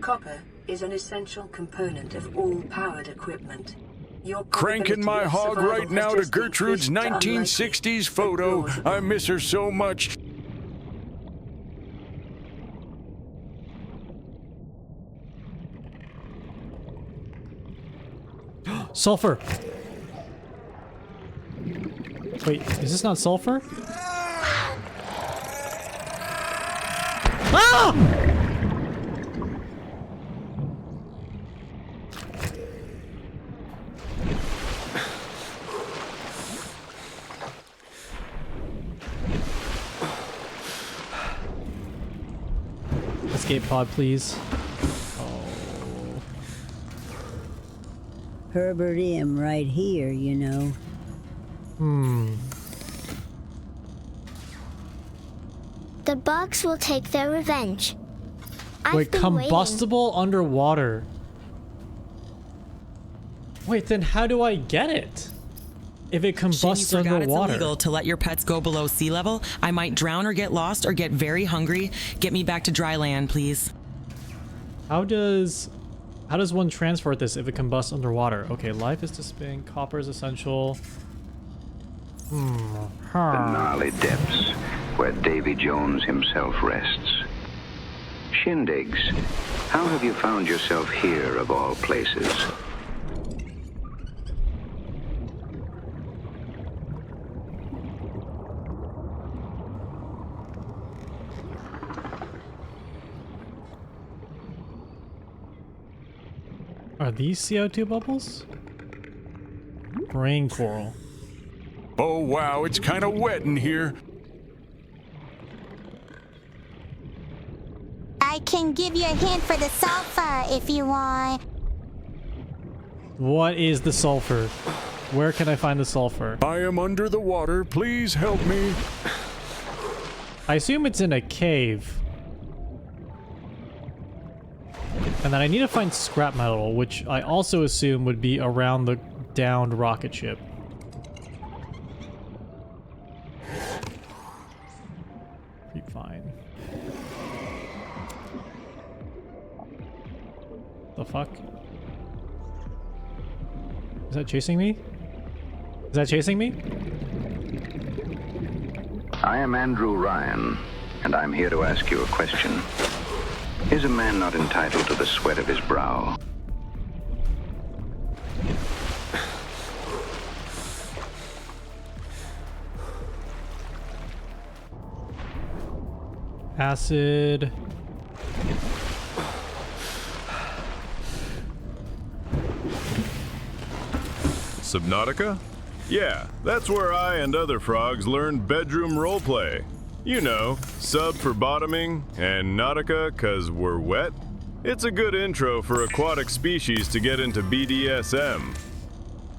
Speaker 10: Copper is an essential component of all powered equipment. Your
Speaker 1: Cranking my
Speaker 10: probability of
Speaker 1: hog
Speaker 10: survival
Speaker 1: right
Speaker 10: has
Speaker 1: now to
Speaker 10: just
Speaker 1: Gertrude's
Speaker 10: increased to
Speaker 1: 1960s photo. I miss her so much.
Speaker 5: Sulfur. Wait, is this not sulfur? Ah! Escape pod, please.
Speaker 12: Herbert M. right here, you know.
Speaker 15: The bugs will take their revenge.
Speaker 5: Wait, combustible underwater. Wait, then how do I get it? If it combusts
Speaker 23: Shin, you forgot
Speaker 5: underwater.
Speaker 23: it's illegal to let your pets go below sea level. I might drown or get lost or get very hungry. Get me back to dry land, please.
Speaker 5: How does one transport this if it combusts underwater? Okay, life is to spin, copper is essential.
Speaker 7: The gnarly depths where Davy Jones himself rests. Shindigs, how have you found yourself here of all places?
Speaker 5: Are these CO2 bubbles? Brain coral.
Speaker 1: Oh wow, it's kind of wet in here.
Speaker 4: I can give you a hint for the sulfur if you want.
Speaker 5: What is the sulfur? Where can I find the sulfur?
Speaker 1: I am under the water. Please help me.
Speaker 5: I assume it's in a cave. And then I need to find scrap metal, which I also assume would be around the downed rocket ship. Be fine. The fuck? Is that chasing me? Is that chasing me?
Speaker 7: I am Andrew Ryan, and I'm here to ask you a question. Is a man not entitled to the sweat of his brow?
Speaker 5: Acid.
Speaker 17: Subnautica? Yeah, that's where I and other frogs learned bedroom roleplay. You know, sub for bottoming, and nautica 'cause we're wet. It's a good intro for aquatic species to get into BDSM.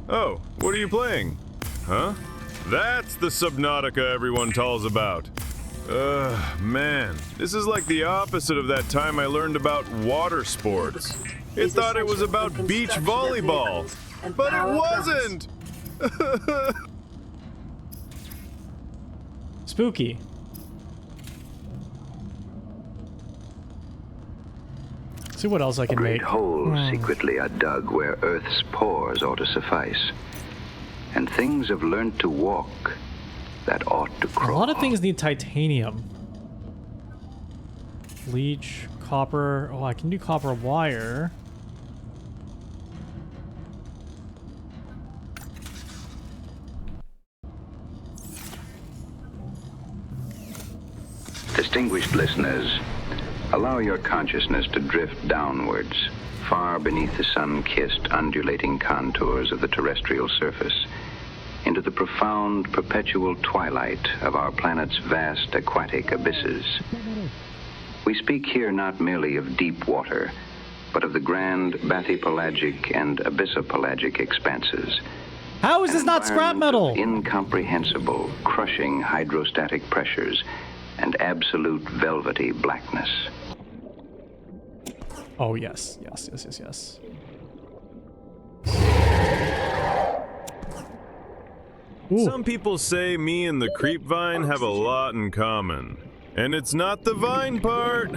Speaker 17: Oh, what are you playing? Huh? That's the Subnautica everyone talks about. Man, this is like the opposite of that time I learned about water sports. It thought it was about beach volleyball, but it wasn't!
Speaker 5: Spooky. See what else I can
Speaker 7: Great
Speaker 5: make.
Speaker 7: holes secretly are dug where Earth's pores ought to suffice. And things have learned to walk that ought to
Speaker 5: A
Speaker 7: crawl.
Speaker 5: lot of things need titanium. Leech, copper. Oh, I can do copper wire.
Speaker 7: Distinguished listeners, allow your consciousness to drift downwards, far beneath the sun-kissed, undulating contours of the terrestrial surface. into the profound, perpetual twilight of our planet's vast aquatic abysses. We speak here not merely of deep water, but of the grand bathypelagic and abyssopelagic expanses.
Speaker 5: How is this not scrap metal?
Speaker 7: Incomprehensible, crushing hydrostatic pressures and absolute velvety blackness.
Speaker 5: Oh, yes. Yes, yes, yes, yes. Ooh.
Speaker 17: Some people say me and the creep vine have a lot in common. And it's not the vine part.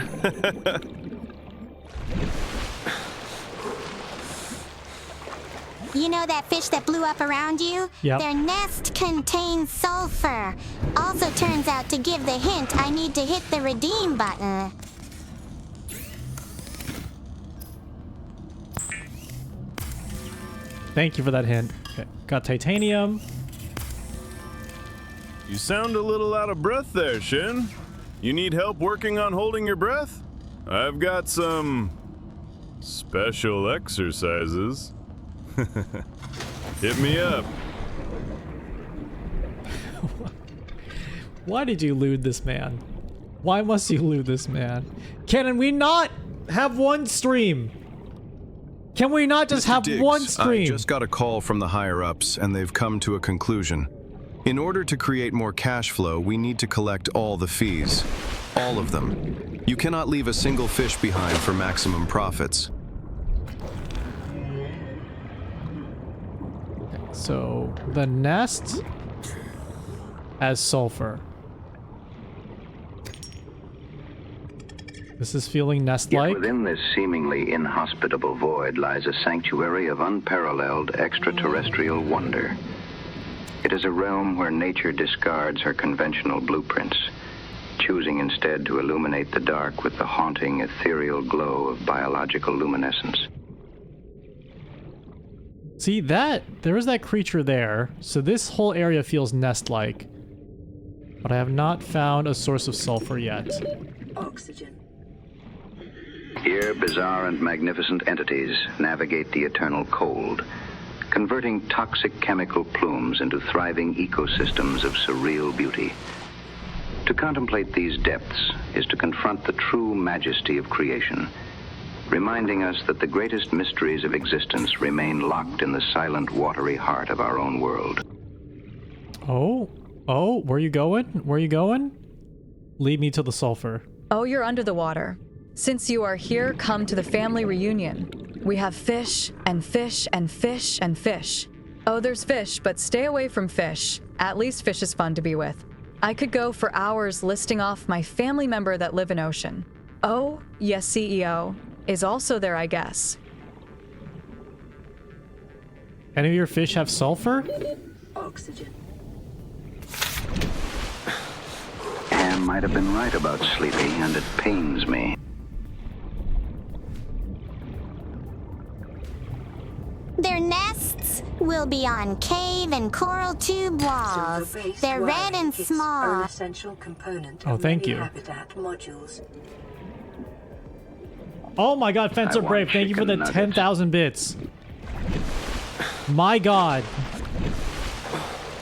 Speaker 4: You know that fish that blew up around you?
Speaker 5: Yep.
Speaker 4: Their nest contains sulfur. Also turns out to give the hint I need to hit the redeem button.
Speaker 5: Thank you for that hint. Okay, got titanium.
Speaker 17: You sound a little out of breath there, Shin. You need help working on holding your breath? I've got some special exercises. Hit me up.
Speaker 5: Why did you lewd this man? Why must you lewd this man? Can we not have one stream? Can we not just have one stream?
Speaker 18: I just got a call from the higher-ups, and they've come to a conclusion. In order to create more cash flow, we need to collect all the fees. All of them. You cannot leave a single fish behind for maximum profits.
Speaker 5: So, the nest has sulfur. This is feeling nest-like.
Speaker 7: Yet within this seemingly inhospitable void lies a sanctuary of unparalleled extraterrestrial wonder. It is a realm where nature discards her conventional blueprints, choosing instead to illuminate the dark with the haunting, ethereal glow of biological luminescence.
Speaker 5: See that? There is that creature there, so this whole area feels nest-like. But I have not found a source of sulfur yet.
Speaker 10: Oxygen.
Speaker 7: Here, bizarre and magnificent entities navigate the eternal cold, converting toxic chemical plumes into thriving ecosystems of surreal beauty. To contemplate these depths is to confront the true majesty of creation, reminding us that the greatest mysteries of existence remain locked in the silent, watery heart of our own world.
Speaker 5: Oh, where you going? Where you going? Lead me to the sulfur.
Speaker 3: Oh, you're under the water. Since you are here, come to the family reunion. We have fish, and fish, and fish, and fish. Oh, there's fish, but stay away from fish. At least fish is fun to be with. I could go for hours listing off my family member that live in ocean. Oh, yes, CEO, is also there, I guess.
Speaker 5: Any of your fish have sulfur?
Speaker 10: Oxygen.
Speaker 7: Anne might have been right about Sleepy, and it pains me.
Speaker 4: Their nests will be on cave and coral tube walls. They're red and small.
Speaker 10: An essential component
Speaker 5: Oh,
Speaker 10: of
Speaker 5: thank
Speaker 10: many
Speaker 5: you.
Speaker 10: habitat modules.
Speaker 5: Oh my god, Fencer
Speaker 7: I
Speaker 5: Brave,
Speaker 7: want
Speaker 5: thank you for the
Speaker 7: chicken
Speaker 5: 10,000 bits. My god.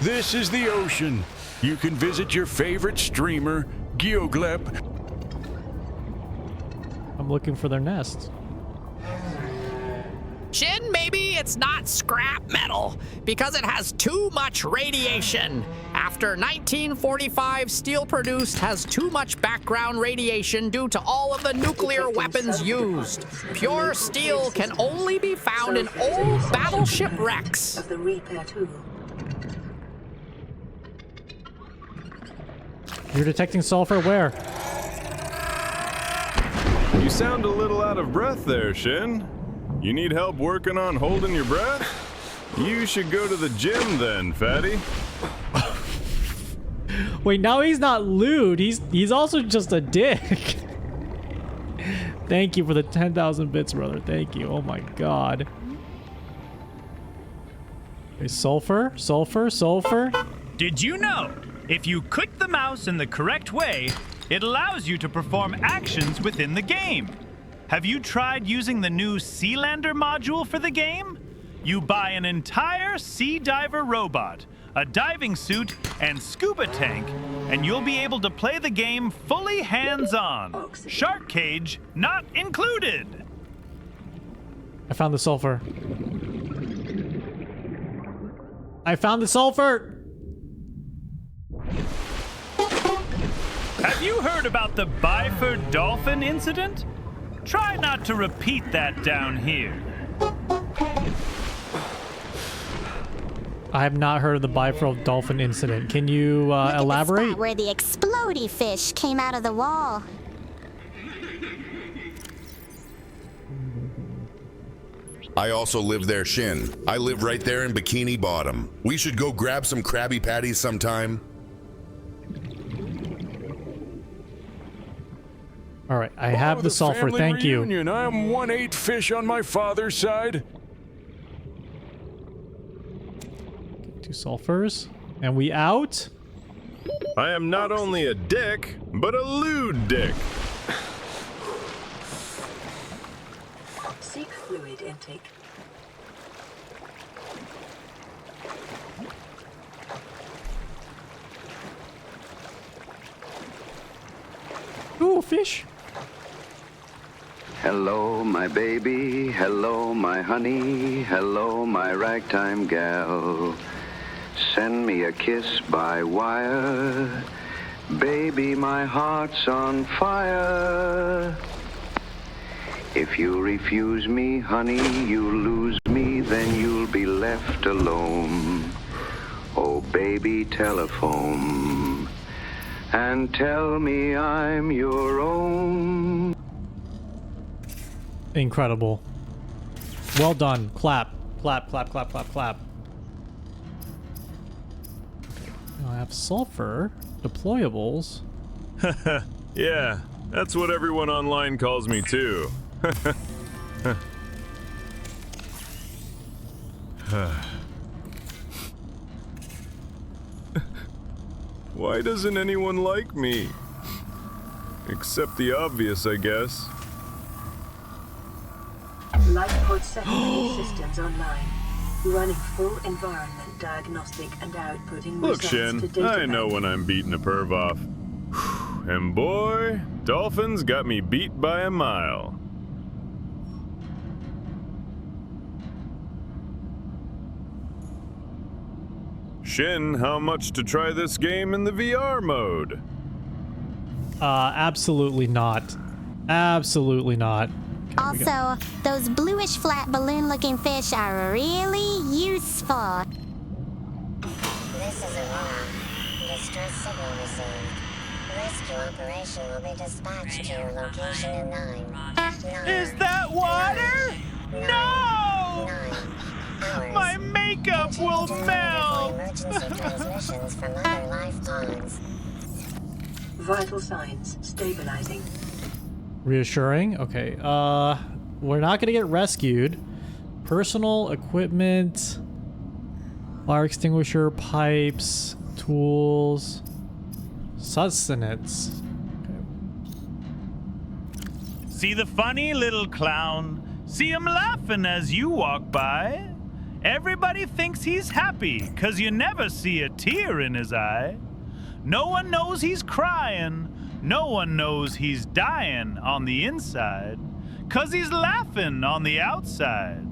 Speaker 1: This is the ocean. You can visit your favorite streamer, Geoglep.
Speaker 5: I'm looking for their nest.
Speaker 21: Shin, maybe it's not scrap metal because it has too much radiation. After 1945, steel produced has too much background radiation due to all of the nuclear weapons used. Pure steel can only be found in old battleship wrecks.
Speaker 10: Of the repair tool.
Speaker 5: You're detecting sulfur where?
Speaker 17: You sound a little out of breath there, Shin. You need help working on holding your breath? You should go to the gym then, fatty.
Speaker 5: Wait, now he's not lewd. He's also just a dick. Thank you for the 10,000 bits, brother. Thank you. Oh my god. Okay, sulfur, sulfur, sulfur.
Speaker 9: Did you know, if you click the mouse in the correct way, it allows you to perform actions within the game? Have you tried using the new Sealander module for the game? You buy an entire Sea Diver robot, a diving suit, and scuba tank, and you'll be able to play the game fully hands-on. Shark cage not included.
Speaker 5: I found the sulfur. I found the sulfur!
Speaker 9: Have you heard about the Byford dolphin incident? Try not to repeat that down here.
Speaker 5: I have not heard of the Byford dolphin incident. Can you
Speaker 4: Look at the
Speaker 5: elaborate?
Speaker 4: spot where the explodey fish came out of the wall.
Speaker 16: I also live there, Shin. I live right there in Bikini Bottom. We should go grab some Krabby Patties sometime.
Speaker 5: All right, I have the sulfur.
Speaker 1: Family
Speaker 5: Thank you.
Speaker 1: reunion. I'm 1/8 fish on my father's side.
Speaker 5: 2 sulfurs. And we out?
Speaker 17: I am not only a dick, but a lewd dick.
Speaker 10: Seek fluid intake.
Speaker 5: Ooh, fish.
Speaker 7: Hello, my baby. Hello, my honey. Hello, my ragtime gal. Send me a kiss by wire. Baby, my heart's on fire. If you refuse me, honey, you lose me, then you'll be left alone. Oh, baby, telephone, and tell me I'm your own.
Speaker 5: Incredible. Well done. Clap. Clap, clap, clap, clap, clap. I have sulfur. Deployables.
Speaker 17: Yeah, that's what everyone online calls me too. Why doesn't anyone like me? Except the obvious, I guess.
Speaker 10: Lifepod secondary systems online. Running full environment diagnostic and outputting
Speaker 17: Look,
Speaker 10: results
Speaker 17: Shin,
Speaker 10: to data
Speaker 17: I know when I'm beating a perv off. And boy, dolphins got me beat by a mile. Shin, how much to try this game in the VR mode?
Speaker 5: Absolutely not. Absolutely not. Okay,
Speaker 4: Also, those bluish flat balloon-looking fish are really useful.
Speaker 15: This is Aurora. Distress signal received. Rescue operation will be dispatched to your location in 9.
Speaker 9: Is that water? No!
Speaker 15: 9
Speaker 9: My makeup will melt!
Speaker 15: emergency transmissions from other life pods.
Speaker 10: Vital signs stabilizing.
Speaker 5: Reassuring. Okay. We're not gonna get rescued. Personal equipment, fire extinguisher, pipes, tools, sustenance.
Speaker 9: See the funny little clown? See him laughing as you walk by? Everybody thinks he's happy, 'cause you never see a tear in his eye. No one knows he's crying. No one knows he's dying on the inside, 'cause he's laughing on the outside.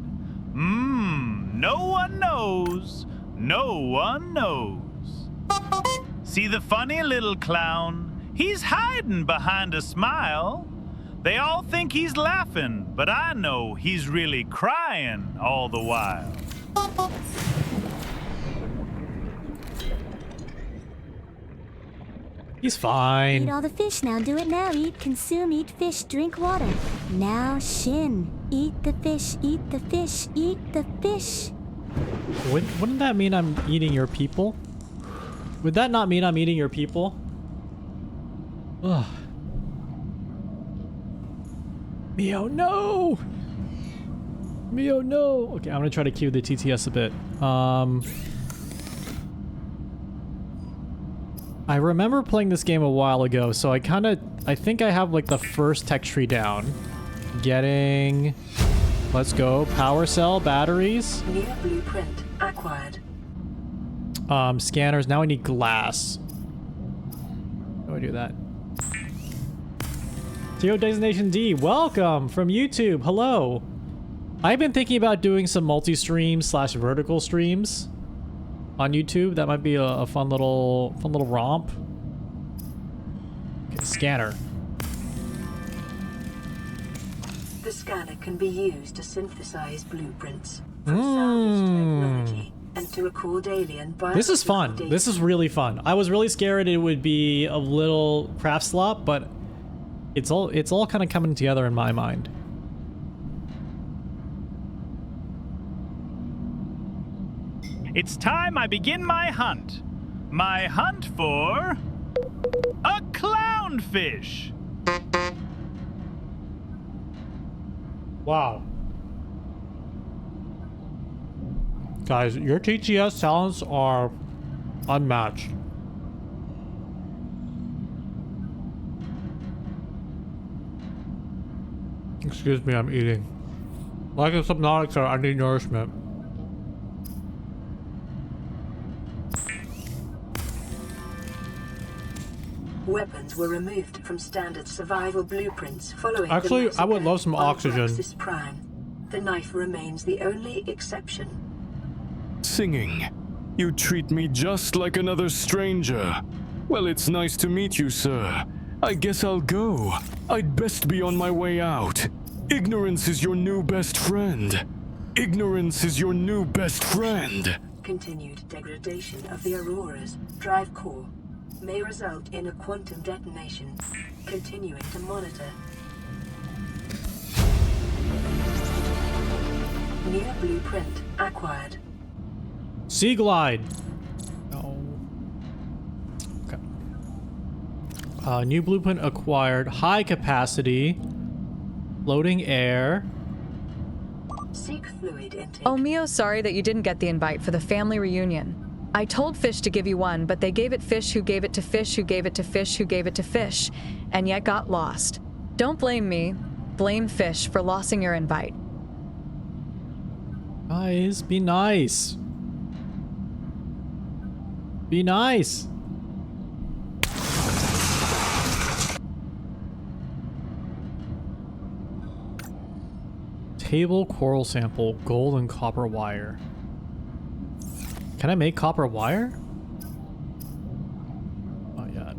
Speaker 9: No one knows. No one knows. See the funny little clown? He's hiding behind a smile. They all think he's laughing, but I know he's really crying all the while.
Speaker 5: He's fine.
Speaker 19: Eat all the fish now. Do it now. Eat, consume, eat fish, drink water. Now, Shin. Eat the fish, eat the fish, eat the fish.
Speaker 5: Wouldn't that mean I'm eating your people? Would that not mean I'm eating your people? Ugh. Mio, no! Mio, no! Okay, I'm gonna try to cue the TTS a bit. I remember playing this game a while ago, so I think I have like the first tech tree down. Getting... Let's go. Power cell, batteries.
Speaker 10: New blueprint acquired.
Speaker 5: Scanners. Now I need glass. How do I do that? Geo Designation D, welcome from YouTube. Hello. I've been thinking about doing some multi-stream / vertical streams on YouTube. That might be a fun little romp. Okay, scanner.
Speaker 10: The scanner can be used to synthesize blueprints from salvaged technology and to record alien biological
Speaker 5: This is fun.
Speaker 10: data.
Speaker 5: This is really fun. I was really scared it would be a little craft slop, but it's all kind of coming together in my mind.
Speaker 9: It's time I begin my hunt. My hunt for a clownfish.
Speaker 5: Wow. Guys, your TTS talents are unmatched. Excuse me, I'm eating. Like in Subnautica, I need nourishment.
Speaker 10: Weapons were removed from standard survival blueprints following
Speaker 5: Actually,
Speaker 10: the
Speaker 5: I would love some oxygen.
Speaker 10: Praxis Prime. The knife remains the only exception.
Speaker 11: Singing. You treat me just like another stranger. Well, it's nice to meet you, sir. I guess I'll go. I'd best be on my way out. Ignorance is your new best friend. Ignorance is your new best friend.
Speaker 10: Continued degradation of the Aurora's drive core may result in a quantum detonation. Continuing to monitor. New blueprint acquired.
Speaker 5: Sea glide. No. Okay. New blueprint acquired. High capacity. Floating air.
Speaker 10: Seek fluid intake.
Speaker 3: Oh, Mio, sorry that you didn't get the invite for the family reunion. I told Fish to give you one, but they gave it Fish who gave it to Fish who gave it to Fish who gave it to Fish, and yet got lost. Don't blame me. Blame Fish for losing your invite.
Speaker 5: Guys, be nice. Be nice. Table coral sample, gold and copper wire. Can I make copper wire? Oh yeah.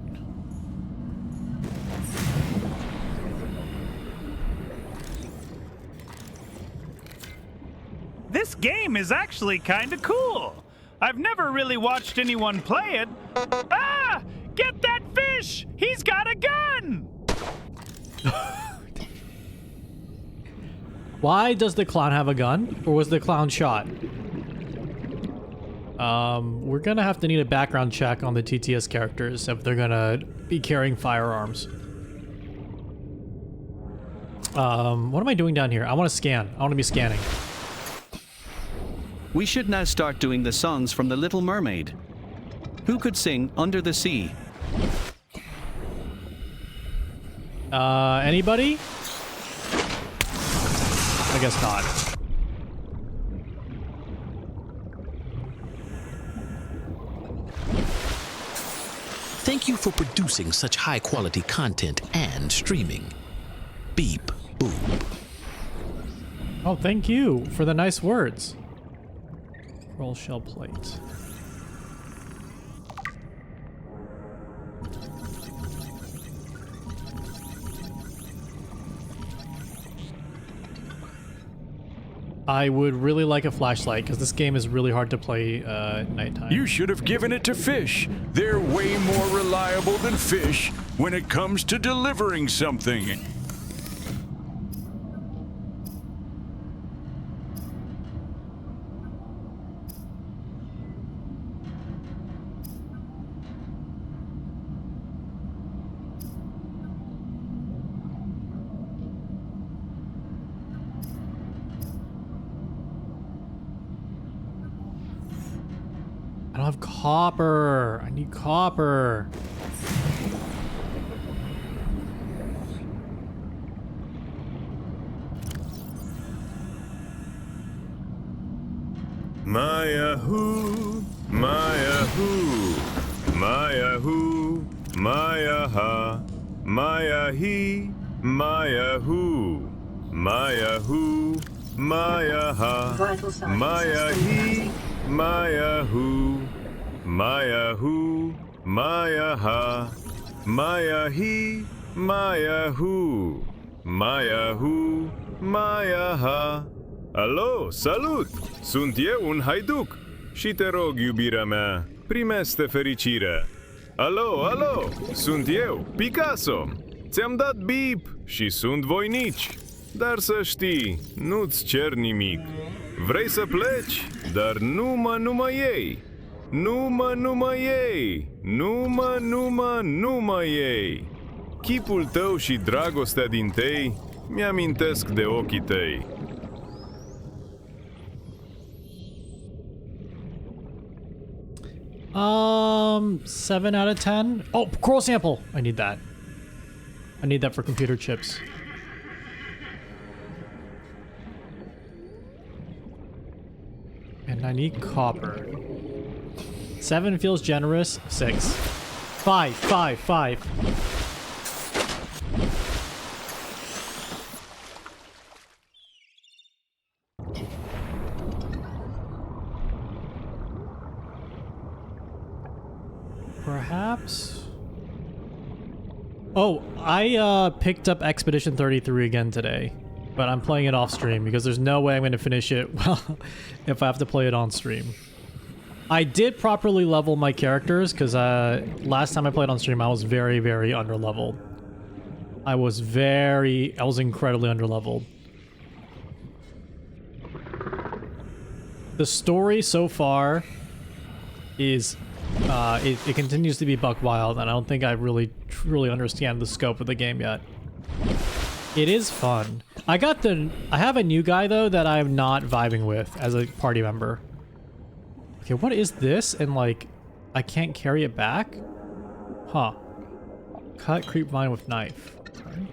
Speaker 9: This game is actually kind of cool. I've never really watched anyone play it. Ah! Get that fish! He's got a gun!
Speaker 5: Why does the clown have a gun? Or was the clown shot? We're gonna have to need a background check on the TTS characters if they're gonna be carrying firearms. What am I doing down here? I want to scan. I want to be scanning.
Speaker 14: We should now start doing the songs from The Little Mermaid. Who could sing Under the Sea?
Speaker 5: Anybody? I guess not.
Speaker 20: Thank you for producing such high-quality content and streaming. Beep boop.
Speaker 5: Oh, thank you for the nice words. Roll shell plate. I would really like a flashlight because this game is really hard to play nighttime.
Speaker 1: You should have given it to fish. They're way more reliable than fish when it comes to delivering something.
Speaker 5: I don't have copper. I need copper.
Speaker 17: Maya who, Maya hoo, Maya hoo, Maya ha, Maya he, Maya hoo, Maya hoo, Maya ha, Maya he, Maya hoo, Maya hoo, Maya ha, Maya he, Maya hoo, Maya hoo, Maya ha. Alo, salut! Sunt eu un haiduc și te rog, iubirea mea, primește fericire. Alo, alo, sunt eu, Picasso. Ți-am dat bip și sunt voinici. Dar să știi, nu-ți cer nimic. Vrei să pleci, dar nu mă iei. Nu mă iei. Nu mă iei. Chipul tău și dragostea din tei mi-amintesc de ochii tăi.
Speaker 5: Um, 7 out of 10. Oh, coral sample. I need that. I need that for computer chips. And I need copper. 7 feels generous. 6. 5. Perhaps. Oh, I picked up Expedition 33 again today, but I'm playing it off stream because there's no way I'm going to finish it well if I have to play it on stream. I did properly level my characters because last time I played on stream I was very underleveled. I was incredibly underleveled. The story so far is it continues to be buck wild, and I don't think I really truly understand the scope of the game yet. It is fun. I have a new guy though that I'm not vibing with as a party member. Okay, what is this? And like, I can't carry it back? Huh. Cut creep vine with knife. Okay.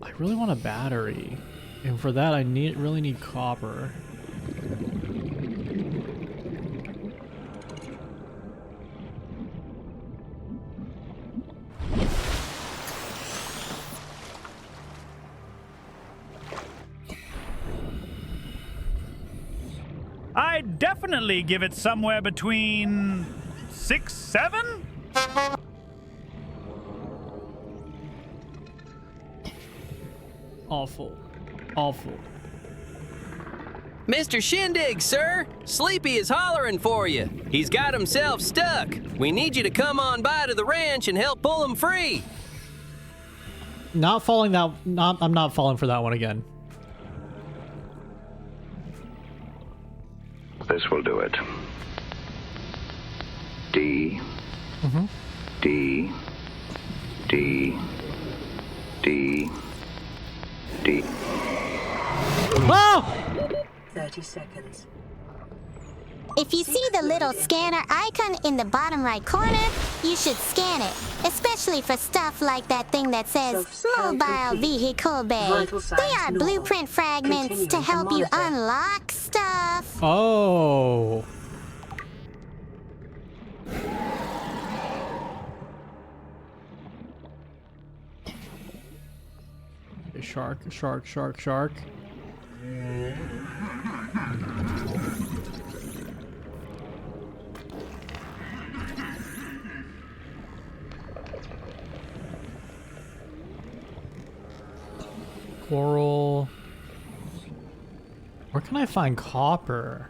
Speaker 5: I really want a battery, and for that I really need copper.
Speaker 9: I'd definitely give it somewhere between 6, 7?
Speaker 5: Awful.
Speaker 2: Mr. Shindig, sir! Sleepy is hollering for you. He's got himself stuck. We need you to come on by to the ranch and help pull him free.
Speaker 5: I'm not falling for that one again.
Speaker 7: This will do it. D. D. D. D. D.
Speaker 5: Oh!
Speaker 10: 30 seconds.
Speaker 4: If you see the little scanner icon in the bottom right corner, you should scan it, especially for stuff like that thing that says Mobile Vehicle Bay. They are blueprint fragments to help you unlock stuff.
Speaker 5: Oh. Shark. Coral. Where can I find copper?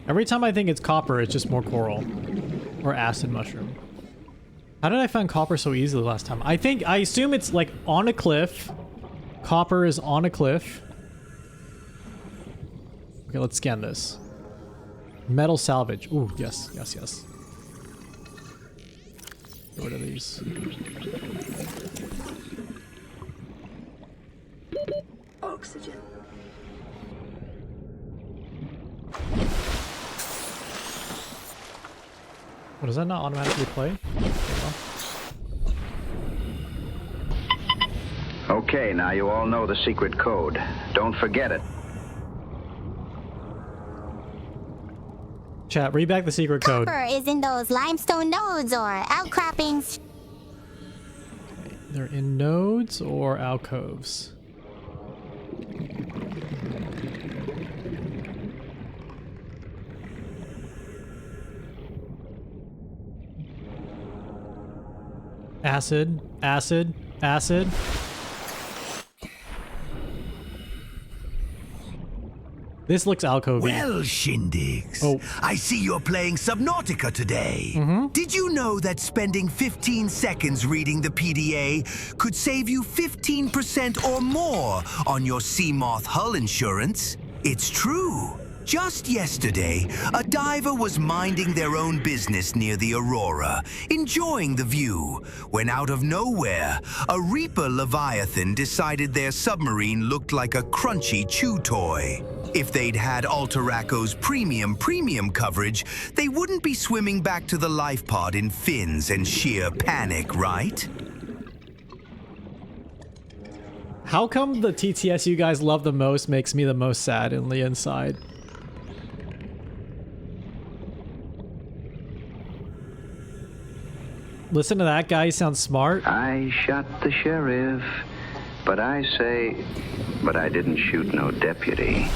Speaker 5: Every time I think it's copper, it's just more coral. Or acid mushroom. How did I find copper so easily last time? I assume it's like on a cliff. Copper is on a cliff. Okay, let's scan this. Metal salvage. Ooh, yes. Get rid of these.
Speaker 10: Oxygen.
Speaker 5: What, does that not automatically play?
Speaker 7: Okay, now you all know the secret code. Don't forget it.
Speaker 5: Chat, read back the secret code.
Speaker 4: Copper is in those limestone nodes or outcroppings.
Speaker 5: They're in nodes or alcoves. Acid, acid, acid. This looks alcove-y.
Speaker 6: Well, Shindigs,
Speaker 5: Oh.
Speaker 6: I see you're playing Subnautica today. Did you know that spending 15 seconds reading the PDA could save you 15% or more on your Seamoth hull insurance? It's true. Just yesterday, a diver was minding their own business near the Aurora, enjoying the view, when out of nowhere, a Reaper Leviathan decided their submarine looked like a crunchy chew toy. If they'd had Alteraco's premium coverage, they wouldn't be swimming back to the life pod in fins and sheer panic, right?
Speaker 5: How come the TTS you guys love the most makes me the most sad in the inside? Listen to that guy, he sounds smart.
Speaker 7: I shot the sheriff, but I didn't shoot no deputy.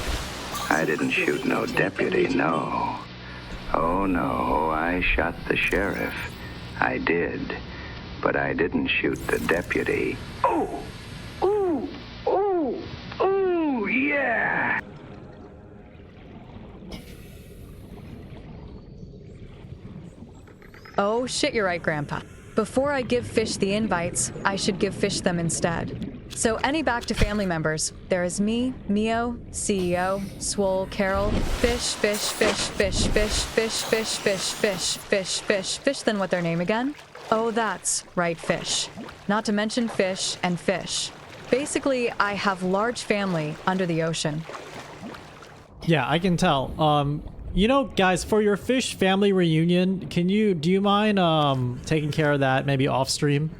Speaker 7: I didn't shoot no deputy, no. Oh no, I shot the sheriff. I did, but I didn't shoot the deputy. Oh! Ooh! Ooh! Ooh! Yeah!
Speaker 3: Oh, shit, you're right, Grandpa. Before I give Fish the invites, I should give Fish them instead. So any back to family members, there is me, Mio, CEO, Swole, Carol, Fish, then what their name again? Oh, that's right, Fish. Not to mention Fish and Fish. Basically, I have large family under the ocean.
Speaker 5: Yeah, I can tell. You know, guys, for your Fish family reunion, do you mind taking care of that maybe off stream?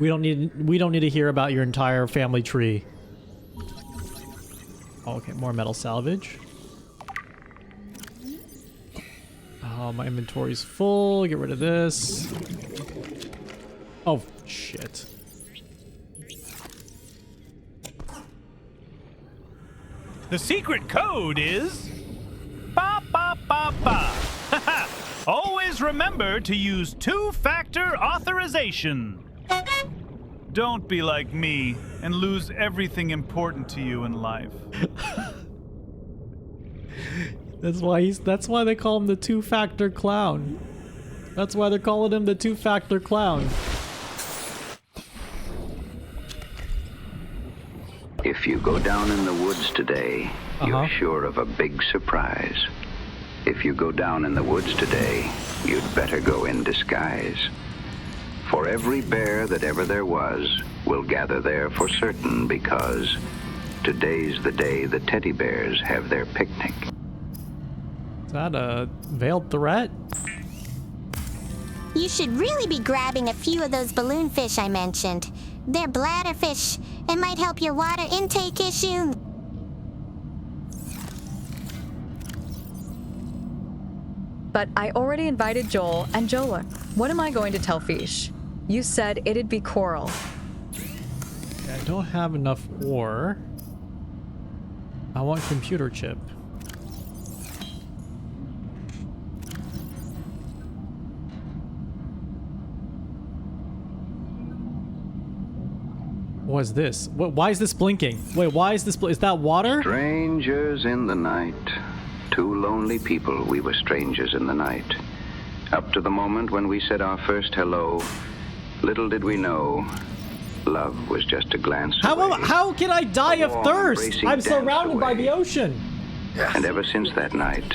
Speaker 5: We don't need to hear about your entire family tree. Oh, okay, more metal salvage. Oh, my inventory's full. Get rid of this. Oh, shit.
Speaker 9: The secret code is... Ba ba ba ba. Always remember to use two-factor authorization. Don't be like me and lose everything important to you in life.
Speaker 5: That's why they call him the two-factor clown. That's why they're calling him the two-factor clown.
Speaker 7: If you go down in the woods today, you're sure of a big surprise. If you go down in the woods today, you'd better go in disguise. For every bear that ever there was will gather there for certain, because today's the day the teddy bears have their picnic.
Speaker 5: Is that a veiled threat?
Speaker 4: You should really be grabbing a few of those balloon fish I mentioned. They're bladder fish and might help your water intake issue.
Speaker 3: But I already invited Joel and Jola. What am I going to tell Fish? You said it'd be coral.
Speaker 5: I don't have enough ore. I want computer chip. What's this? Why is this blinking? Wait, why is this? Is that water?
Speaker 7: Strangers in the night. Two lonely people, we were strangers in the night. Up to the moment when we said our first hello, little did we know, love was just a glance away.
Speaker 5: How can I die of thirst?
Speaker 7: embracing
Speaker 5: I'm
Speaker 7: dance
Speaker 5: surrounded by
Speaker 7: away.
Speaker 5: the ocean.
Speaker 7: And ever since that night,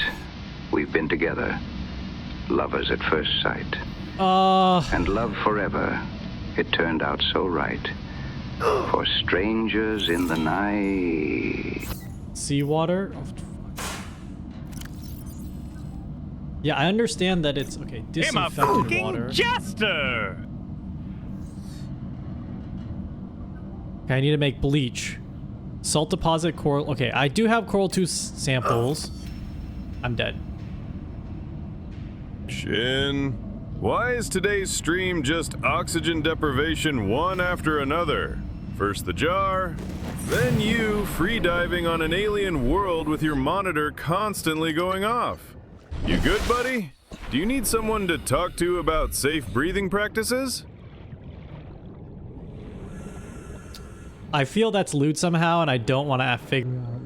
Speaker 7: we've been together, lovers at first sight. And love forever. It turned out so right. For strangers in the night.
Speaker 5: Seawater? Oh, yeah, I understand that it's okay.
Speaker 9: I'm a
Speaker 5: Disinfected
Speaker 9: fucking
Speaker 5: water.
Speaker 9: jester!
Speaker 5: Okay, I need to make bleach. Salt deposit coral. Okay, I do have coral 2 samples. I'm dead.
Speaker 17: Shin, why is today's stream just oxygen deprivation one after another? First the jar, then you free-diving on an alien world with your monitor constantly going off. You good, buddy? Do you need someone to talk to about safe breathing practices?
Speaker 5: I feel that's loot somehow, and I don't want to figure out why.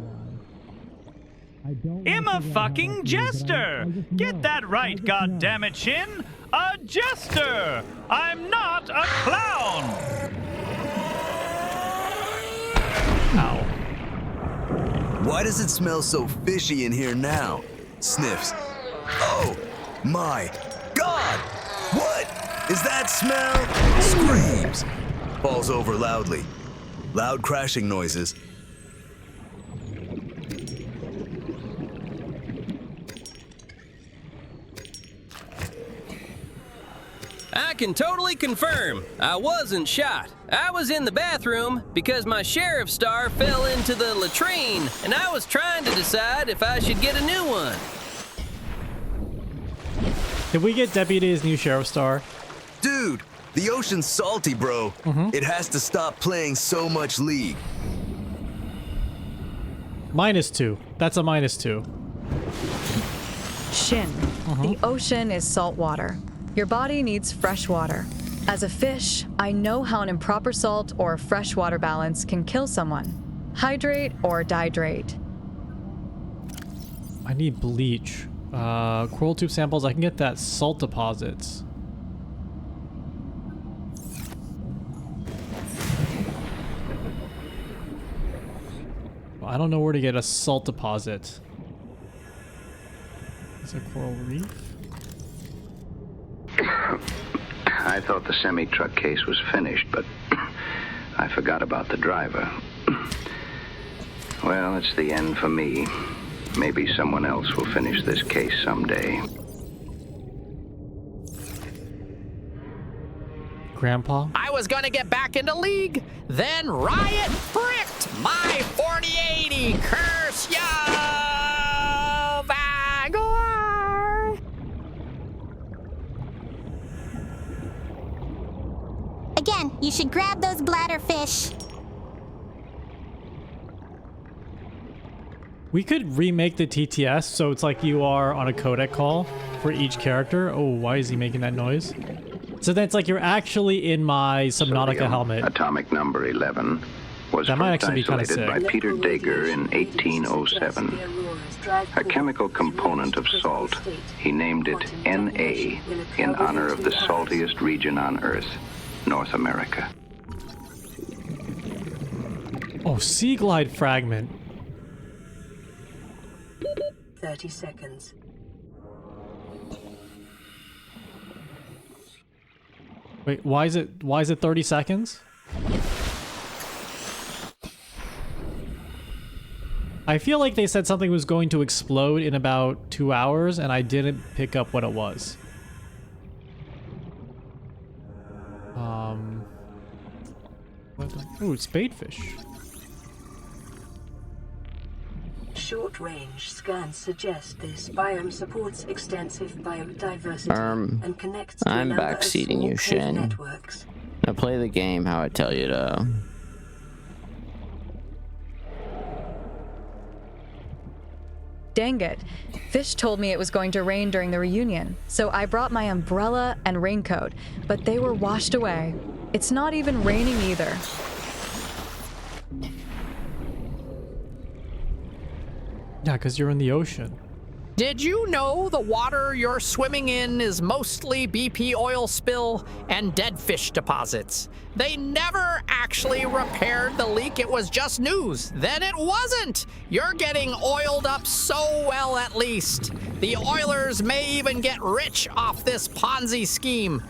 Speaker 9: I'm a fucking jester! Get that right, goddammit, Shin! A jester! I'm not a clown!
Speaker 5: Ow.
Speaker 8: Why does it smell so fishy in here now? Sniffs. Oh my God! What is that smell? Screams. Falls over loudly. Loud crashing noises.
Speaker 2: I can totally confirm I wasn't shot. I was in the bathroom because my sheriff star fell into the latrine, and I was trying to decide if I should get a new one.
Speaker 5: Did we get Deputy's new sheriff star?
Speaker 8: Dude, the ocean's salty, bro. It has to stop playing so much League.
Speaker 5: -2. That's a -2.
Speaker 3: Shin. The ocean is salt water. Your body needs fresh water. As a fish, I know how an improper salt or freshwater balance can kill someone. Hydrate or dihydrate.
Speaker 5: I need bleach. Coral tube samples, I can get that salt deposits. I don't know where to get a salt deposit. Is it coral reef?
Speaker 7: I thought the semi-truck case was finished, but I forgot about the driver. Well, it's the end for me. Maybe someone else will finish this case someday.
Speaker 5: Grandpa?
Speaker 21: I was gonna get back into League, then Riot bricked my 4080. Curse ya, Vagor!
Speaker 4: Again, you should grab those bladderfish.
Speaker 5: We could remake the TTS so it's like you are on a codec call for each character. Oh, why is he making that noise? So that's like you're actually in my Subnautica helmet.
Speaker 7: Atomic number 11 was
Speaker 5: That might
Speaker 7: first
Speaker 5: actually be kinda
Speaker 7: isolated by
Speaker 5: sick.
Speaker 7: Peter Dager in 1807. A chemical component of salt. He named it Na in honor of the saltiest region on Earth, North America.
Speaker 5: Oh, Sea Glide fragment.
Speaker 10: 30 seconds.
Speaker 5: Wait, why is it 30 seconds? I feel like they said something was going to explode in about 2 hours and I didn't pick up what it was. Ooh, it's baitfish.
Speaker 10: Short-range scans suggest this biome supports extensive biodiversity and connects to a
Speaker 13: I'm
Speaker 10: number of
Speaker 13: backseating
Speaker 10: small
Speaker 13: you,
Speaker 10: cave
Speaker 13: Shin.
Speaker 10: networks.
Speaker 13: Now play the game how I tell you to.
Speaker 3: Dang it. Fish told me it was going to rain during the reunion, so I brought my umbrella and raincoat, but they were washed away. It's not even raining either.
Speaker 5: Yeah, because you're in the ocean.
Speaker 21: Did you know the water you're swimming in is mostly BP oil spill and dead fish deposits? They never actually repaired the leak. It was just news. Then it wasn't. You're getting oiled up so well, at least. The Oilers may even get rich off this Ponzi scheme.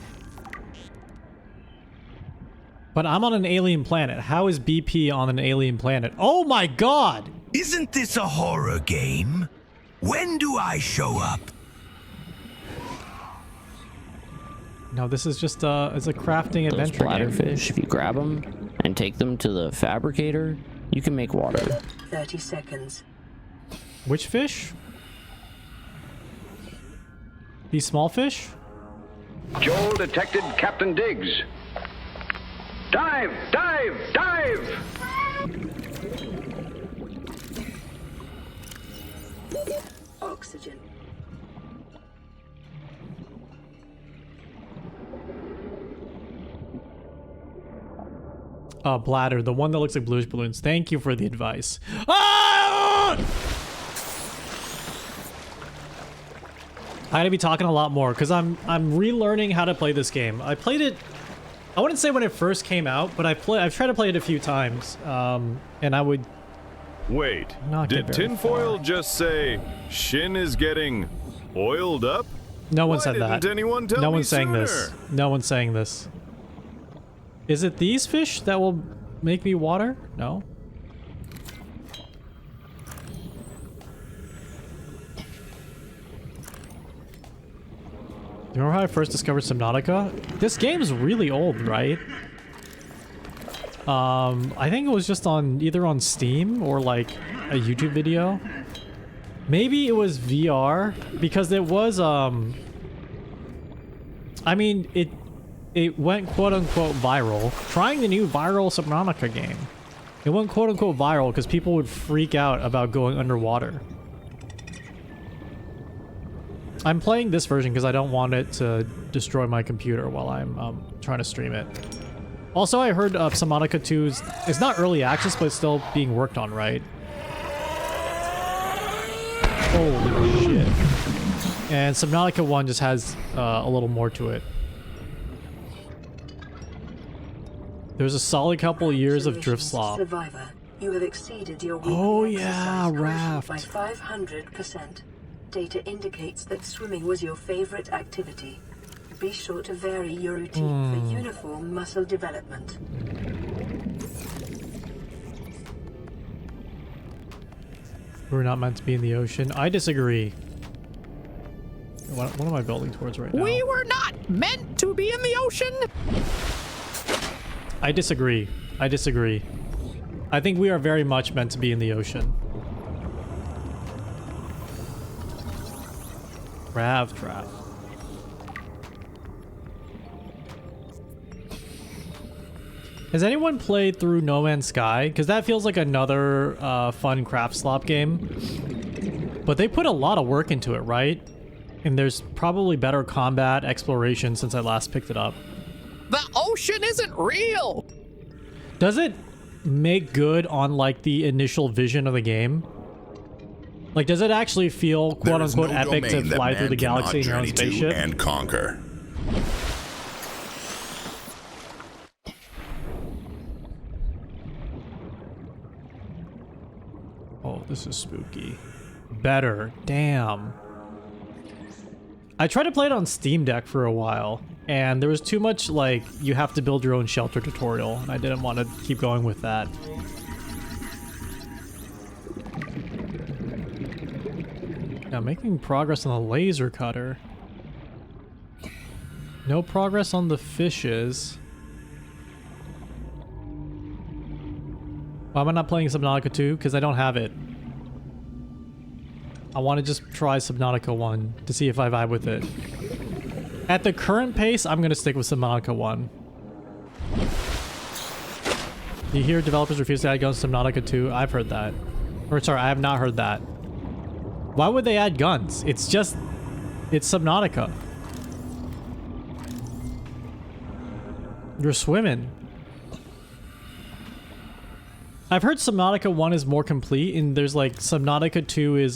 Speaker 5: But I'm on an alien planet. How is BP on an alien planet? Oh my god!
Speaker 6: Isn't this a horror game? When do I show up?
Speaker 5: No, this is just it's a crafting
Speaker 13: Those
Speaker 5: adventure game.
Speaker 13: bladderfish, if you grab them and take them to the fabricator, you can make water.
Speaker 10: 30 seconds.
Speaker 5: Which fish? These small fish?
Speaker 7: Joel detected Captain Diggs. Dive! Dive! Dive!
Speaker 10: Oxygen.
Speaker 5: Bladder, the one that looks like bluish balloons. Thank you for the advice. Ah! I gotta be talking a lot more because I'm relearning how to play this game. I played it, I wouldn't say when it first came out, but I've tried to play it a few times, and I would.
Speaker 17: Wait,
Speaker 5: not
Speaker 17: did tinfoil just say Shin is getting oiled up?
Speaker 5: No one
Speaker 17: Why
Speaker 5: said that.
Speaker 17: didn't anyone tell
Speaker 5: no
Speaker 17: me
Speaker 5: one's saying
Speaker 17: sooner?
Speaker 5: this. No one's saying this. Is it these fish that will make me water? No. You remember how I first discovered Subnautica? This game's really old, right? I think it was just on either on Steam or like a YouTube video. Maybe it was VR because it was I mean it went quote-unquote viral. Trying the new viral Subnautica game. It went quote-unquote viral because people would freak out about going underwater. I'm playing this version because I don't want it to destroy my computer while I'm trying to stream it. Also, I heard Subnautica 2 is not early access, but it's still being worked on, right? Holy shit. And Subnautica 1 just has a little more to it. There's a solid couple of years of drift slop.
Speaker 10: Survivor, you have exceeded your
Speaker 5: Oh
Speaker 10: weekly
Speaker 5: yeah,
Speaker 10: exercise
Speaker 5: raft.
Speaker 10: by 500%. Data indicates that swimming was your favorite activity. Be sure to vary your routine for uniform muscle development.
Speaker 5: We're not meant to be in the ocean. I disagree. What am I building towards right now?
Speaker 21: We were not meant to be in the ocean.
Speaker 5: I disagree. I disagree. I think we are very much meant to be in the ocean. Rav trap. Has anyone played through No Man's Sky? Because that feels like another fun craft slop game. But they put a lot of work into it, right? And there's probably better combat exploration since I last picked it up.
Speaker 21: The ocean isn't real.
Speaker 5: Does it make good on like the initial vision of the game? Like, does it actually feel quote unquote epic to fly through the galaxy in your own spaceship?
Speaker 16: And conquer.
Speaker 5: Oh, this is spooky. Better. Damn. I tried to play it on Steam Deck for a while, and there was too much, like, you have to build your own shelter tutorial, and I didn't want to keep going with that. Now, making progress on the laser cutter. No progress on the fishes. Why am I not playing Subnautica 2? Because I don't have it. I want to just try Subnautica 1 to see if I vibe with it. At the current pace, I'm going to stick with Subnautica 1. You hear developers refuse to add guns to Subnautica 2? I've heard that. Or sorry, I have not heard that. Why would they add guns? It's just... it's Subnautica. You're swimming. I've heard Subnautica 1 is more complete, and there's like Subnautica 2 is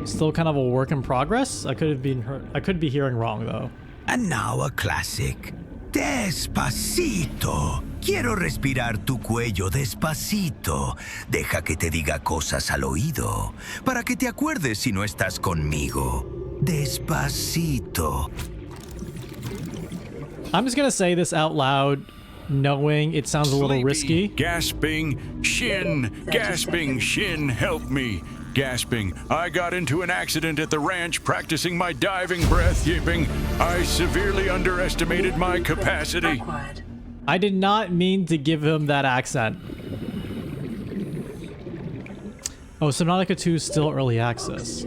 Speaker 5: still kind of a work in progress. I could be hearing wrong though.
Speaker 6: And now a classic. Despacito. Quiero respirar tu cuello despacito. Deja que te diga cosas al oído. Para que te acuerdes si no estás conmigo. Despacito.
Speaker 5: I'm just gonna say this out loud, knowing it sounds a little risky.
Speaker 1: Gasping, Shin! Gasping, Shin, help me! Gasping, I got into an accident at the ranch practicing my diving breath, yipping. I severely underestimated my capacity.
Speaker 5: I did not mean to give him that accent. Oh, Subnautica 2 is still early access.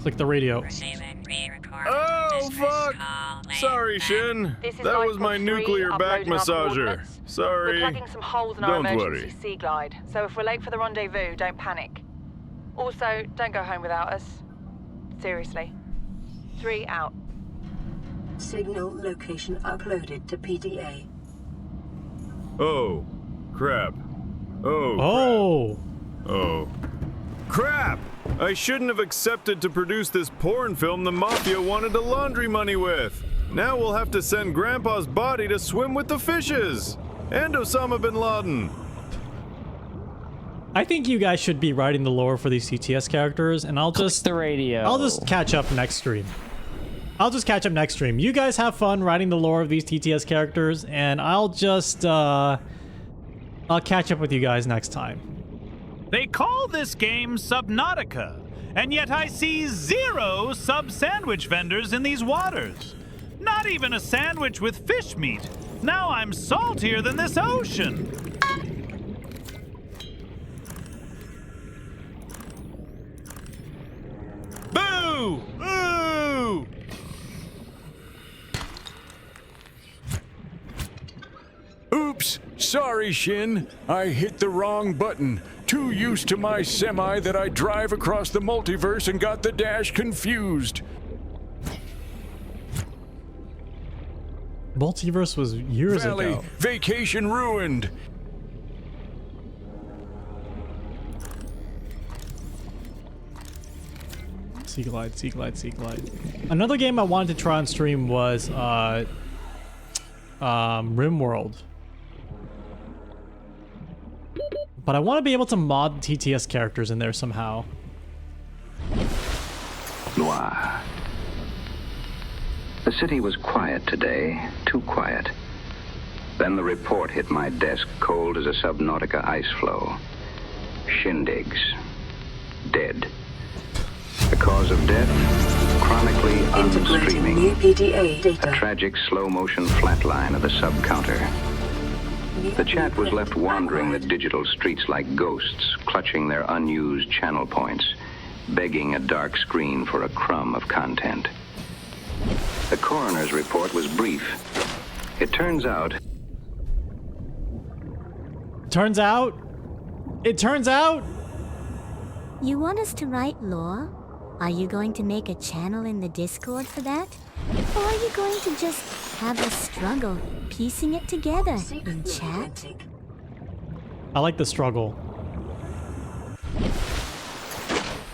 Speaker 5: Click the radio.
Speaker 17: Oh, fuck! Sorry, Shin. That was my nuclear back massager. Sorry.
Speaker 12: We're plugging some holes in our
Speaker 17: Don't
Speaker 12: emergency
Speaker 17: worry.
Speaker 12: sea glide, so if we're late for the rendezvous, don't panic. Also, don't go home without us. Seriously. 3 out.
Speaker 10: Signal location uploaded to PDA.
Speaker 17: Oh, crap. Oh. Crap! I shouldn't have accepted to produce this porn film the Mafia wanted to laundry money with. Now we'll have to send Grandpa's body to swim with the fishes. And Osama bin Laden.
Speaker 5: I think you guys should be writing the lore for these TTS characters, and I'll just I'll just catch up next stream. You guys have fun writing the lore of these TTS characters, and I'll just I'll catch up with you guys next time.
Speaker 9: They call this game Subnautica, and yet I see 0 sub-sandwich vendors in these waters. Not even a sandwich with fish meat. Now I'm saltier than this ocean. Boo! Ooh!
Speaker 1: Oops! Sorry, Shin. I hit the wrong button. Too used to my semi that I drive across the multiverse and got the dash confused.
Speaker 5: Multiverse was years
Speaker 1: Valley,
Speaker 5: ago.
Speaker 1: vacation ruined.
Speaker 5: Sea Glide. Another game I wanted to try on stream was RimWorld. But I want to be able to mod TTS characters in there somehow.
Speaker 7: Noir. The city was quiet today, too quiet. Then the report hit my desk cold as a Subnautica ice flow. Shindigs. Dead. The cause of death? Chronically unstreaming.
Speaker 10: New PDA data.
Speaker 7: A tragic slow-motion flatline of the sub-counter. The chat was left wandering the digital streets like ghosts, clutching their unused channel points, begging a dark screen for a crumb of content. The coroner's report was brief. It turns out...
Speaker 19: You want us to write lore? Are you going to make a channel in the Discord for that? Or are you going to just have us struggle piecing it together in chat?
Speaker 5: I like the struggle.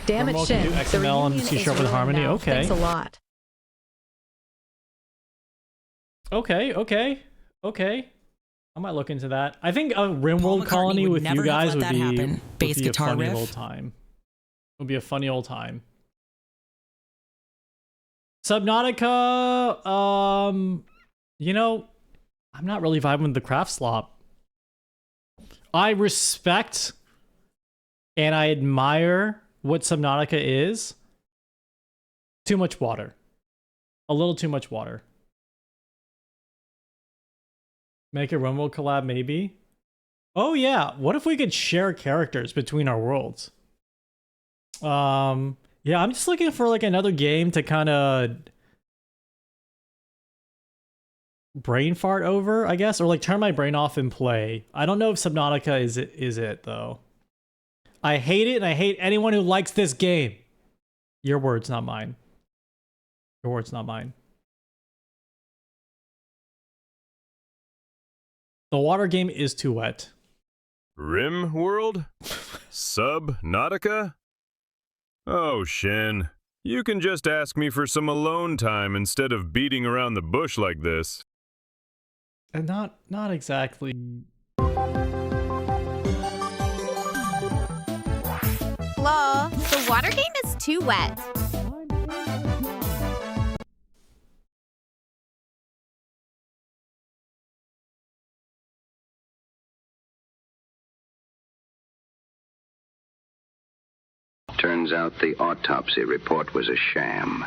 Speaker 3: Damn it,
Speaker 5: RimWorld
Speaker 3: Shin.
Speaker 5: can do
Speaker 3: The
Speaker 5: XML and
Speaker 3: reunion
Speaker 5: C#
Speaker 3: is
Speaker 5: with
Speaker 3: ruined
Speaker 5: Harmony.
Speaker 3: now.
Speaker 5: Okay.
Speaker 3: Thanks a lot.
Speaker 5: Okay. I might look into that. I think a RimWorld colony with you guys would be a funny old time. It would be a funny old time. Subnautica, you know, I'm not really vibing with the craft slop. I respect and I admire what Subnautica is. Too much water. A little too much water. Make a RimWorld collab, maybe? Oh yeah, what if we could share characters between our worlds? Yeah, I'm just looking for like another game to kind of brain fart over, I guess, or like turn my brain off and play. I don't know if Subnautica is it though. I hate it, and I hate anyone who likes this game. Your words, not mine. Your words, not mine. The water game is too wet.
Speaker 17: RimWorld? Subnautica? Oh, Shin. You can just ask me for some alone time instead of beating around the bush like this.
Speaker 5: And not exactly.
Speaker 22: Lol, the water game is too wet.
Speaker 7: Turns out the autopsy report was a sham.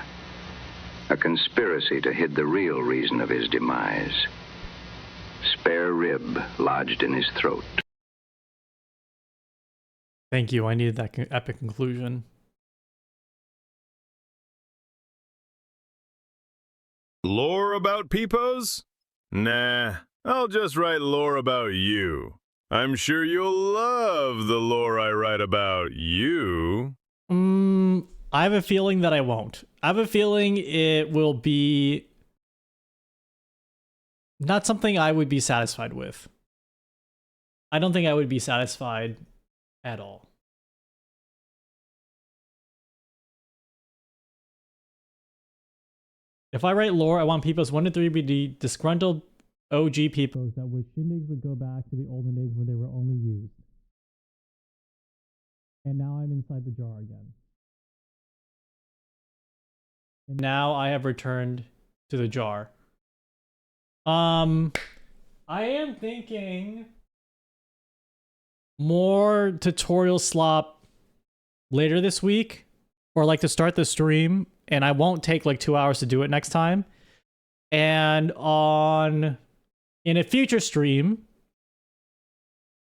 Speaker 7: A conspiracy to hide the real reason of his demise. Spare rib lodged in his throat.
Speaker 5: Thank you. I needed that epic conclusion.
Speaker 17: Lore about peepos? Nah, I'll just write lore about you. I'm sure you'll love the lore I write about you.
Speaker 5: I have a feeling that I won't. I have a feeling it will be not something I would be satisfied with. I don't think I would be satisfied at all. If I write lore, I want peepos 1 to 3 be the disgruntled OG peepos that wish shindigs would go back to the olden days when they were only used. And now I'm inside the jar again. And now I have returned to the jar. I am thinking more tutorial slop later this week, or like to start the stream, and I won't take like 2 hours to do it next time. And in a future stream,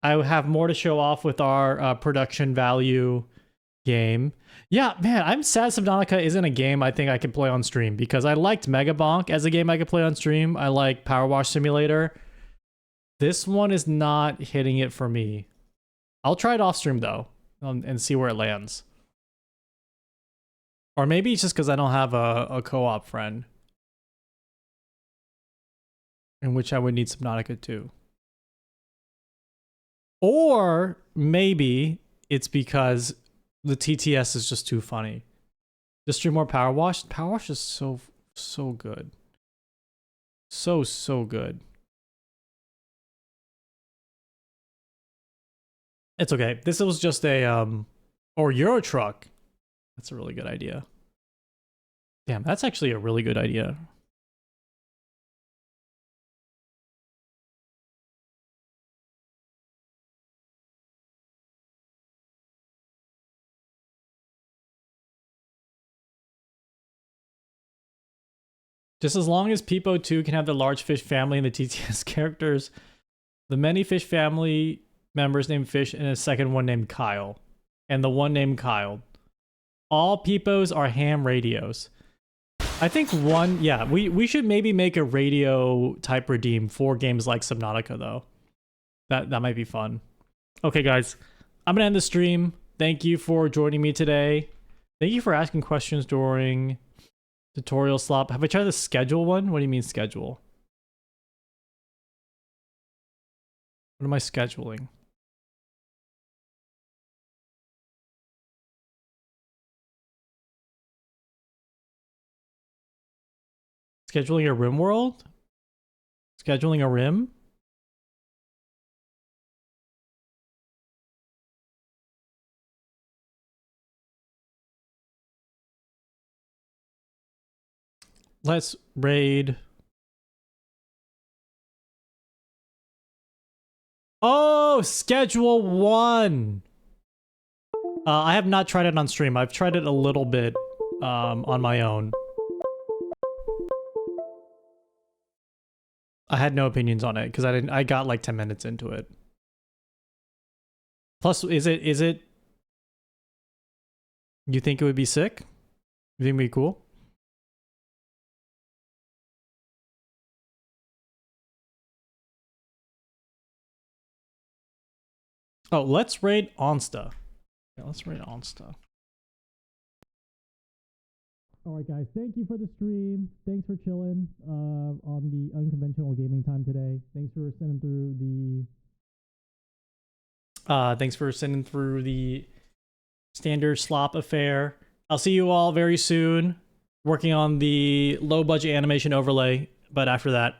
Speaker 5: I will have more to show off with our production value game. Yeah, man, I'm sad Subnautica isn't a game I think I could play on stream, because I liked Mega Bonk as a game I could play on stream. I like Power Wash Simulator. This one is not hitting it for me. I'll try it off stream though, and see where it lands. Or maybe it's just because I don't have a co-op friend, in which I would need Subnautica too. Or maybe it's because the TTS is just too funny. Just stream more Power Wash. Power Wash is so good. So good. It's okay. This was just a or Euro Truck. That's a really good idea. Damn, that's actually a really good idea. Just as long as Peepo 2 can have the large fish family and the TTS characters, the many fish family members named Fish and a second one named Kyle. And the one named Kyle. All Peepos are ham radios. I think we should maybe make a radio type redeem for games like Subnautica though. That might be fun. Okay guys, I'm gonna end the stream. Thank you for joining me today. Thank you for asking questions during tutorial slop. Have I tried the schedule one? What do you mean schedule? What am I scheduling? Scheduling a rim world? Scheduling a rim? Let's raid. Oh, schedule 1. I have not tried it on stream. I've tried it a little bit on my own. I had no opinions on it because I got like 10 minutes into it. Plus, is it you think it would be sick? You think it would be cool? Oh, let's raid Onsta. Yeah, let's raid Onsta. Alright guys, thank you for the stream. Thanks for chilling on the unconventional gaming time today. Thanks for sending through the standard slop affair. I'll see you all very soon working on the low budget animation overlay, but after that